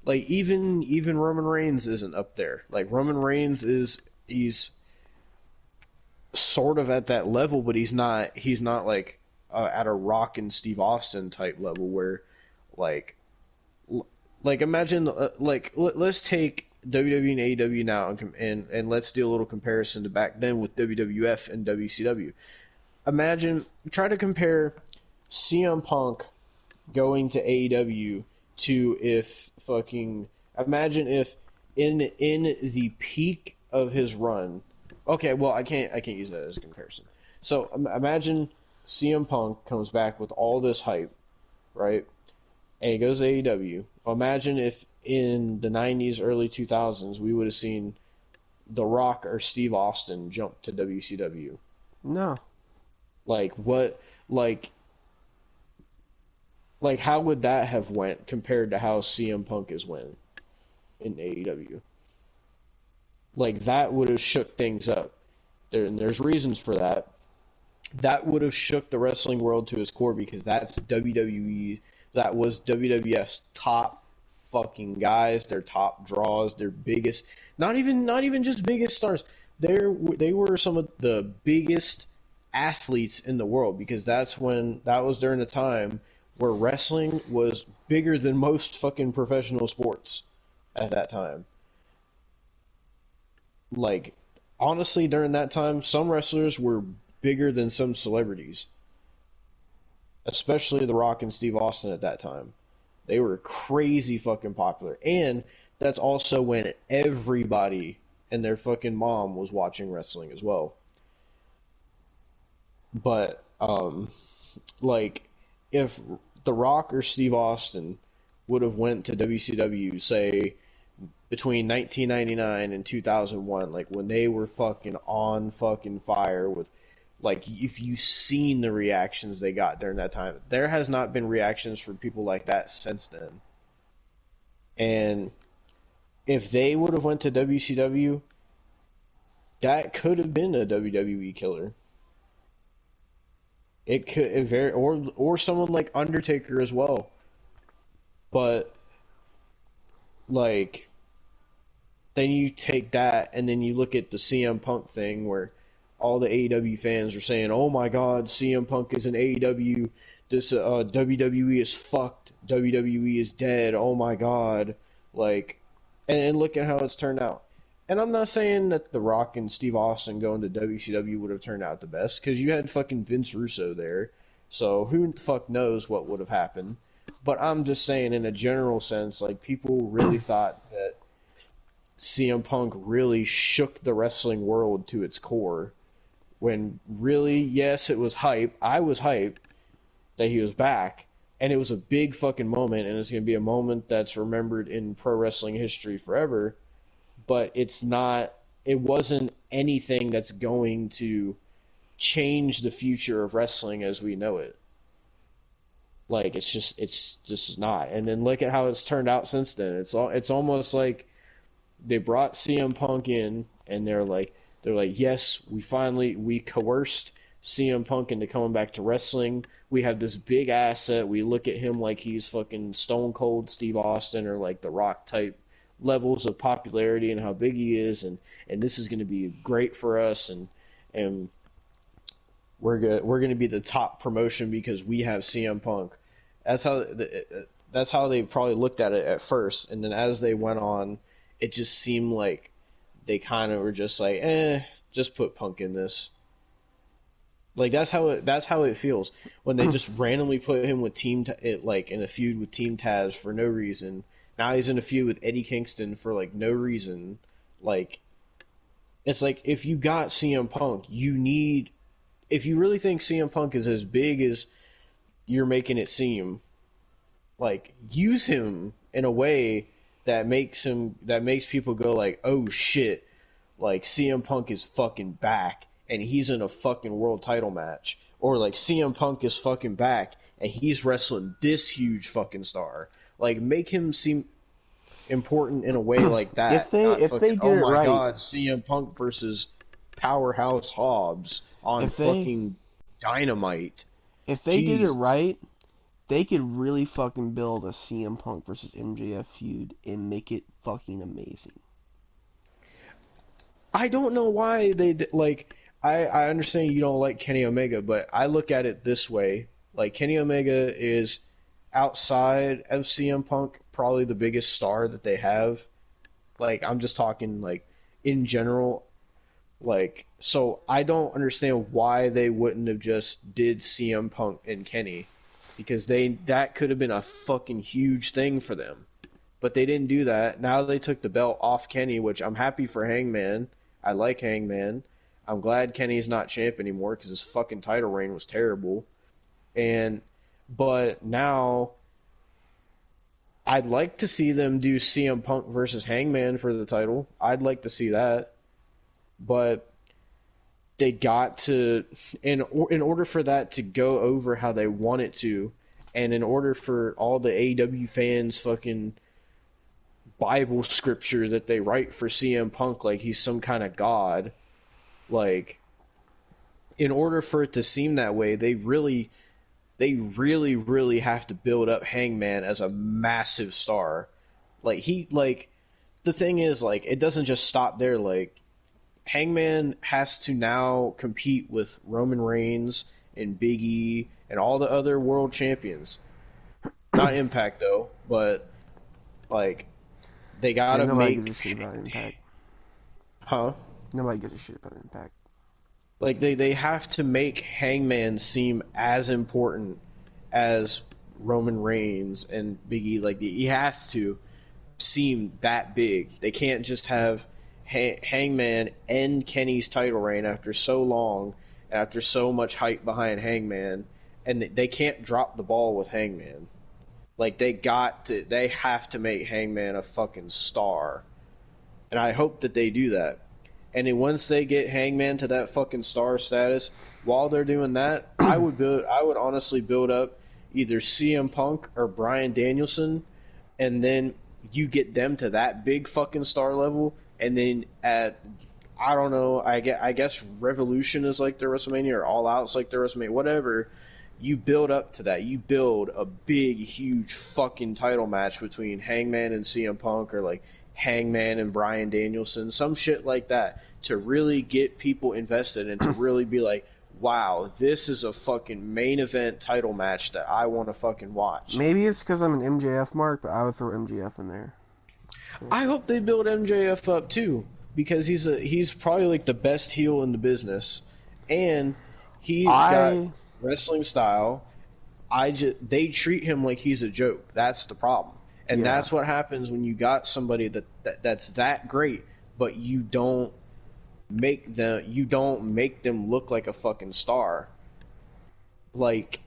Speaker 1: even Roman Reigns isn't up there. Like, Roman Reigns he's sort of at that level, but he's not like at a Rock and Steve Austin type level where like imagine let's take WWE and AEW now and let's do a little comparison to back then with WWF and WCW. Try to compare CM Punk going to AEW to imagine if in the peak of his run. Okay, well I can't use that as a comparison. So imagine CM Punk comes back with all this hype, right? And he goes to AEW. Imagine if in the 90s, early 2000s, we would have seen The Rock or Steve Austin jump to WCW.
Speaker 2: No.
Speaker 1: Like, what, like how would that have went compared to how CM Punk has went in AEW? Like, that would have shook things up. There's reasons for that. That would have shook the wrestling world to its core, because that's WWE. That was WWF's top fucking guys, their top draws, their biggest, not even just biggest stars. They were some of the biggest athletes in the world, because that was during a time where wrestling was bigger than most fucking professional sports at that time. Like, honestly, during that time, some wrestlers were bigger than some celebrities. Especially The Rock and Steve Austin at that time. They were crazy fucking popular. And that's also when everybody and their fucking mom was watching wrestling as well. But, like, if The Rock or Steve Austin would have went to WCW, say, between 1999 and 2001, like, when they were fucking on fucking fire with, like, if you've seen the reactions they got during that time, there has not been reactions from people like that since then. And if they would have went to WCW, that could have been a WWE killer. It could or someone like Undertaker as well. But like, then you take that and then you look at the CM Punk thing where all the AEW fans are saying, "Oh my God, CM Punk is in AEW. This WWE is fucked. WWE is dead. Oh my God!" Like, and look at how it's turned out. And I'm not saying that The Rock and Steve Austin going to WCW would have turned out the best, because you had fucking Vince Russo there. So who the fuck knows what would have happened. But I'm just saying, in a general sense, like, people really thought that CM Punk really shook the wrestling world to its core. When really, yes, it was hype. I was hyped that he was back. And it was a big fucking moment. And it's going to be a moment that's remembered in pro wrestling history forever. But it wasn't anything that's going to change the future of wrestling as we know it. Like it's just not. And then look at how it's turned out since then. It's almost like they brought CM Punk in, and they're like, yes, we coerced CM Punk into coming back to wrestling. We have this big asset. We look at him like he's fucking Stone Cold Steve Austin or like The Rock type levels of popularity and how big he is, and this is going to be great for us, and we're going to be the top promotion because we have CM Punk. That's how they probably looked at it at first, and then as they went on, it just seemed like they kind of were just like, just put Punk in this. Like that's how it feels when they just randomly put him with like in a feud with Team Taz for no reason. Now he's in a feud with Eddie Kingston for like no reason. Like it's like if you got CM Punk, if you really think CM Punk is as big as you're making it seem, like use him in a way that makes people go like, oh shit, like CM Punk is fucking back and he's in a fucking world title match, or like CM Punk is fucking back and he's wrestling this huge fucking star. Like make him seem important in a way like that.
Speaker 2: If they did it right, oh my
Speaker 1: god, CM Punk versus Powerhouse Hobbs on fucking Dynamite.
Speaker 2: If they did it right, they could really fucking build a CM Punk versus MJF feud and make it fucking amazing.
Speaker 1: I don't know why I understand you don't like Kenny Omega, but I look at it this way. Like, Kenny Omega is, outside of CM Punk, probably the biggest star that they have. Like, I'm just talking, like, in general. Like, so I don't understand why they wouldn't have just did CM Punk and Kenny. Because that could have been a fucking huge thing for them. But they didn't do that. Now they took the belt off Kenny, which I'm happy for Hangman. I like Hangman. I'm glad Kenny's not champ anymore because his fucking title reign was terrible. But now I'd like to see them do CM Punk versus Hangman for the title. I'd like to see that. But they got to, in order for that to go over how they want it to, and in order for all the AEW fans fucking Bible scripture that they write for CM Punk like he's some kind of god, like, in order for it to seem that way, they really have to build up Hangman as a massive star. The thing is, like, it doesn't just stop there. Like, Hangman has to now compete with Roman Reigns and Big E and all the other world champions. Not Impact, though, but, like, they gotta
Speaker 2: nobody gives a shit about Impact.
Speaker 1: Huh?
Speaker 2: Nobody gives a shit about Impact.
Speaker 1: Like, they have to make Hangman seem as important as Roman Reigns and Big E. Like, he has to seem that big. They can't just have Hangman end Kenny's title reign after so long, after so much hype behind Hangman, and they can't drop the ball with Hangman. Like, they have to make Hangman a fucking star. And I hope that they do that. And then once they get Hangman to that fucking star status, while they're doing that, I would honestly build up either CM Punk or Bryan Danielson, and then you get them to that big fucking star level, and then at, I don't know, I guess Revolution is like their WrestleMania, or All Out's like their WrestleMania, whatever. You build up to that. You build a big, huge fucking title match between Hangman and CM Punk, or like Hangman and Bryan Danielson, some shit like that, to really get people invested and to really be like, wow, this is a fucking main event title match that I want to fucking watch.
Speaker 2: Maybe it's because I'm an MJF mark, but I would throw MJF in there.
Speaker 1: Sure. I hope they build MJF up too, because he's probably like the best heel in the business, and he's got wrestling style. They treat him like he's a joke. That's the problem. And that's what happens when you got somebody that's that great, but you don't make them look like a fucking star. Like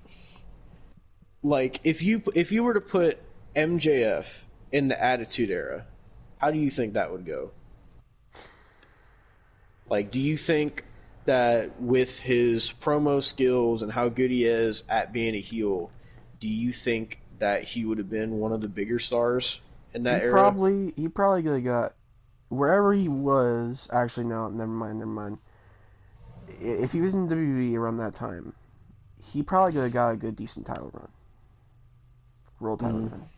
Speaker 1: if you were to put MJF in the Attitude Era, how do you think that would go? Like, do you think that with his promo skills and how good he is at being a heel, do you think that he would have been one of the bigger stars in that
Speaker 2: He
Speaker 1: era?
Speaker 2: probably could have got wherever he was. Actually, no, never mind. If he was in WWE around that time, he probably could have got a good, decent title run, world title run.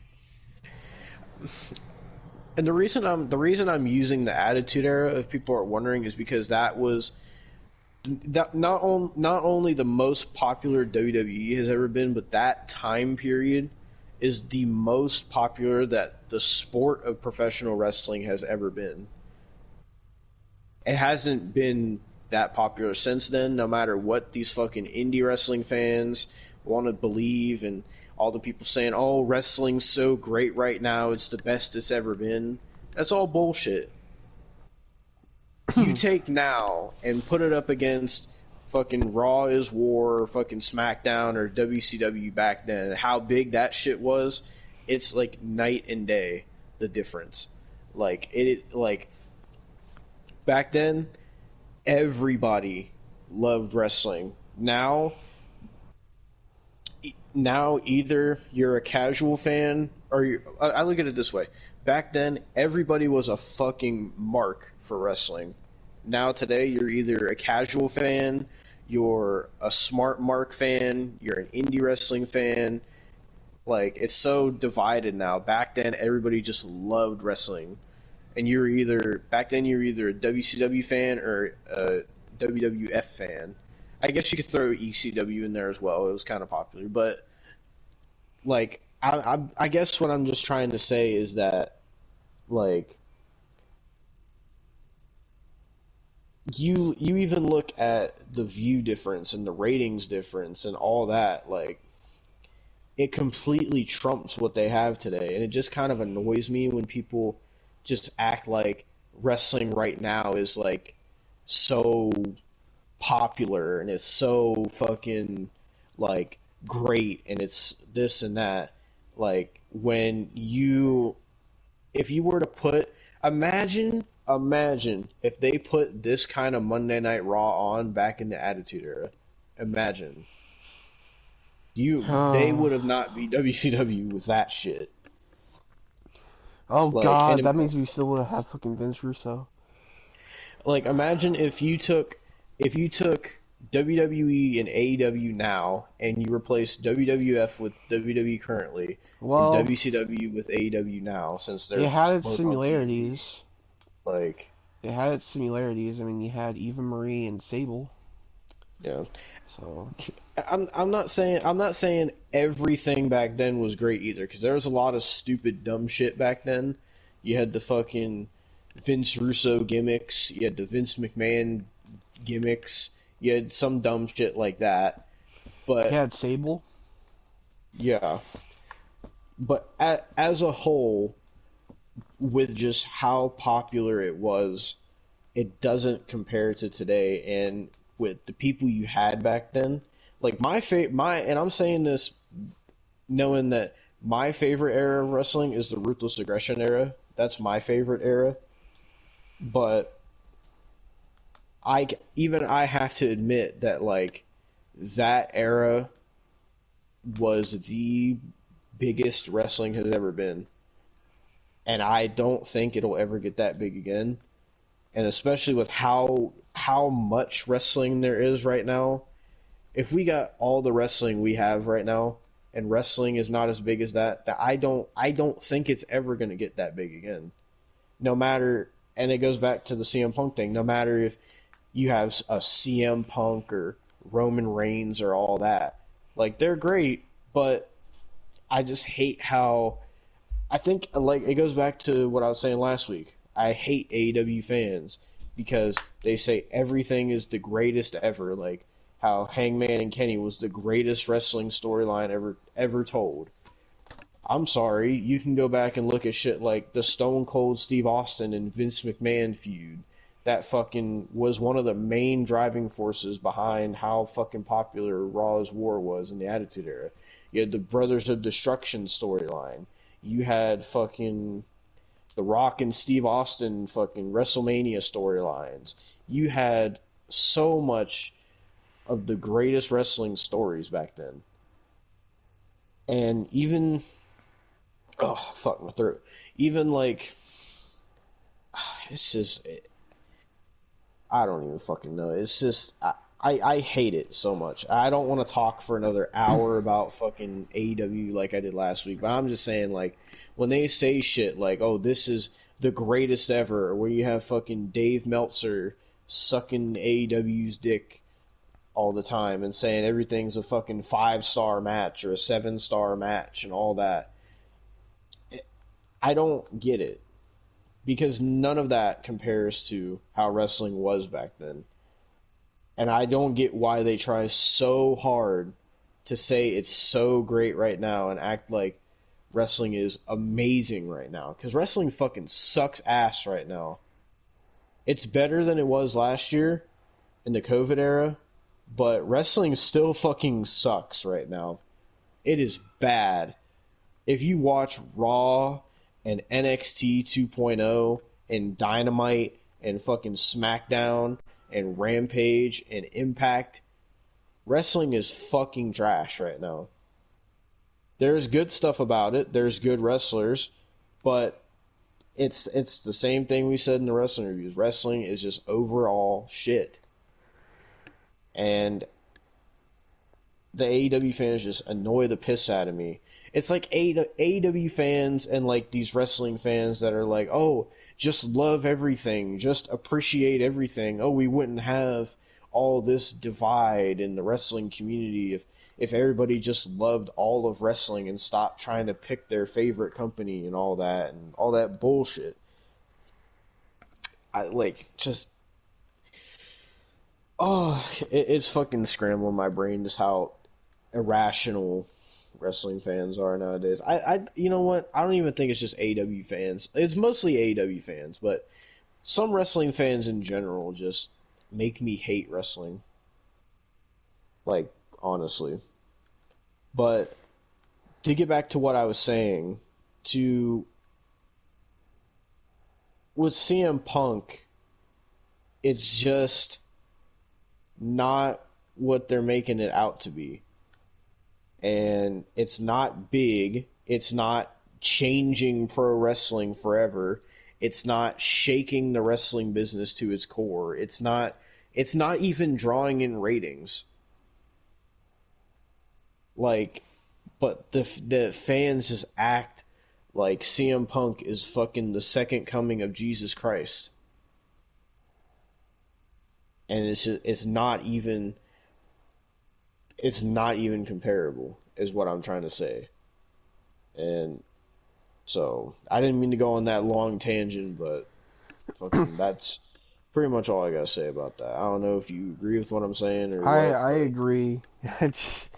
Speaker 1: And the reason I'm using the Attitude Era, if people are wondering, is because that was not only the most popular WWE has ever been, but that time period is the most popular that the sport of professional wrestling has ever been. It hasn't been that popular since then, no matter what these fucking indie wrestling fans want to believe, and all the people saying, oh, wrestling's so great right now, it's the best it's ever been. That's all bullshit. You take now and put it up against fucking Raw is War, or fucking SmackDown, or WCW back then, how big that shit was, it's like night and day, the difference. Like, back then, everybody loved wrestling. Now either you're a casual fan, or I look at it this way. Back then, everybody was a fucking mark for wrestling. Now today, you're either a casual fan, you're a smart mark fan, you're an indie wrestling fan. Like, it's so divided now. Back then, everybody just loved wrestling. And back then you were either a WCW fan or a WWF fan. I guess you could throw ECW in there as well. It was kind of popular, but like I guess what I'm just trying to say is that like you even look at the view difference and the ratings difference and all that, like it completely trumps what they have today, and it just kind of annoys me when people just act like wrestling right now is like so popular and it's so fucking like great and it's this and that. Like when if you were to put, imagine if they put this kind of Monday Night Raw on back in the Attitude Era. Imagine. They would have not beat WCW with that shit.
Speaker 2: Oh
Speaker 1: Like,
Speaker 2: god, that means we still would have had fucking Vince Russo.
Speaker 1: Like, imagine if you took WWE and AEW now, and you replaced WWF with WWE currently,
Speaker 2: Well,
Speaker 1: and WCW with AEW now, since they're
Speaker 2: it had its
Speaker 1: both on
Speaker 2: similarities.
Speaker 1: TV. Like,
Speaker 2: It had its similarities. I mean, you had Eva Marie and Sable.
Speaker 1: yeah.
Speaker 2: So
Speaker 1: I'm not saying everything back then was great either, because there was a lot of stupid dumb shit back then. You had the fucking Vince Russo gimmicks, you had the Vince McMahon gimmicks, you had some dumb shit like that. But
Speaker 2: you had Sable.
Speaker 1: yeah. But as a whole, with just how popular it was, it doesn't compare to today, and with the people you had back then. Like and I'm saying this knowing that my favorite era of wrestling is the Ruthless Aggression era. That's my favorite era. But I have to admit that like that era was the biggest wrestling has ever been. And I don't think it'll ever get that big again. And especially with how much wrestling there is right now, if we got all the wrestling we have right now, and wrestling is not as big as that I don't think it's ever going to get that big again. No matter, and it goes back to the CM Punk thing, no matter if you have a CM Punk or Roman Reigns or all that, like they're great, but I just hate how, I think like it goes back to what I was saying last week. I hate AEW fans because they say everything is the greatest ever, like how Hangman and Kenny was the greatest wrestling storyline ever told. I'm sorry, you can go back and look at shit like the Stone Cold Steve Austin and Vince McMahon feud. That fucking was one of the main driving forces behind how fucking popular Raw's War was in the Attitude Era. You had the Brothers of Destruction storyline. You had fucking The Rock and Steve Austin fucking WrestleMania storylines. You had so much of the greatest wrestling stories back then. And even, oh, fuck my throat. Even like, it's just, I don't even fucking know. It's just, I hate it so much. I don't want to talk for another hour about fucking AEW like I did last week, but I'm just saying, like, when they say shit like, oh, this is the greatest ever, where you have fucking Dave Meltzer sucking AEW's dick all the time and saying everything's a fucking 5-star match or a 7-star match and all that. I don't get it. Because none of that compares to how wrestling was back then. And I don't get why they try so hard to say it's so great right now and act like wrestling is amazing right now. Because wrestling fucking sucks ass right now. It's better than it was last year in the COVID era, but wrestling still fucking sucks right now. It is bad. If you watch Raw and NXT 2.0 and Dynamite and fucking SmackDown and Rampage and Impact, wrestling is fucking trash right now. There's good stuff about it. There's good wrestlers, but it's the same thing we said in the wrestling reviews. Wrestling is just overall shit. And the AEW fans just annoy the piss out of me. It's like AEW fans and like these wrestling fans that are like, oh, just love everything, just appreciate everything. Oh, we wouldn't have all this divide in the wrestling community if everybody just loved all of wrestling and stopped trying to pick their favorite company and all that bullshit. I like just it's fucking scrambling my brain just how irrational wrestling fans are nowadays. You know what? I don't even think it's just AEW fans. It's mostly AEW fans, but some wrestling fans in general just make me hate wrestling. Like, honestly. But to get back to what I was saying, with CM Punk, it's just not what they're making it out to be. And it's not big. It's not changing pro wrestling forever. It's not shaking the wrestling business to its core. It's not even drawing in ratings. Like, but the fans just act like CM Punk is fucking the second coming of Jesus Christ. And it's not even comparable, is what I'm trying to say. And so I didn't mean to go on that long tangent, but fucking that's pretty much all I gotta say about that. I don't know if you agree with what I'm saying or what.
Speaker 2: I agree. I just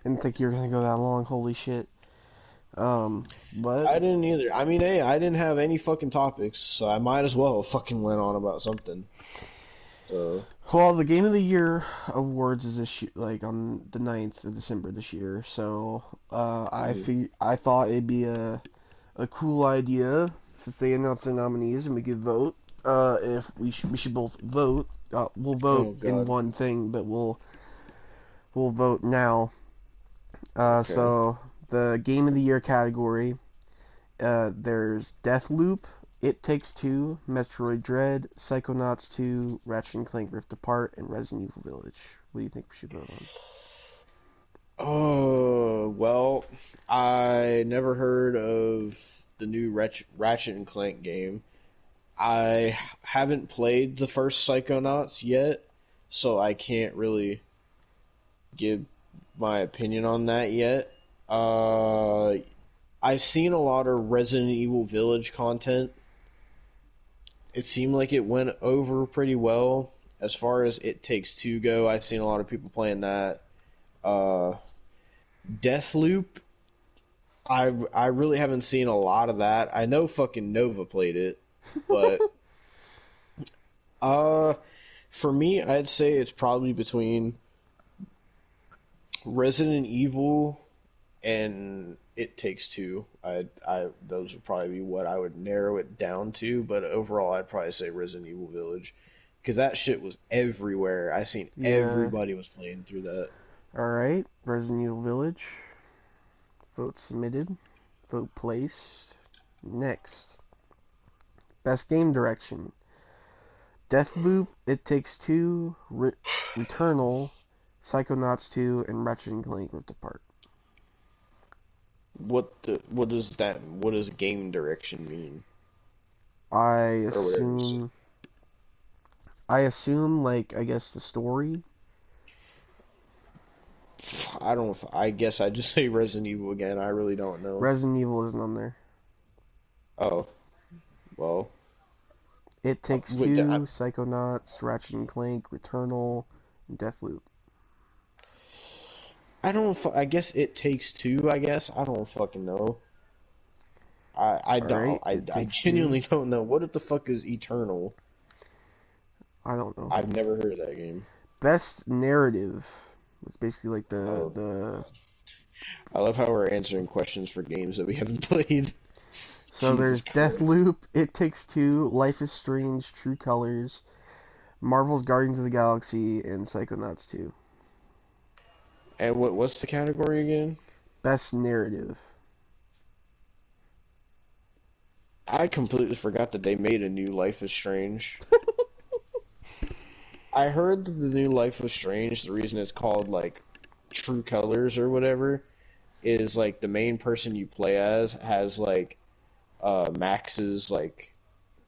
Speaker 2: didn't think you were gonna go that long. Holy shit. But
Speaker 1: I didn't either. I mean, hey, I didn't have any fucking topics, so I might as well have fucking went on about something.
Speaker 2: Well, the Game of the Year awards is this year, like on the 9th of December this year. So I thought it'd be a cool idea since they announced their nominees and we could vote. If we should both vote. We'll vote in one thing, but we'll vote now.
Speaker 1: Okay.
Speaker 2: So the Game of the Year category, there's Deathloop, It Takes Two, Metroid Dread, Psychonauts 2, Ratchet and Clank Rift Apart, and Resident Evil Village. What do you think we should vote on?
Speaker 1: Oh, well, I never heard of the new Ratchet and Clank game. I haven't played the first Psychonauts yet, so I can't really give my opinion on that yet. I've seen a lot of Resident Evil Village content. It seemed like it went over pretty well. As far as It Takes Two go, I've seen a lot of people playing that. Deathloop, I really haven't seen a lot of that. I know fucking Nova played it, but for me, I'd say it's probably between Resident Evil and It Takes Two. Those would probably be what I would narrow it down to, but overall I'd probably say Resident Evil Village, because that shit was everywhere. I seen everybody was playing through that.
Speaker 2: Alright, Resident Evil Village. Vote submitted. Vote placed. Next. Best game direction. Deathloop, It Takes Two, Returnal, Psychonauts 2, and Ratchet and Clank Rift Apart.
Speaker 1: What does game direction mean?
Speaker 2: I
Speaker 1: Or whatever you
Speaker 2: assume... I assume, like, I guess the story?
Speaker 1: I guess I just say Resident Evil again. I really don't know.
Speaker 2: Resident Evil isn't on there.
Speaker 1: Oh, well.
Speaker 2: It Takes
Speaker 1: wait,
Speaker 2: Two, Psychonauts, Ratchet and Clank, Returnal, and Deathloop.
Speaker 1: I guess It Takes Two. I guess I don't fucking know. I don't.
Speaker 2: Alright,
Speaker 1: I genuinely don't know. What the fuck is Eternal?
Speaker 2: I don't know.
Speaker 1: I've never heard of that game.
Speaker 2: Best narrative. It's basically like the.
Speaker 1: I love how we're answering questions for games that we haven't played.
Speaker 2: So there's
Speaker 1: Christ.
Speaker 2: Deathloop, It Takes Two, Life is Strange, True Colors, Marvel's Guardians of the Galaxy, and Psychonauts 2.
Speaker 1: And what's the category again?
Speaker 2: Best narrative.
Speaker 1: I completely forgot that they made a new Life is Strange. I heard that the new Life is Strange, the reason it's called, like, True Colors or whatever, is, like, the main person you play as has, like, Max's, like,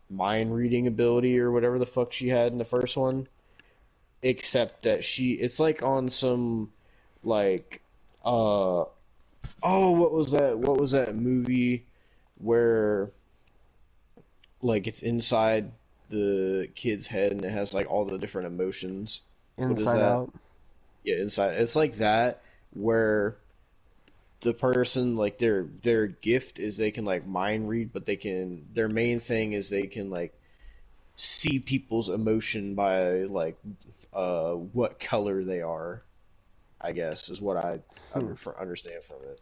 Speaker 1: mind reading ability or whatever the fuck she had in the first one. Except that it's, like, on some, like, what was that? What was that movie where, like, it's inside the kid's head and it has like all the different emotions?
Speaker 2: Inside Out.
Speaker 1: Yeah, Inside. It's like that where the person, like, their gift is they can like mind read, but their main thing is they can like see people's emotion by like what color they are, I guess, is what I understand from it.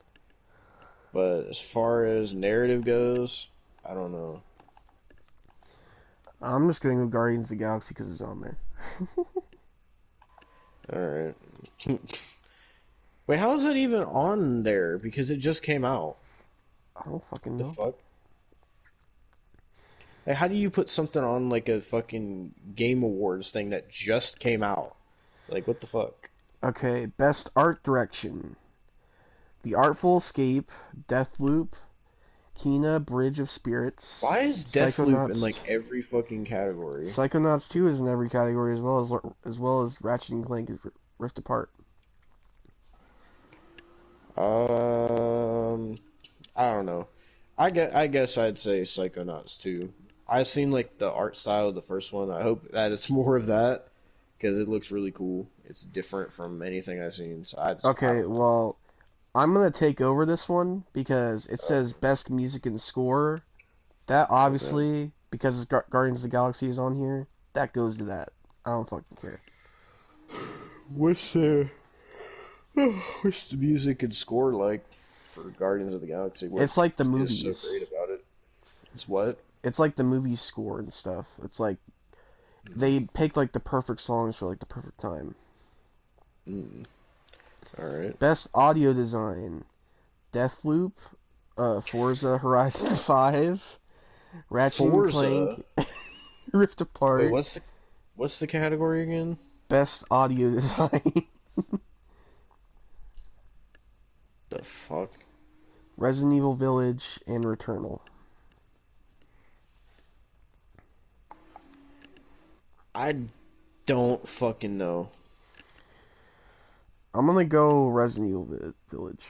Speaker 1: But as far as narrative goes, I don't know.
Speaker 2: I'm just gonna go Guardians of the Galaxy because it's on there.
Speaker 1: Alright. Wait, how is that even on there? Because it just came out.
Speaker 2: I don't fucking
Speaker 1: The
Speaker 2: know.
Speaker 1: fuck? Like, how do you put something on like a fucking Game Awards thing that just came out? Like, what the fuck?
Speaker 2: Okay, best art direction. The Artful Escape, Deathloop, Kena, Bridge of Spirits.
Speaker 1: Why is Deathloop in like every fucking category?
Speaker 2: Psychonauts 2 is in every category as well as Ratchet and Clank Rift Apart.
Speaker 1: I don't know. I guess I'd say Psychonauts 2. I've seen like the art style of the first one. I hope that it's more of that because it looks really cool. It's different from anything I've seen. So
Speaker 2: Well, I'm gonna take over this one because it says best music and score. That obviously, because Guardians of the Galaxy is on here, that goes to that. I don't fucking care.
Speaker 1: What's the music and score like for Guardians of the Galaxy?
Speaker 2: It's like the
Speaker 1: What
Speaker 2: movies.
Speaker 1: is so great about it? It's what?
Speaker 2: It's like the movie score and stuff. It's like they pick like the perfect songs for like the perfect time.
Speaker 1: Alright.
Speaker 2: Best audio design. Deathloop, Forza Horizon 5, Ratchet and Clank, Rift Apart.
Speaker 1: Wait, what's the category again?
Speaker 2: Best audio design.
Speaker 1: The fuck?
Speaker 2: Resident Evil Village and Returnal.
Speaker 1: I don't fucking know.
Speaker 2: I'm gonna go Resident Evil Village,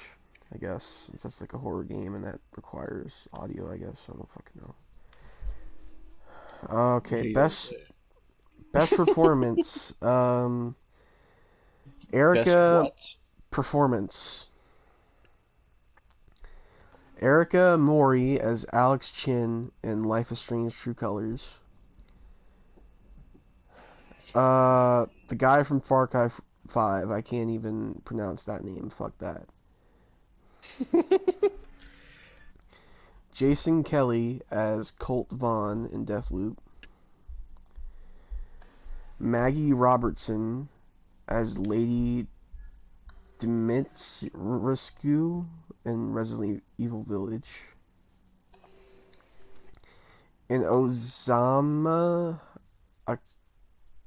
Speaker 2: I guess, since that's like a horror game and that requires audio, I guess. I don't fucking know. Okay, best performance. Erica
Speaker 1: Best what?
Speaker 2: performance. Erica Mori as Alex Chin in Life is Strange True Colors. The guy from Far Cry 5, I can't even pronounce that name. Fuck that. Jason Kelly as Colt Vaughn in Deathloop. Maggie Robertson as Lady Dimitrescu in Resident Evil Village. And Ozama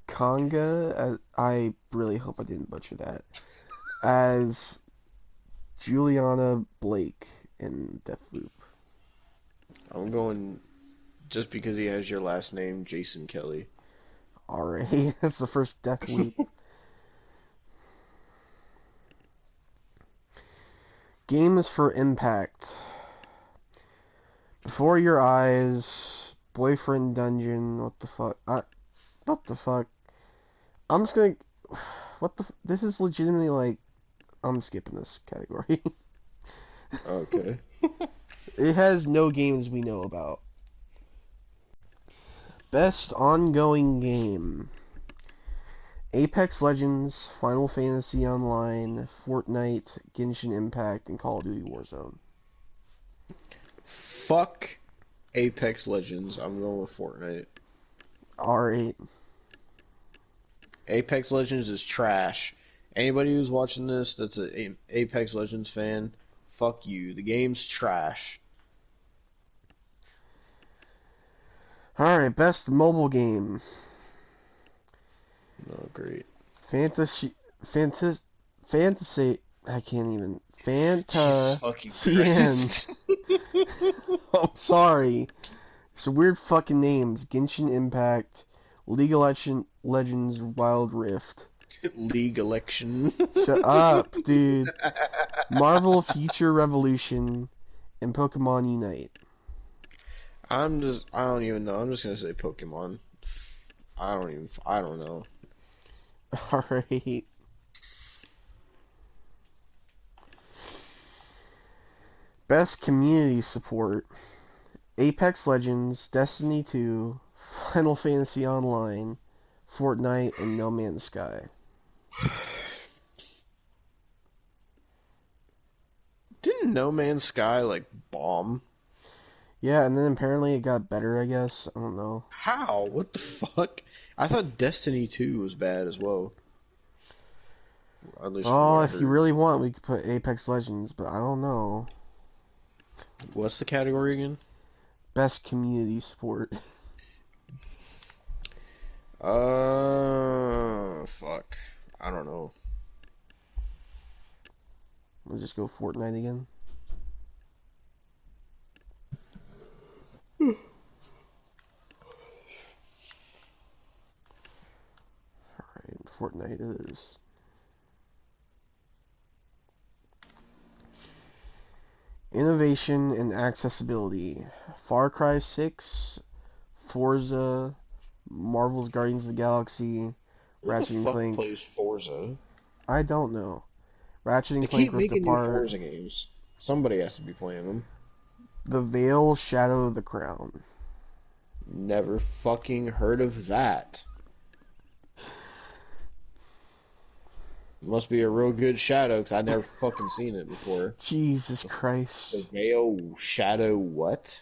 Speaker 2: Akonga, I really hope I didn't butcher that, as Juliana Blake in Deathloop.
Speaker 1: I'm going just because he has your last name, Jason Kelly.
Speaker 2: Alright, that's the first Deathloop. Games for Impact. Before Your Eyes, Boyfriend Dungeon, what the fuck? What the fuck? I'm just gonna... This is legitimately like... I'm skipping this category.
Speaker 1: Okay.
Speaker 2: It has no games we know about. Best ongoing game. Apex Legends, Final Fantasy Online, Fortnite, Genshin Impact, and Call of Duty Warzone.
Speaker 1: Fuck Apex Legends. I'm going with Fortnite.
Speaker 2: Alright.
Speaker 1: Apex Legends is trash. Anybody who's watching this that's an Apex Legends fan, fuck you. The game's trash.
Speaker 2: Alright, best mobile game.
Speaker 1: Oh, great.
Speaker 2: Fantasy, I can't even.
Speaker 1: Jesus fucking
Speaker 2: Fantasy.
Speaker 1: Christ.
Speaker 2: Oh, sorry. Some weird fucking names. Genshin Impact, League of Legends Wild Rift.
Speaker 1: League election.
Speaker 2: Shut up, dude. Marvel Future Revolution, and Pokemon Unite.
Speaker 1: I don't even know. I'm just gonna say Pokemon. I don't know.
Speaker 2: Alright. Best community support. Apex Legends, Destiny 2, Final Fantasy Online, Fortnite, and No Man's Sky.
Speaker 1: Didn't No Man's Sky like bomb?
Speaker 2: Yeah, and then apparently it got better, I guess. I don't know.
Speaker 1: How? What the fuck? I thought Destiny 2 was bad as well. At least from
Speaker 2: Oh,
Speaker 1: what I
Speaker 2: if you
Speaker 1: heard.
Speaker 2: really want, we could put Apex Legends, but I don't know.
Speaker 1: What's the category again?
Speaker 2: Best community support.
Speaker 1: Fuck. I don't know.
Speaker 2: We'll just go Fortnite again. Alright, Fortnite it is. Innovation and accessibility. Far Cry 6, Forza, Marvel's Guardians of the Galaxy, Ratchet and Clank.
Speaker 1: Plays Forza?
Speaker 2: I don't know. Ratchet
Speaker 1: They
Speaker 2: and Clank
Speaker 1: keep
Speaker 2: Rift
Speaker 1: making new
Speaker 2: Apart.
Speaker 1: Forza games. Somebody has to be playing them.
Speaker 2: The Veil, Shadow of the Crown.
Speaker 1: Never fucking heard of that. Must be a real good shadow, because I've never fucking seen it before.
Speaker 2: Jesus Christ.
Speaker 1: The Veil Shadow what?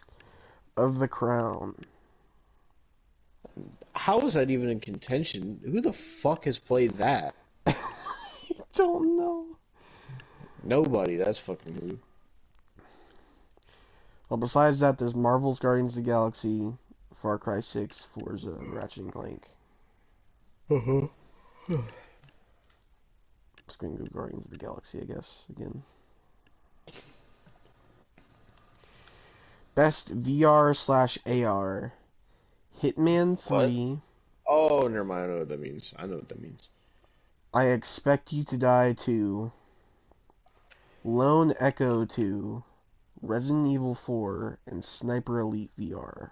Speaker 2: Of the Crown.
Speaker 1: How is that even in contention? Who the fuck has played that?
Speaker 2: I don't know.
Speaker 1: Nobody, that's fucking who.
Speaker 2: Well, besides that, there's Marvel's Guardians of the Galaxy, Far Cry 6, Forza, and Ratchet and Clank. Just gonna go Guardians of the Galaxy, I guess, again. Best VR/AR. Hitman 3.
Speaker 1: Oh, never mind, I know what that means.
Speaker 2: I Expect You to Die 2. Lone Echo 2. Resident Evil 4, and Sniper Elite VR.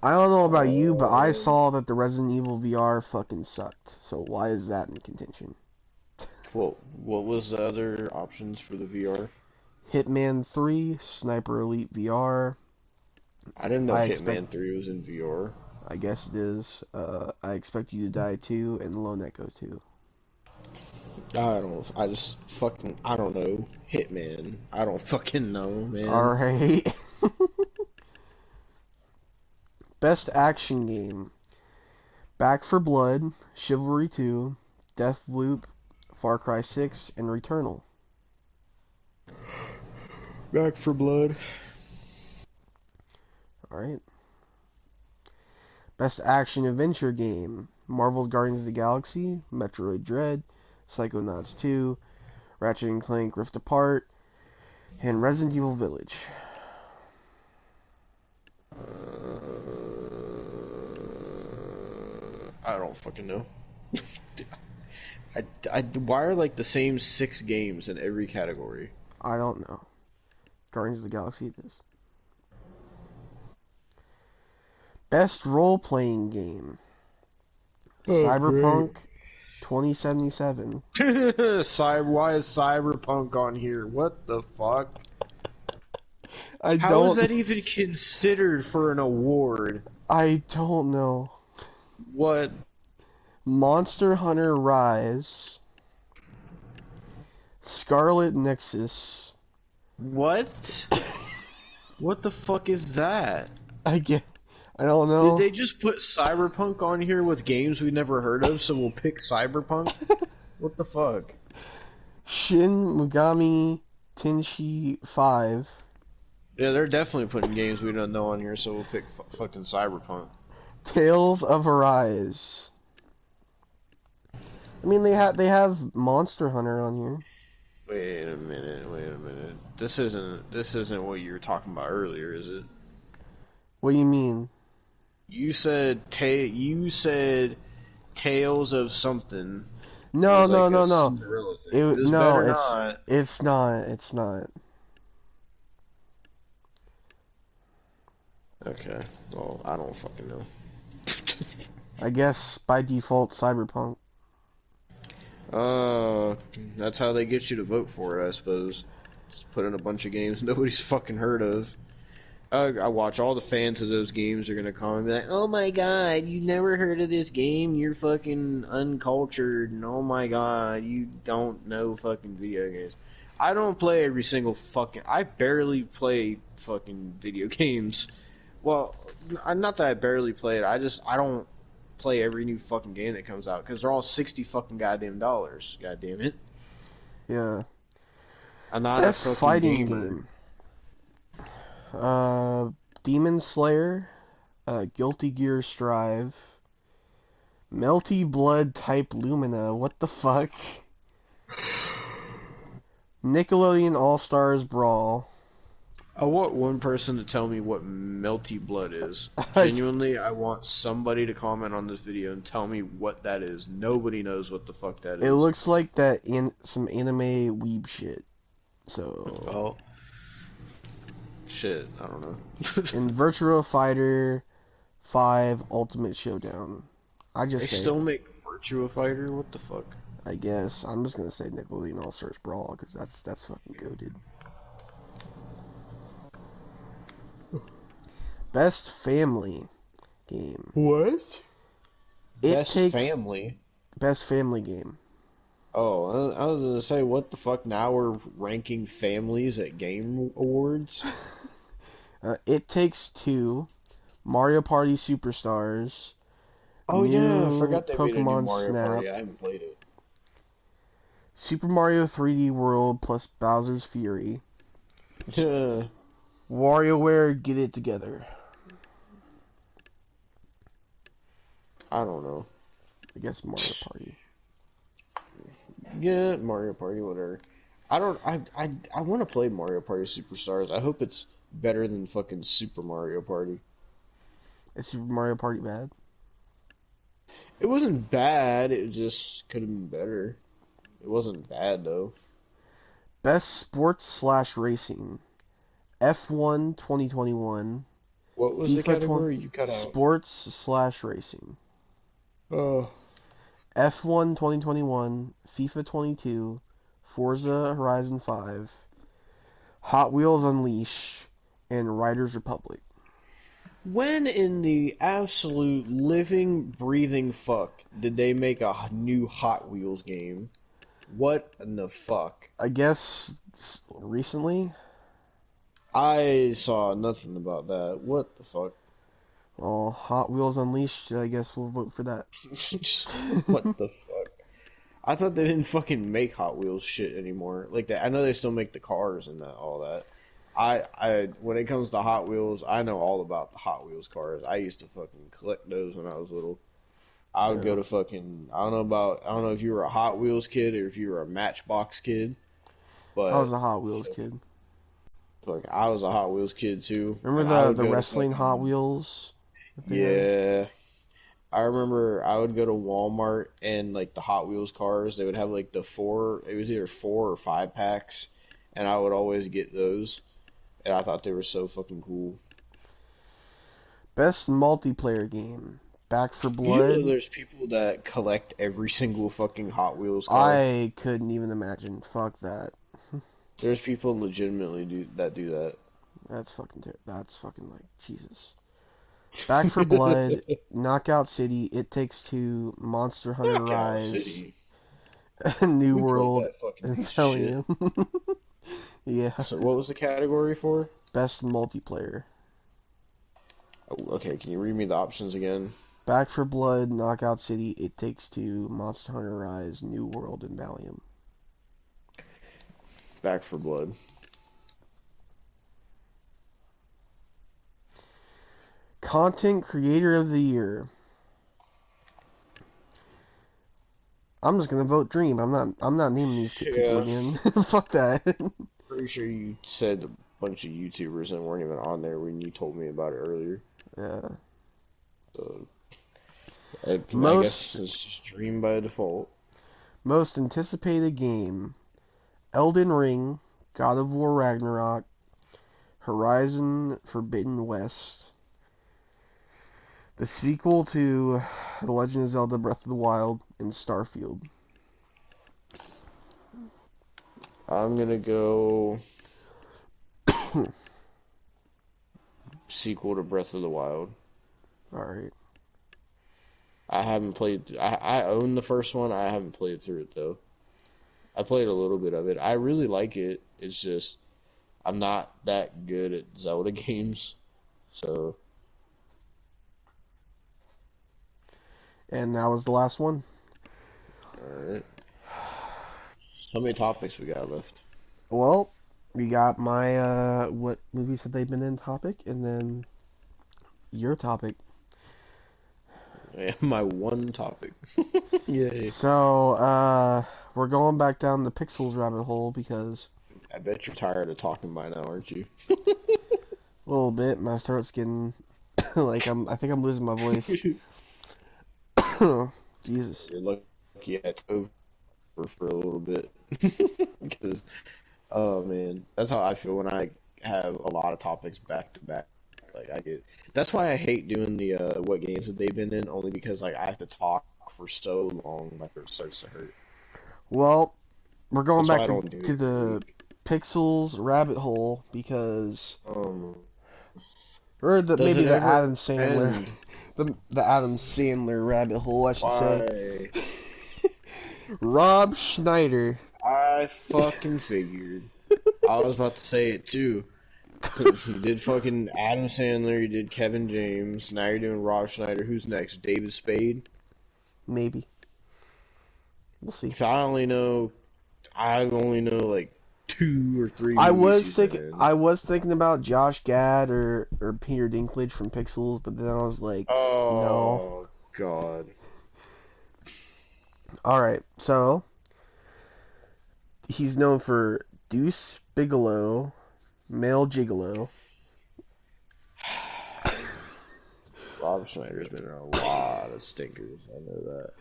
Speaker 2: I don't know about you, but I saw that the Resident Evil VR fucking sucked. So why is that in contention?
Speaker 1: Well, what was the other options for the VR?
Speaker 2: Hitman 3, Sniper Elite VR.
Speaker 1: I didn't know Hitman 3 was in VR.
Speaker 2: I guess it is. I Expect You to Die 2, and Lone Echo 2.
Speaker 1: I don't know. Hitman. I don't fucking know, man.
Speaker 2: Alright. Best action game. Back for Blood, Chivalry 2, Deathloop, Far Cry 6, and Returnal.
Speaker 1: Back for Blood.
Speaker 2: Alright. Best Action Adventure Game. Marvel's Guardians of the Galaxy, Metroid Dread, Psychonauts 2, Ratchet & Clank Rift Apart, and Resident Evil Village.
Speaker 1: I don't fucking know. Why are like the same 6 games in every category?
Speaker 2: I don't know. Guardians of the Galaxy it is. Best Role-Playing Game. Cyberpunk 2077.
Speaker 1: Why is Cyberpunk on here? What the fuck?
Speaker 2: How
Speaker 1: How is that even considered for an award?
Speaker 2: I don't know.
Speaker 1: What?
Speaker 2: Monster Hunter Rise. Scarlet Nexus.
Speaker 1: What? What the fuck is that?
Speaker 2: I don't know.
Speaker 1: Did they just put Cyberpunk on here with games we never heard of, so we'll pick Cyberpunk? What the fuck?
Speaker 2: Shin Megami Tensei 5.
Speaker 1: Yeah, they're definitely putting games we don't know on here, so we'll pick fucking Cyberpunk.
Speaker 2: Tales of Arise. I mean, they have Monster Hunter on here.
Speaker 1: Wait a minute. This isn't what you were talking about earlier, is it?
Speaker 2: What do you mean?
Speaker 1: You said Tales of something.
Speaker 2: No.
Speaker 1: It was not.
Speaker 2: It's not.
Speaker 1: Okay. Well, I don't fucking know.
Speaker 2: I guess by default, Cyberpunk.
Speaker 1: That's how they get you to vote for it, I suppose. Just put in a bunch of games nobody's fucking heard of. I watch all the fans of those games are gonna call and be like, "Oh my god, you never heard of this game? You're fucking uncultured, and oh my god, you don't know fucking video games." I don't play every single fucking. I barely play fucking video games. Well, not that I barely play it. I don't play every new fucking game that comes out because they're all $60 fucking goddamn dollars. God damn it.
Speaker 2: Yeah.
Speaker 1: I'm not
Speaker 2: Best
Speaker 1: a fucking
Speaker 2: fighting
Speaker 1: gamer.
Speaker 2: game. Demon Slayer, Guilty Gear Strive, Melty Blood Type Lumina. What the fuck? Nickelodeon All Stars Brawl.
Speaker 1: I want one person to tell me what Melty Blood is. Genuinely, I want somebody to comment on this video and tell me what that is. Nobody knows what the fuck that is.
Speaker 2: It looks like that in some anime weeb shit. So.
Speaker 1: Oh. Shit, I don't know.
Speaker 2: In Virtua Fighter 5 Ultimate Showdown.
Speaker 1: They still make Virtua Fighter? What the fuck?
Speaker 2: I guess. I'm just gonna say Nickelodeon All Stars Brawl because that's fucking goated. Best family game.
Speaker 1: What?
Speaker 2: Best
Speaker 1: family?
Speaker 2: Best family game.
Speaker 1: Oh, I was gonna say, what the fuck? Now we're ranking families at game awards?
Speaker 2: It Takes Two, Mario Party Superstars.
Speaker 1: Oh yeah, I forgot they made a new
Speaker 2: Pokemon
Speaker 1: Mario
Speaker 2: Snap.
Speaker 1: Party. I haven't played it.
Speaker 2: Super Mario 3D World plus Bowser's Fury. WarioWare Get It Together.
Speaker 1: I don't know.
Speaker 2: I guess Mario Party.
Speaker 1: Yeah, Mario Party, whatever. I want to play Mario Party Superstars. I hope it's better than fucking Super Mario Party.
Speaker 2: Is Super Mario Party bad?
Speaker 1: It wasn't bad, it just could have been better. It wasn't bad, though.
Speaker 2: Best Sports / Racing. F1 2021.
Speaker 1: What was the category you cut out?
Speaker 2: Sports / Racing.
Speaker 1: Oh.
Speaker 2: F1 2021, FIFA 22, Forza Horizon 5, Hot Wheels Unleashed, and Riders Republic.
Speaker 1: When in the absolute living, breathing fuck did they make a new Hot Wheels game? What in the fuck?
Speaker 2: I guess recently?
Speaker 1: I saw nothing about that. What the fuck?
Speaker 2: Oh, Hot Wheels Unleashed. I guess we'll vote for that.
Speaker 1: What the fuck? I thought they didn't fucking make Hot Wheels shit anymore. Like that, I know they still make the cars and all that. When it comes to Hot Wheels, I know all about the Hot Wheels cars. I used to fucking collect those when I was little. I would go to fucking, I don't know if you were a Hot Wheels kid or if you were a Matchbox kid,
Speaker 2: I was
Speaker 1: but
Speaker 2: a Hot Wheels kid.
Speaker 1: like I was a Hot Wheels kid too.
Speaker 2: Remember
Speaker 1: And I would
Speaker 2: the
Speaker 1: go to
Speaker 2: wrestling Hot
Speaker 1: fucking,
Speaker 2: Wheels? that they had?
Speaker 1: yeah. I remember I would go to Walmart and like the Hot Wheels cars, they would have like it was either 4 or 5 packs, and I would always get those, and I thought they were so fucking cool.
Speaker 2: Best multiplayer game. Back for
Speaker 1: You know
Speaker 2: Blood.
Speaker 1: there's people that collect every single fucking Hot Wheels car.
Speaker 2: I couldn't even imagine. Fuck that.
Speaker 1: There's people legitimately do that.
Speaker 2: That's fucking that's fucking like Jesus. Back for Blood, Knockout City, It Takes Two, Monster Hunter
Speaker 1: Knockout
Speaker 2: Rise,
Speaker 1: City.
Speaker 2: New
Speaker 1: Who played
Speaker 2: World,
Speaker 1: that fucking
Speaker 2: and
Speaker 1: piece of shit?
Speaker 2: Hellion. Yeah.
Speaker 1: So what was the category for?
Speaker 2: Best multiplayer.
Speaker 1: Oh, okay, can you read me the options again?
Speaker 2: Back for Blood, Knockout City, It Takes Two, Monster Hunter Rise, New World, and Valium.
Speaker 1: Back for Blood.
Speaker 2: Content Creator of the Year. I'm just gonna vote Dream. I'm not naming these people
Speaker 1: Yeah.
Speaker 2: again. Fuck that.
Speaker 1: Pretty sure you said a bunch of YouTubers that weren't even on there when you told me about it earlier.
Speaker 2: Yeah.
Speaker 1: So I guess it's just Dream by default.
Speaker 2: Most anticipated game. Elden Ring, God of War Ragnarok, Horizon Forbidden West, the sequel to The Legend of Zelda Breath of the Wild, and Starfield.
Speaker 1: I'm gonna go sequel to Breath of the Wild.
Speaker 2: Alright.
Speaker 1: I haven't played. I own the first one. I haven't played through it though. I played a little bit of it. I really like it. It's just I'm not that good at Zelda games, so.
Speaker 2: And that was the last one.
Speaker 1: Alright. How many topics we got left?
Speaker 2: Well, we got my what movies have they been in topic, and then your topic.
Speaker 1: Yeah, my one topic. Yay.
Speaker 2: So, we're going back down the Pixels rabbit hole because
Speaker 1: I bet you're tired of talking by now, aren't you?
Speaker 2: a little bit, my throat's getting like I think I'm losing my voice. Jesus.
Speaker 1: You're lucky I took over for a little bit. Because, oh man, that's how I feel when I have a lot of topics back to back. Like that's why I hate doing the what games have they been in, only because like I have to talk for so long, my throat starts to hurt.
Speaker 2: Well, we're going
Speaker 1: That's
Speaker 2: back
Speaker 1: why I don't do
Speaker 2: to
Speaker 1: it.
Speaker 2: the Pixels rabbit hole because or
Speaker 1: Does
Speaker 2: maybe
Speaker 1: it
Speaker 2: the
Speaker 1: ever
Speaker 2: Adam Sandler
Speaker 1: end?
Speaker 2: the Adam Sandler rabbit hole, I should say.
Speaker 1: Why?
Speaker 2: Rob Schneider.
Speaker 1: I fucking figured. I was about to say it too. Since you did fucking Adam Sandler, you did Kevin James, now you're doing Rob Schneider. Who's next? David Spade?
Speaker 2: Maybe. We'll see.
Speaker 1: 'Cause I only know like 2 or 3
Speaker 2: I
Speaker 1: movies he's been in.
Speaker 2: I was thinking about Josh Gad or Peter Dinklage from Pixels, but then I was like, no.
Speaker 1: Oh god.
Speaker 2: Alright, so he's known for Deuce Bigelow, Male Gigolo.
Speaker 1: Rob Schneider's been in a lot of stinkers. I know that.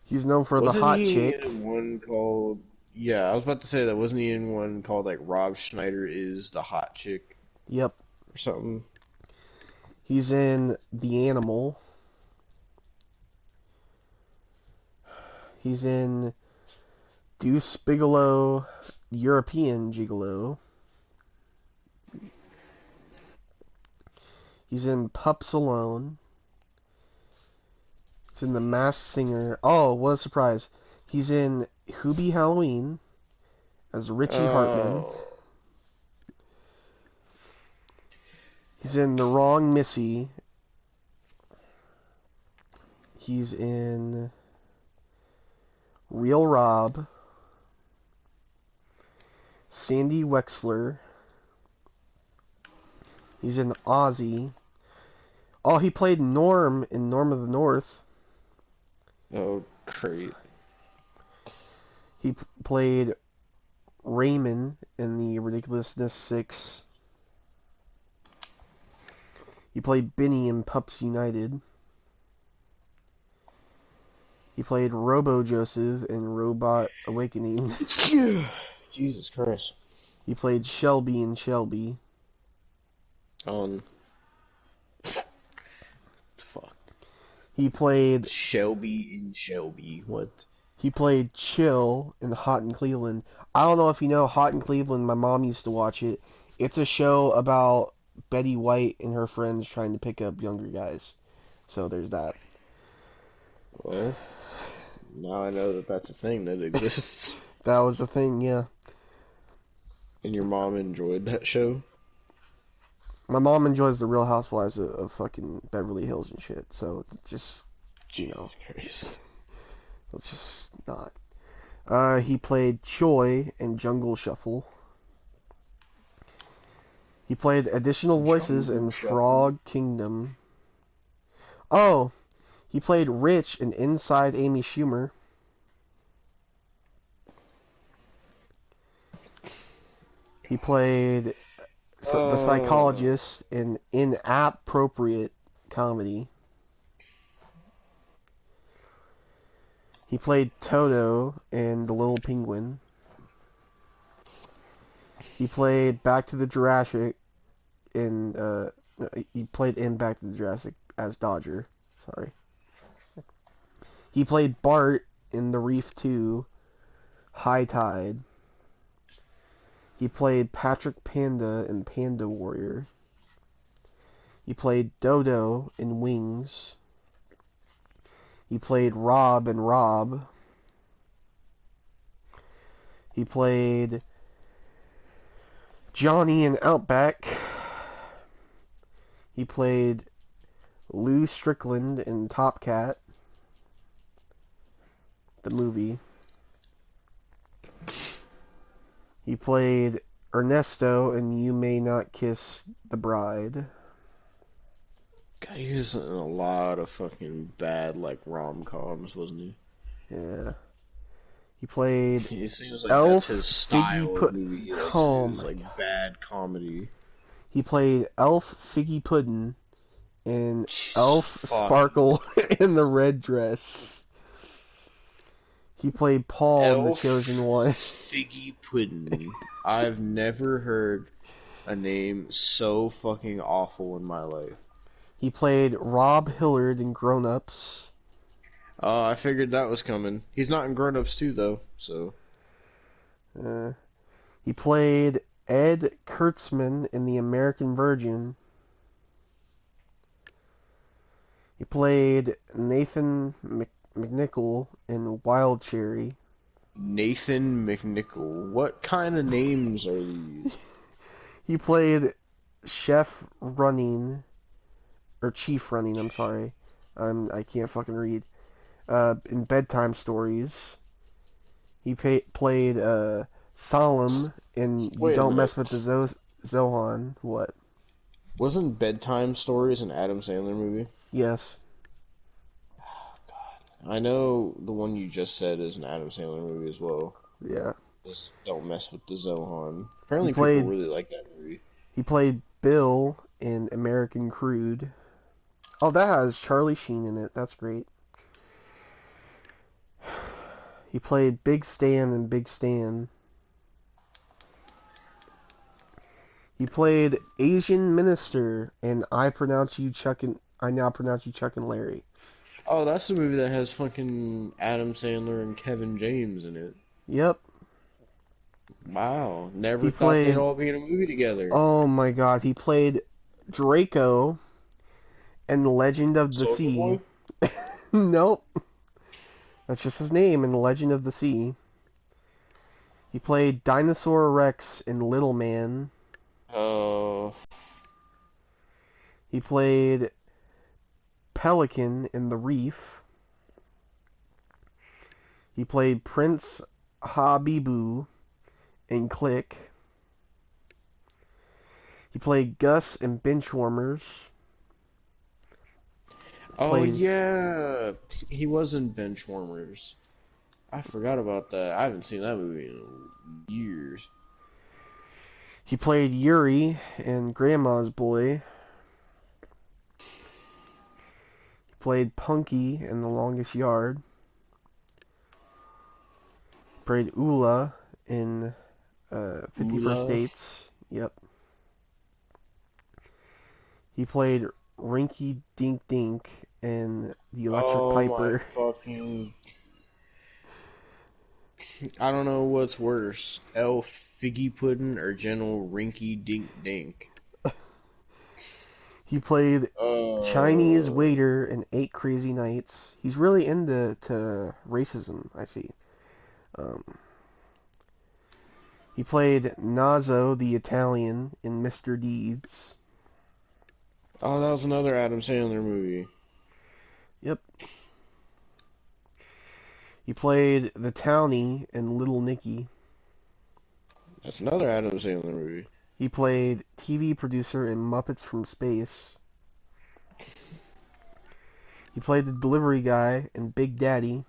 Speaker 2: He's known for
Speaker 1: Wasn't
Speaker 2: the hot
Speaker 1: he
Speaker 2: chick.
Speaker 1: in one called? Yeah, I was about to say that. Wasn't he in one called like Rob Schneider is the hot chick
Speaker 2: Yep.
Speaker 1: or something?
Speaker 2: He's in The Animal. He's in Deuce Bigelow, European Gigolo. He's in Pups Alone. He's in The Masked Singer. Oh, what a surprise. He's in Hubie Halloween as Richie Hartman. He's in The Wrong Missy He's in Real Rob, Sandy Wexler. He's in Ozzy. Oh, he played Norm in Norm of the North.
Speaker 1: Oh, great.
Speaker 2: He played Raymond in the Ridiculousness 6. He played Benny in Pups United. He played Robo Joseph in Robot Awakening.
Speaker 1: Jesus Christ.
Speaker 2: He played Shelby in Shelby.
Speaker 1: Fuck.
Speaker 2: He played
Speaker 1: Shelby in Shelby. What?
Speaker 2: He played Chill in Hot in Cleveland. I don't know if you know Hot in Cleveland. My mom used to watch it. It's a show about Betty White and her friends trying to pick up younger guys. So there's that.
Speaker 1: Well, now I know that that's a thing that exists.
Speaker 2: That was the thing, yeah.
Speaker 1: And your mom enjoyed that show?
Speaker 2: My mom enjoys the Real Housewives of fucking Beverly Hills and shit. So just, you know,
Speaker 1: Christ.
Speaker 2: let's just not. He played Choi in Jungle Shuffle. He played additional voices in Frog Kingdom. Oh, he played Rich in Inside Amy Schumer. He played the psychologist in Inappropriate Comedy. He played Toto in The Little Penguin. He played Back to the Jurassic in he played in Back to the Jurassic as Dodger. Sorry. He played Bart in The Reef 2, High Tide. He played Patrick Panda in Panda Warrior. He played Dodo in Wings. He played Rob in Rob. He played Johnny in Outback. He played Lou Strickland in Top Cat, the movie. He played Ernesto in You May Not Kiss the Bride.
Speaker 1: God, he was in a lot of fucking bad, like, rom-coms, wasn't he?
Speaker 2: Yeah. He played
Speaker 1: It seems like
Speaker 2: Elf
Speaker 1: that's his style
Speaker 2: Figgy
Speaker 1: of movie. He likes to
Speaker 2: Oh
Speaker 1: do,
Speaker 2: my
Speaker 1: like,
Speaker 2: God.
Speaker 1: bad comedy.
Speaker 2: He played Elf Figgy Puddin' and
Speaker 1: Jesus
Speaker 2: Elf
Speaker 1: fuck.
Speaker 2: Sparkle in the red dress. He played Paul in The
Speaker 1: Elf
Speaker 2: Chosen One.
Speaker 1: Figgy Puddin'. I've never heard a name so fucking awful in my life.
Speaker 2: He played Rob Hillard in Grown Ups.
Speaker 1: I figured that was coming. He's not in Grown Ups 2, though, so...
Speaker 2: He played Ed Kurtzman in The American Virgin. He played Nathan McNichol in Wild Cherry.
Speaker 1: Nathan McNichol. What kind of names are these?
Speaker 2: He played Chef Running, or Chief Running, I'm sorry. I can't fucking read. In Bedtime Stories. He played Solemn in You
Speaker 1: Wait a
Speaker 2: Don't
Speaker 1: minute.
Speaker 2: Mess with the Zohan. What?
Speaker 1: Wasn't Bedtime Stories an Adam Sandler movie?
Speaker 2: Yes.
Speaker 1: I know the one you just said is an Adam Sandler movie as well.
Speaker 2: Yeah.
Speaker 1: Just Don't Mess with the Zohan. Apparently
Speaker 2: played-
Speaker 1: people really like that movie.
Speaker 2: He played Bill in American Crude. Oh, that has Charlie Sheen in it. That's great. He played Big Stan in Big Stan. He played Asian Minister in I Now Pronounce You Chuck and Larry.
Speaker 1: Oh, that's the movie that has fucking Adam Sandler and Kevin James in it.
Speaker 2: Yep.
Speaker 1: Wow. Never
Speaker 2: He
Speaker 1: thought they'd
Speaker 2: played-
Speaker 1: all be in a movie together.
Speaker 2: Oh my god, he played Draco in Legend of the
Speaker 1: Soulja
Speaker 2: Sea.
Speaker 1: Boy?
Speaker 2: Nope. That's just his name in Legend of the Sea. He played Dinosaur Rex in Little Man.
Speaker 1: Oh.
Speaker 2: He played Pelican in The Reef. He played Prince Habibu in Click. He played Gus in Benchwarmers.
Speaker 1: Oh yeah, he was in Benchwarmers. I forgot about that. I haven't seen that movie in years.
Speaker 2: He played Yuri in Grandma's Boy. He played Punky in The Longest Yard. Played Ula in 50 First Dates. Yep. He played Rinky Dink Dink in The Electric Piper.
Speaker 1: My fucking... I don't know what's worse, Elf Figgy Puddin' or General Rinky Dink Dink.
Speaker 2: He played Chinese waiter in 8 Crazy Nights. He's really into racism, I see. He played Nazo the Italian in Mr. Deeds.
Speaker 1: Oh, that was another Adam Sandler movie.
Speaker 2: Yep. He played the Townie in Little Nicky.
Speaker 1: That's another Adam Sandler movie.
Speaker 2: He played TV producer in Muppets from Space. He played the delivery guy in Big Daddy.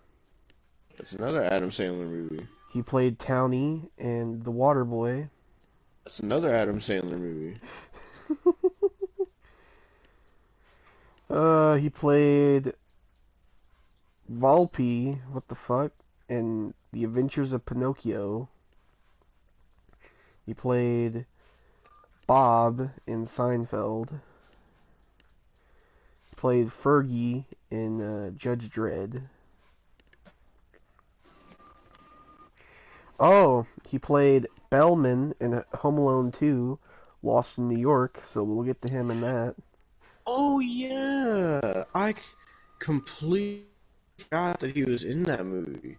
Speaker 1: That's another Adam Sandler movie.
Speaker 2: He played Townie in The Waterboy.
Speaker 1: That's another Adam Sandler movie.
Speaker 2: He played Volpe, what the fuck, in The Adventures of Pinocchio. He played Bob in Seinfeld. He played Fergie in Judge Dredd. Oh, he played Bellman in Home Alone 2, Lost in New York, so we'll get to him in that.
Speaker 1: Oh yeah, I completely forgot that he was in that movie.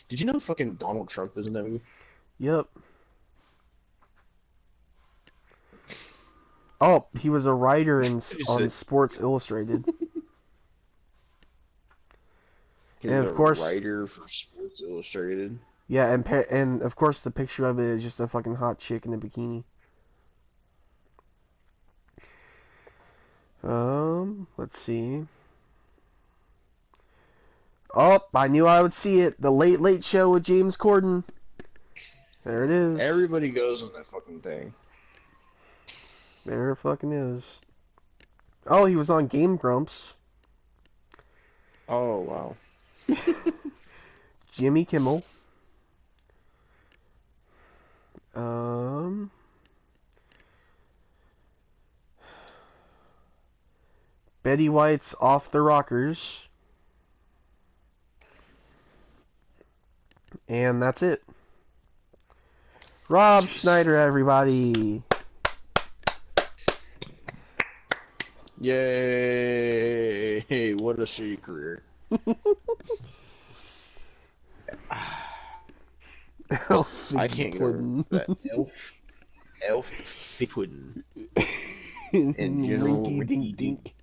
Speaker 1: Did you know fucking Donald Trump is in that movie?
Speaker 2: Yep. Oh, he was a writer on Sports Illustrated.
Speaker 1: He's
Speaker 2: and of course,
Speaker 1: writer for Sports Illustrated.
Speaker 2: Yeah, and of course the picture of it is just a fucking hot chick in a bikini. Let's see. Oh, I knew I would see it. The Late Late Show with James Corden. There it is.
Speaker 1: Everybody goes on that fucking thing.
Speaker 2: There it fucking is. Oh, he was on Game Grumps.
Speaker 1: Oh, wow.
Speaker 2: Jimmy Kimmel. Betty White's Off the Rockers. And that's it. Rob Schneider, everybody.
Speaker 1: Yay! What a shitty career. I can't get over that. Elf pudding. And General Rinky Dink.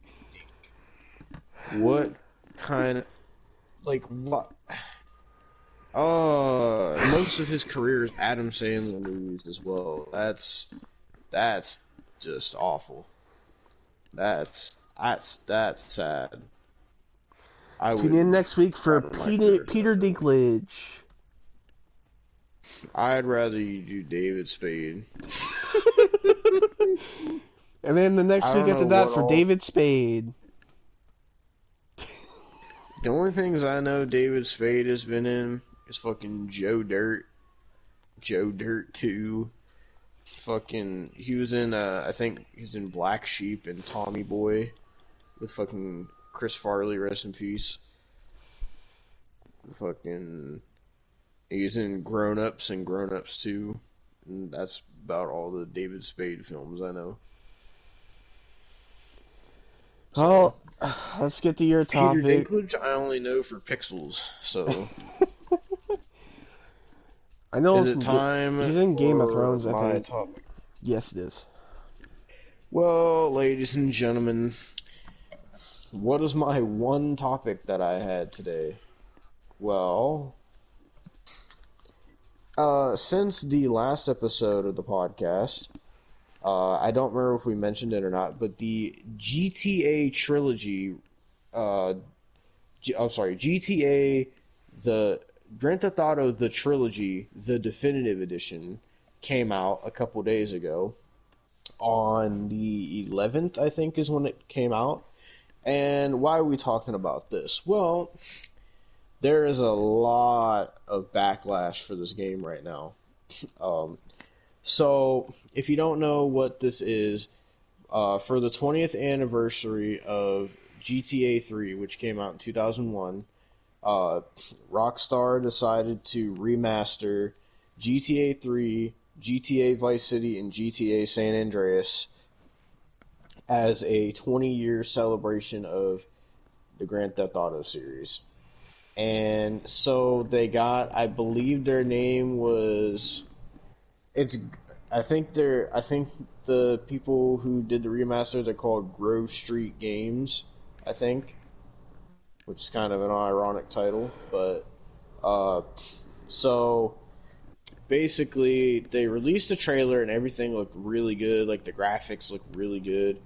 Speaker 1: What kind of... Like, what? Most of his career is Adam Sandler movies as well. That's just awful. That's sad.
Speaker 2: Tune in next week for Peter Dinklage.
Speaker 1: I'd rather you do David Spade.
Speaker 2: And then the next week after that for David Spade.
Speaker 1: The only things I know David Spade has been in is fucking Joe Dirt. Joe Dirt 2. Fucking, he was in, I think he's in Black Sheep and Tommy Boy with fucking Chris Farley, rest in peace. Fucking, he's in Grown Ups and Grown Ups 2. And that's about all the David Spade films I know.
Speaker 2: Well, let's get to your topic.
Speaker 1: Peter Dinklage, I only know for Pixels, so...
Speaker 2: I know
Speaker 1: is it time
Speaker 2: he's in Game of Thrones, I think.
Speaker 1: Topic?
Speaker 2: Yes, it is.
Speaker 1: Well, ladies and gentlemen, what is my one topic that I had today? Well, since the last episode of the podcast, I don't remember if we mentioned it or not, but the GTA trilogy, GTA, the Grand Theft Auto, the trilogy, the definitive edition, came out a couple days ago. On the 11th, I think, is when it came out. And why are we talking about this? Well, there is a lot of backlash for this game right now. So, if you don't know what this is, for the 20th anniversary of GTA 3, which came out in 2001, Rockstar decided to remaster GTA 3, GTA Vice City, and GTA San Andreas as a 20-year celebration of the Grand Theft Auto series. And so they got, I believe their name was, I think the people who did the remasters are called Grove Street Games, I think, which is kind of an ironic title, but so basically they released a trailer and everything looked really good, like the graphics looked really good,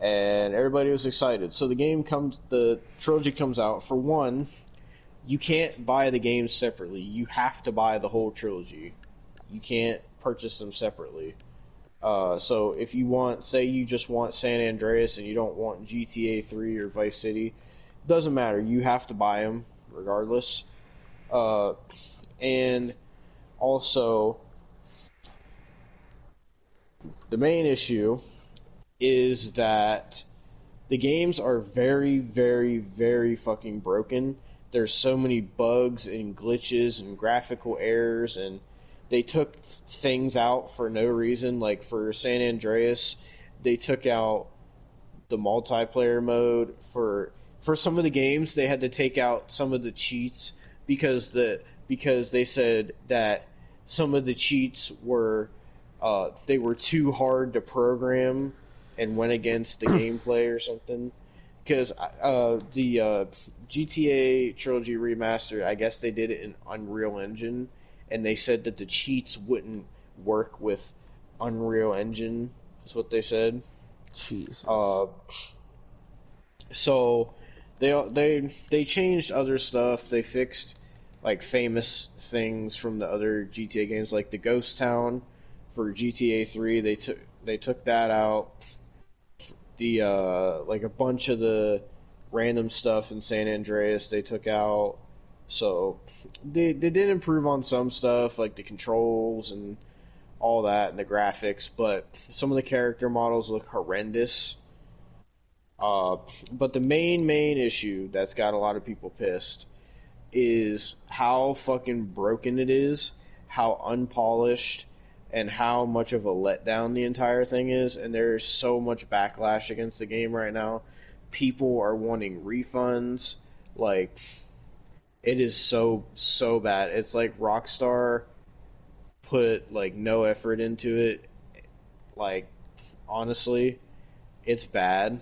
Speaker 1: and everybody was excited. So the trilogy comes out. For one, you can't buy the games separately. You have to buy the whole trilogy. You can't purchase them separately. So if you want, say you just want San Andreas and you don't want GTA 3 or Vice City, doesn't matter. You have to buy them regardless. And also, the main issue is that the games are very, very, very fucking broken. There's so many bugs and glitches and graphical errors, and they took things out for no reason. Like for San Andreas, they took out the multiplayer mode. For some of the games, they had to take out some of the cheats because they said that some of the cheats were they were too hard to program and went against the gameplay or something. Because the GTA Trilogy Remaster, I guess they did it in Unreal Engine, and they said that the cheats wouldn't work with Unreal Engine, is what they said.
Speaker 2: Jesus.
Speaker 1: So they changed other stuff. They fixed like famous things from the other GTA games, like the Ghost Town for GTA 3. They took that out. The like a bunch of the random stuff in San Andreas they took out. So they did improve on some stuff like the controls and all that and the graphics, but some of the character models look horrendous. But the main issue that's got a lot of people pissed is how fucking broken it is, how unpolished, and how much of a letdown the entire thing is. And there's so much backlash against the game right now. People are wanting refunds. Like, it is so bad. It's like Rockstar put like no effort into it. Like, honestly, it's bad.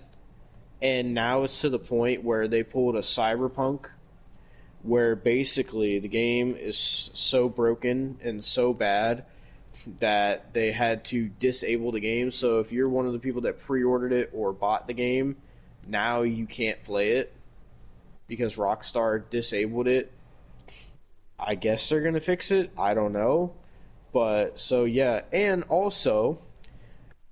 Speaker 1: And now it's to the point where they pulled a Cyberpunk, where basically the game is so broken and so bad that they had to disable the game. So if you're one of the people that pre-ordered it or bought the game, now you can't play it because Rockstar disabled it. I guess they're going to fix it. I don't know. But, so yeah. And also,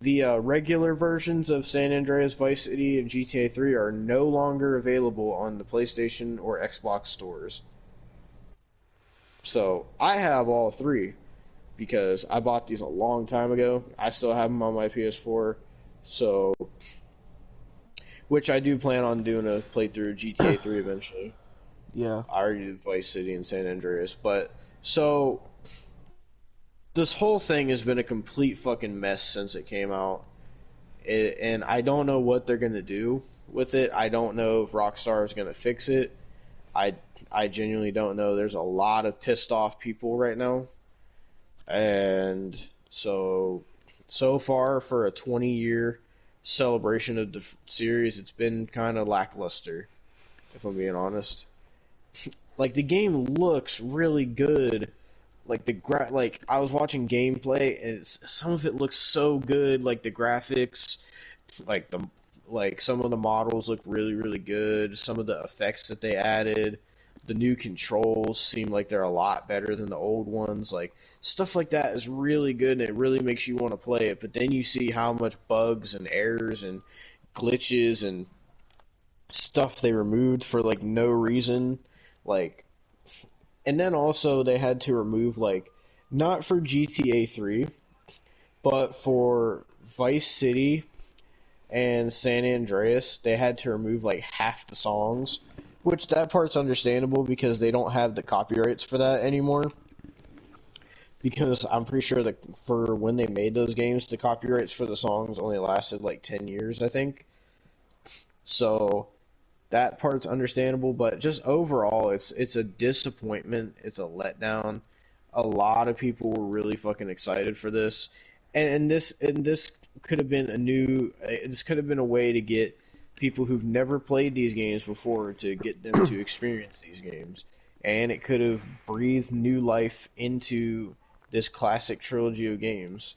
Speaker 1: the regular versions of San Andreas, Vice City, and GTA 3 are no longer available on the PlayStation or Xbox stores. So, I have all three because I bought these a long time ago. I still have them on my PS4. So, which I do plan on doing a playthrough of GTA 3 eventually.
Speaker 2: Yeah.
Speaker 1: I already did Vice City and San Andreas. But, so, this whole thing has been a complete fucking mess since it came out. And I don't know what they're going to do with it. I don't know if Rockstar is going to fix it. I genuinely don't know. There's a lot of pissed off people right now. And so far for a 20-year celebration of the series, it's been kind of lackluster, if I'm being honest. Like the game looks really good. Like like I was watching gameplay and some of it looks so good. Like the graphics, like some of the models look really really good. Some of the effects that they added, the new controls seem like they're a lot better than the old ones. Like stuff like that is really good and it really makes you want to play it. But then you see how much bugs and errors and glitches and stuff they removed for like no reason. Like, and then also they had to remove like not for GTA 3 but for Vice City and San Andreas, they had to remove like half the songs, which that part's understandable because they don't have the copyrights for that anymore. Because I'm pretty sure that for when they made those games, the copyrights for the songs only lasted like 10 years, I think. So that part's understandable, but just overall, it's a disappointment. It's a letdown. A lot of people were really fucking excited for this, and this could have been this could have been a way to get people who've never played these games before to get them to experience these games, and it could have breathed new life into this classic trilogy of games.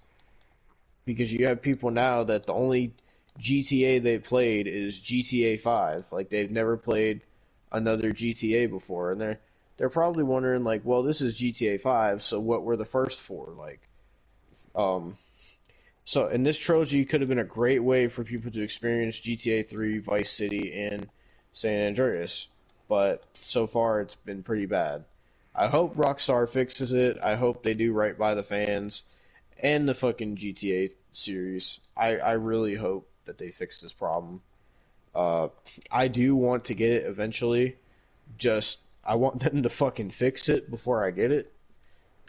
Speaker 1: Because you have people now that the only GTA they played is GTA 5. Like they've never played another GTA before, and they're probably wondering like, well, this is GTA 5, so what were the first four like? Um, so and this trilogy could have been a great way for people to experience GTA 3, Vice City, and San Andreas, but so far it's been pretty bad. I hope Rockstar fixes it. I hope they do right by the fans and the fucking GTA series. I really hope that they fix this problem. Uh, I do want to get it eventually. Just I want them to fucking fix it before I get it.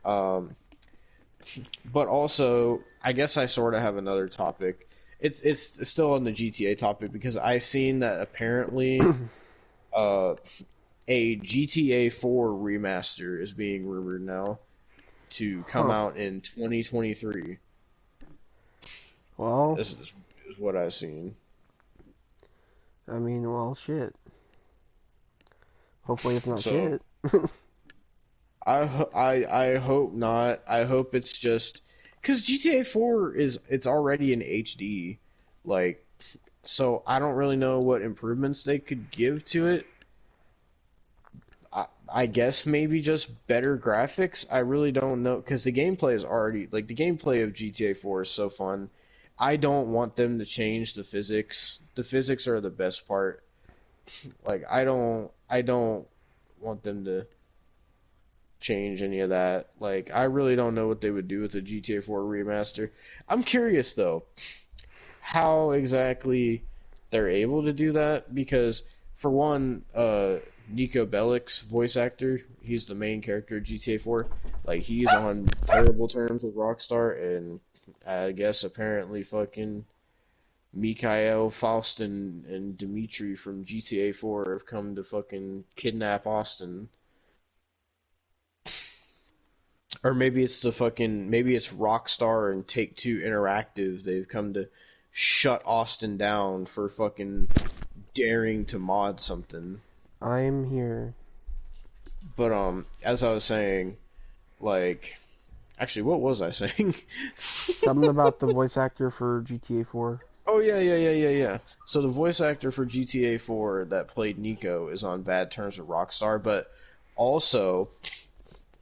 Speaker 1: Um, but also, I guess I sort of have another topic. It's still on the GTA topic because I seen that apparently uh, a GTA 4 remaster is being rumored now to come out in 2023.
Speaker 2: Well,
Speaker 1: This is what I've seen.
Speaker 2: I mean, well, shit. Hopefully it's not
Speaker 1: So
Speaker 2: shit.
Speaker 1: I hope not. I hope it's just because GTA 4 it's already in HD, like so I don't really know what improvements they could give to it. I guess maybe just better graphics. I really don't know because the gameplay is already like the gameplay of GTA 4 is so fun. I don't want them to change the physics. The physics are the best part. Like I don't want them to change any of that. Like I really don't know what they would do with the GTA 4 remaster. I'm curious though how exactly they're able to do that because for one, Nico Bellic's voice actor, he's the main character of GTA 4. Like he's on terrible terms with Rockstar, and I guess apparently fucking Mikhail, Faust, and Dimitri from GTA 4 have come to fucking kidnap Austin. Or maybe it's Rockstar and Take-Two Interactive. They've come to shut Austin down for fucking daring to mod something.
Speaker 2: I'm here.
Speaker 1: But as I was saying, like actually what was I saying?
Speaker 2: Something about the voice actor for GTA 4.
Speaker 1: Oh yeah. So the voice actor for GTA 4 that played Nico is on bad terms with Rockstar, but also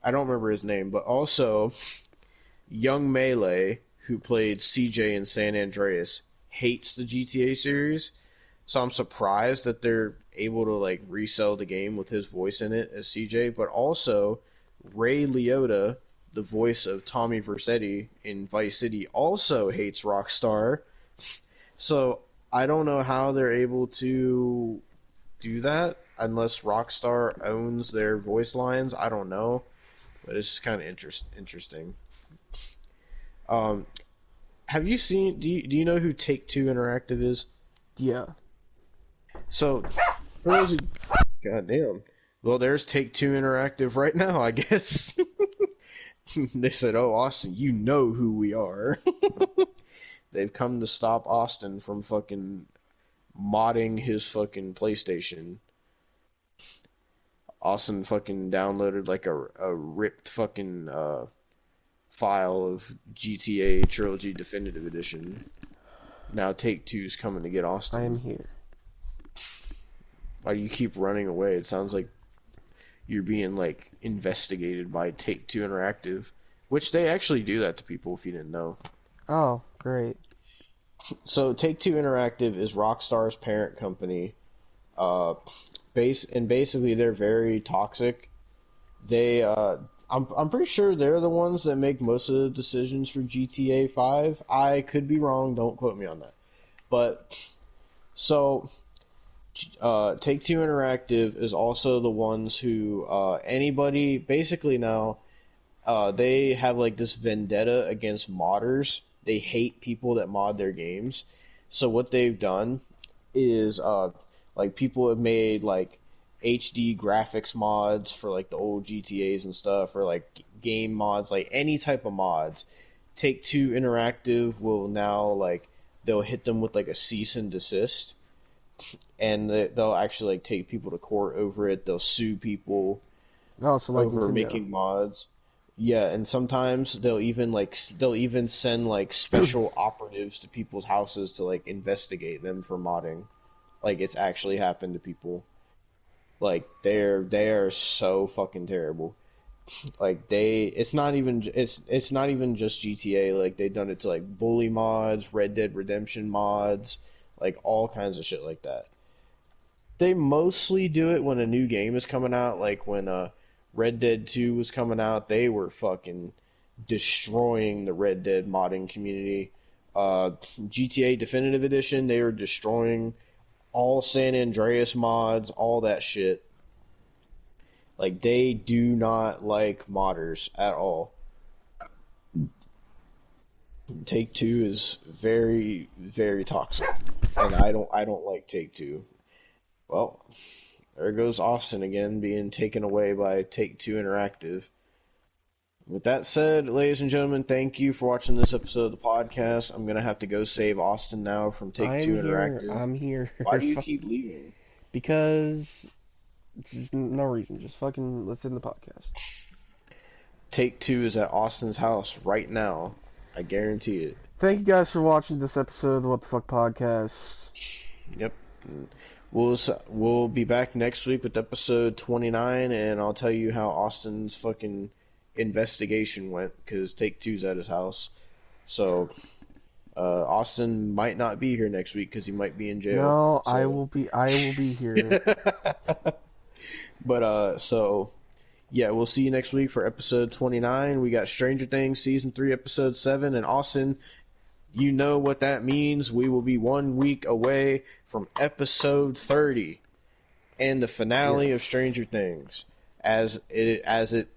Speaker 1: I don't remember his name, but also Young Melee, who played CJ in San Andreas, hates the GTA series. So I'm surprised that they're able to like resell the game with his voice in it as CJ, but also Ray Liotta, the voice of Tommy Vercetti in Vice City, also hates Rockstar. So I don't know how they're able to do that unless Rockstar owns their voice lines. I don't know, but it's just kind of interesting. Um, have you seen? Do you know who Take-Two Interactive is?
Speaker 2: Yeah.
Speaker 1: So, for those who, goddamn. Well, there's Take-Two Interactive right now, I guess. They said, "Oh, Austin, you know who we are." They've come to stop Austin from fucking modding his fucking PlayStation.
Speaker 6: Austin fucking downloaded like a ripped fucking file of GTA Trilogy Definitive Edition. Now Take-Two's coming to get Austin.
Speaker 2: I am here.
Speaker 6: Why do you keep running away? It sounds like you're being like investigated by Take-Two Interactive, which they actually do that to people if you didn't know.
Speaker 2: Oh, great.
Speaker 6: So Take-Two Interactive is Rockstar's parent company. Basically they're very toxic. They I'm pretty sure they're the ones that make most of the decisions for GTA 5. I could be wrong, don't quote me on that. But so Take-Two Interactive is also the ones who anybody basically now they have like this vendetta against modders. They hate people that mod their games. So what they've done is like people have made like HD graphics mods for like the old GTAs and stuff, or like game mods, like any type of mods. Take-Two Interactive will now like they'll hit them with like a cease and desist, and they'll actually like take people to court over it. They'll sue people
Speaker 2: Oh, so like
Speaker 6: over
Speaker 2: Nintendo.
Speaker 6: making mods. Yeah, and sometimes they'll even send like special operatives to people's houses to like investigate them for modding. Like it's actually happened to people. Like they are so fucking terrible. Like it's not even just GTA. Like they've done it to like Bully mods, Red Dead Redemption mods, like all kinds of shit like that. They mostly do it when a new game is coming out, like when Red Dead 2 was coming out. They were fucking destroying the Red Dead modding community. GTA Definitive Edition, they were destroying all San Andreas mods, all that shit. Like, they do not like modders at all. Take-Two is very, very toxic, and I don't like Take-Two. Well, there goes Austin again, being taken away by Take-Two Interactive. With that said, ladies and gentlemen, thank you for watching this episode of the podcast. I'm gonna have to go save Austin now from Take-Two Interactive.
Speaker 2: I'm here.
Speaker 6: Why do you keep leaving?
Speaker 2: Because just no reason. Just fucking let's end the podcast.
Speaker 6: Take-Two is at Austin's house right now. I guarantee it.
Speaker 2: Thank you guys for watching this episode of the What the Fuck podcast.
Speaker 6: Yep. We'll be back next week with episode 29, and I'll tell you how Austin's fucking investigation went, because Take-Two's at his house. So Austin might not be here next week because he might be in jail.
Speaker 2: No,
Speaker 6: so.
Speaker 2: I will be here.
Speaker 6: But so yeah, we'll see you next week for episode 29. We got Stranger Things season 3 episode 7, and Austin, you know what that means. We will be 1 week away from episode 30 and the finale of Stranger Things as it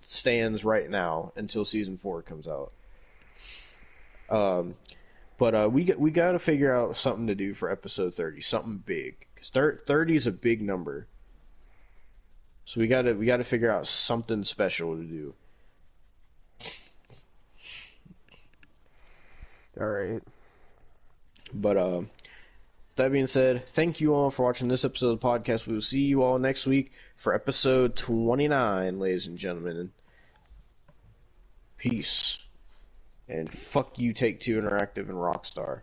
Speaker 6: stands right now until season 4 comes out. But we got to figure out something to do for episode 30, something big. 'Cause 30 is a big number. So we got to figure out something special to do.
Speaker 2: All right.
Speaker 6: But that being said, thank you all for watching this episode of the podcast. We will see you all next week for episode 29, ladies and gentlemen. Peace. And fuck you, Take-Two Interactive and Rockstar.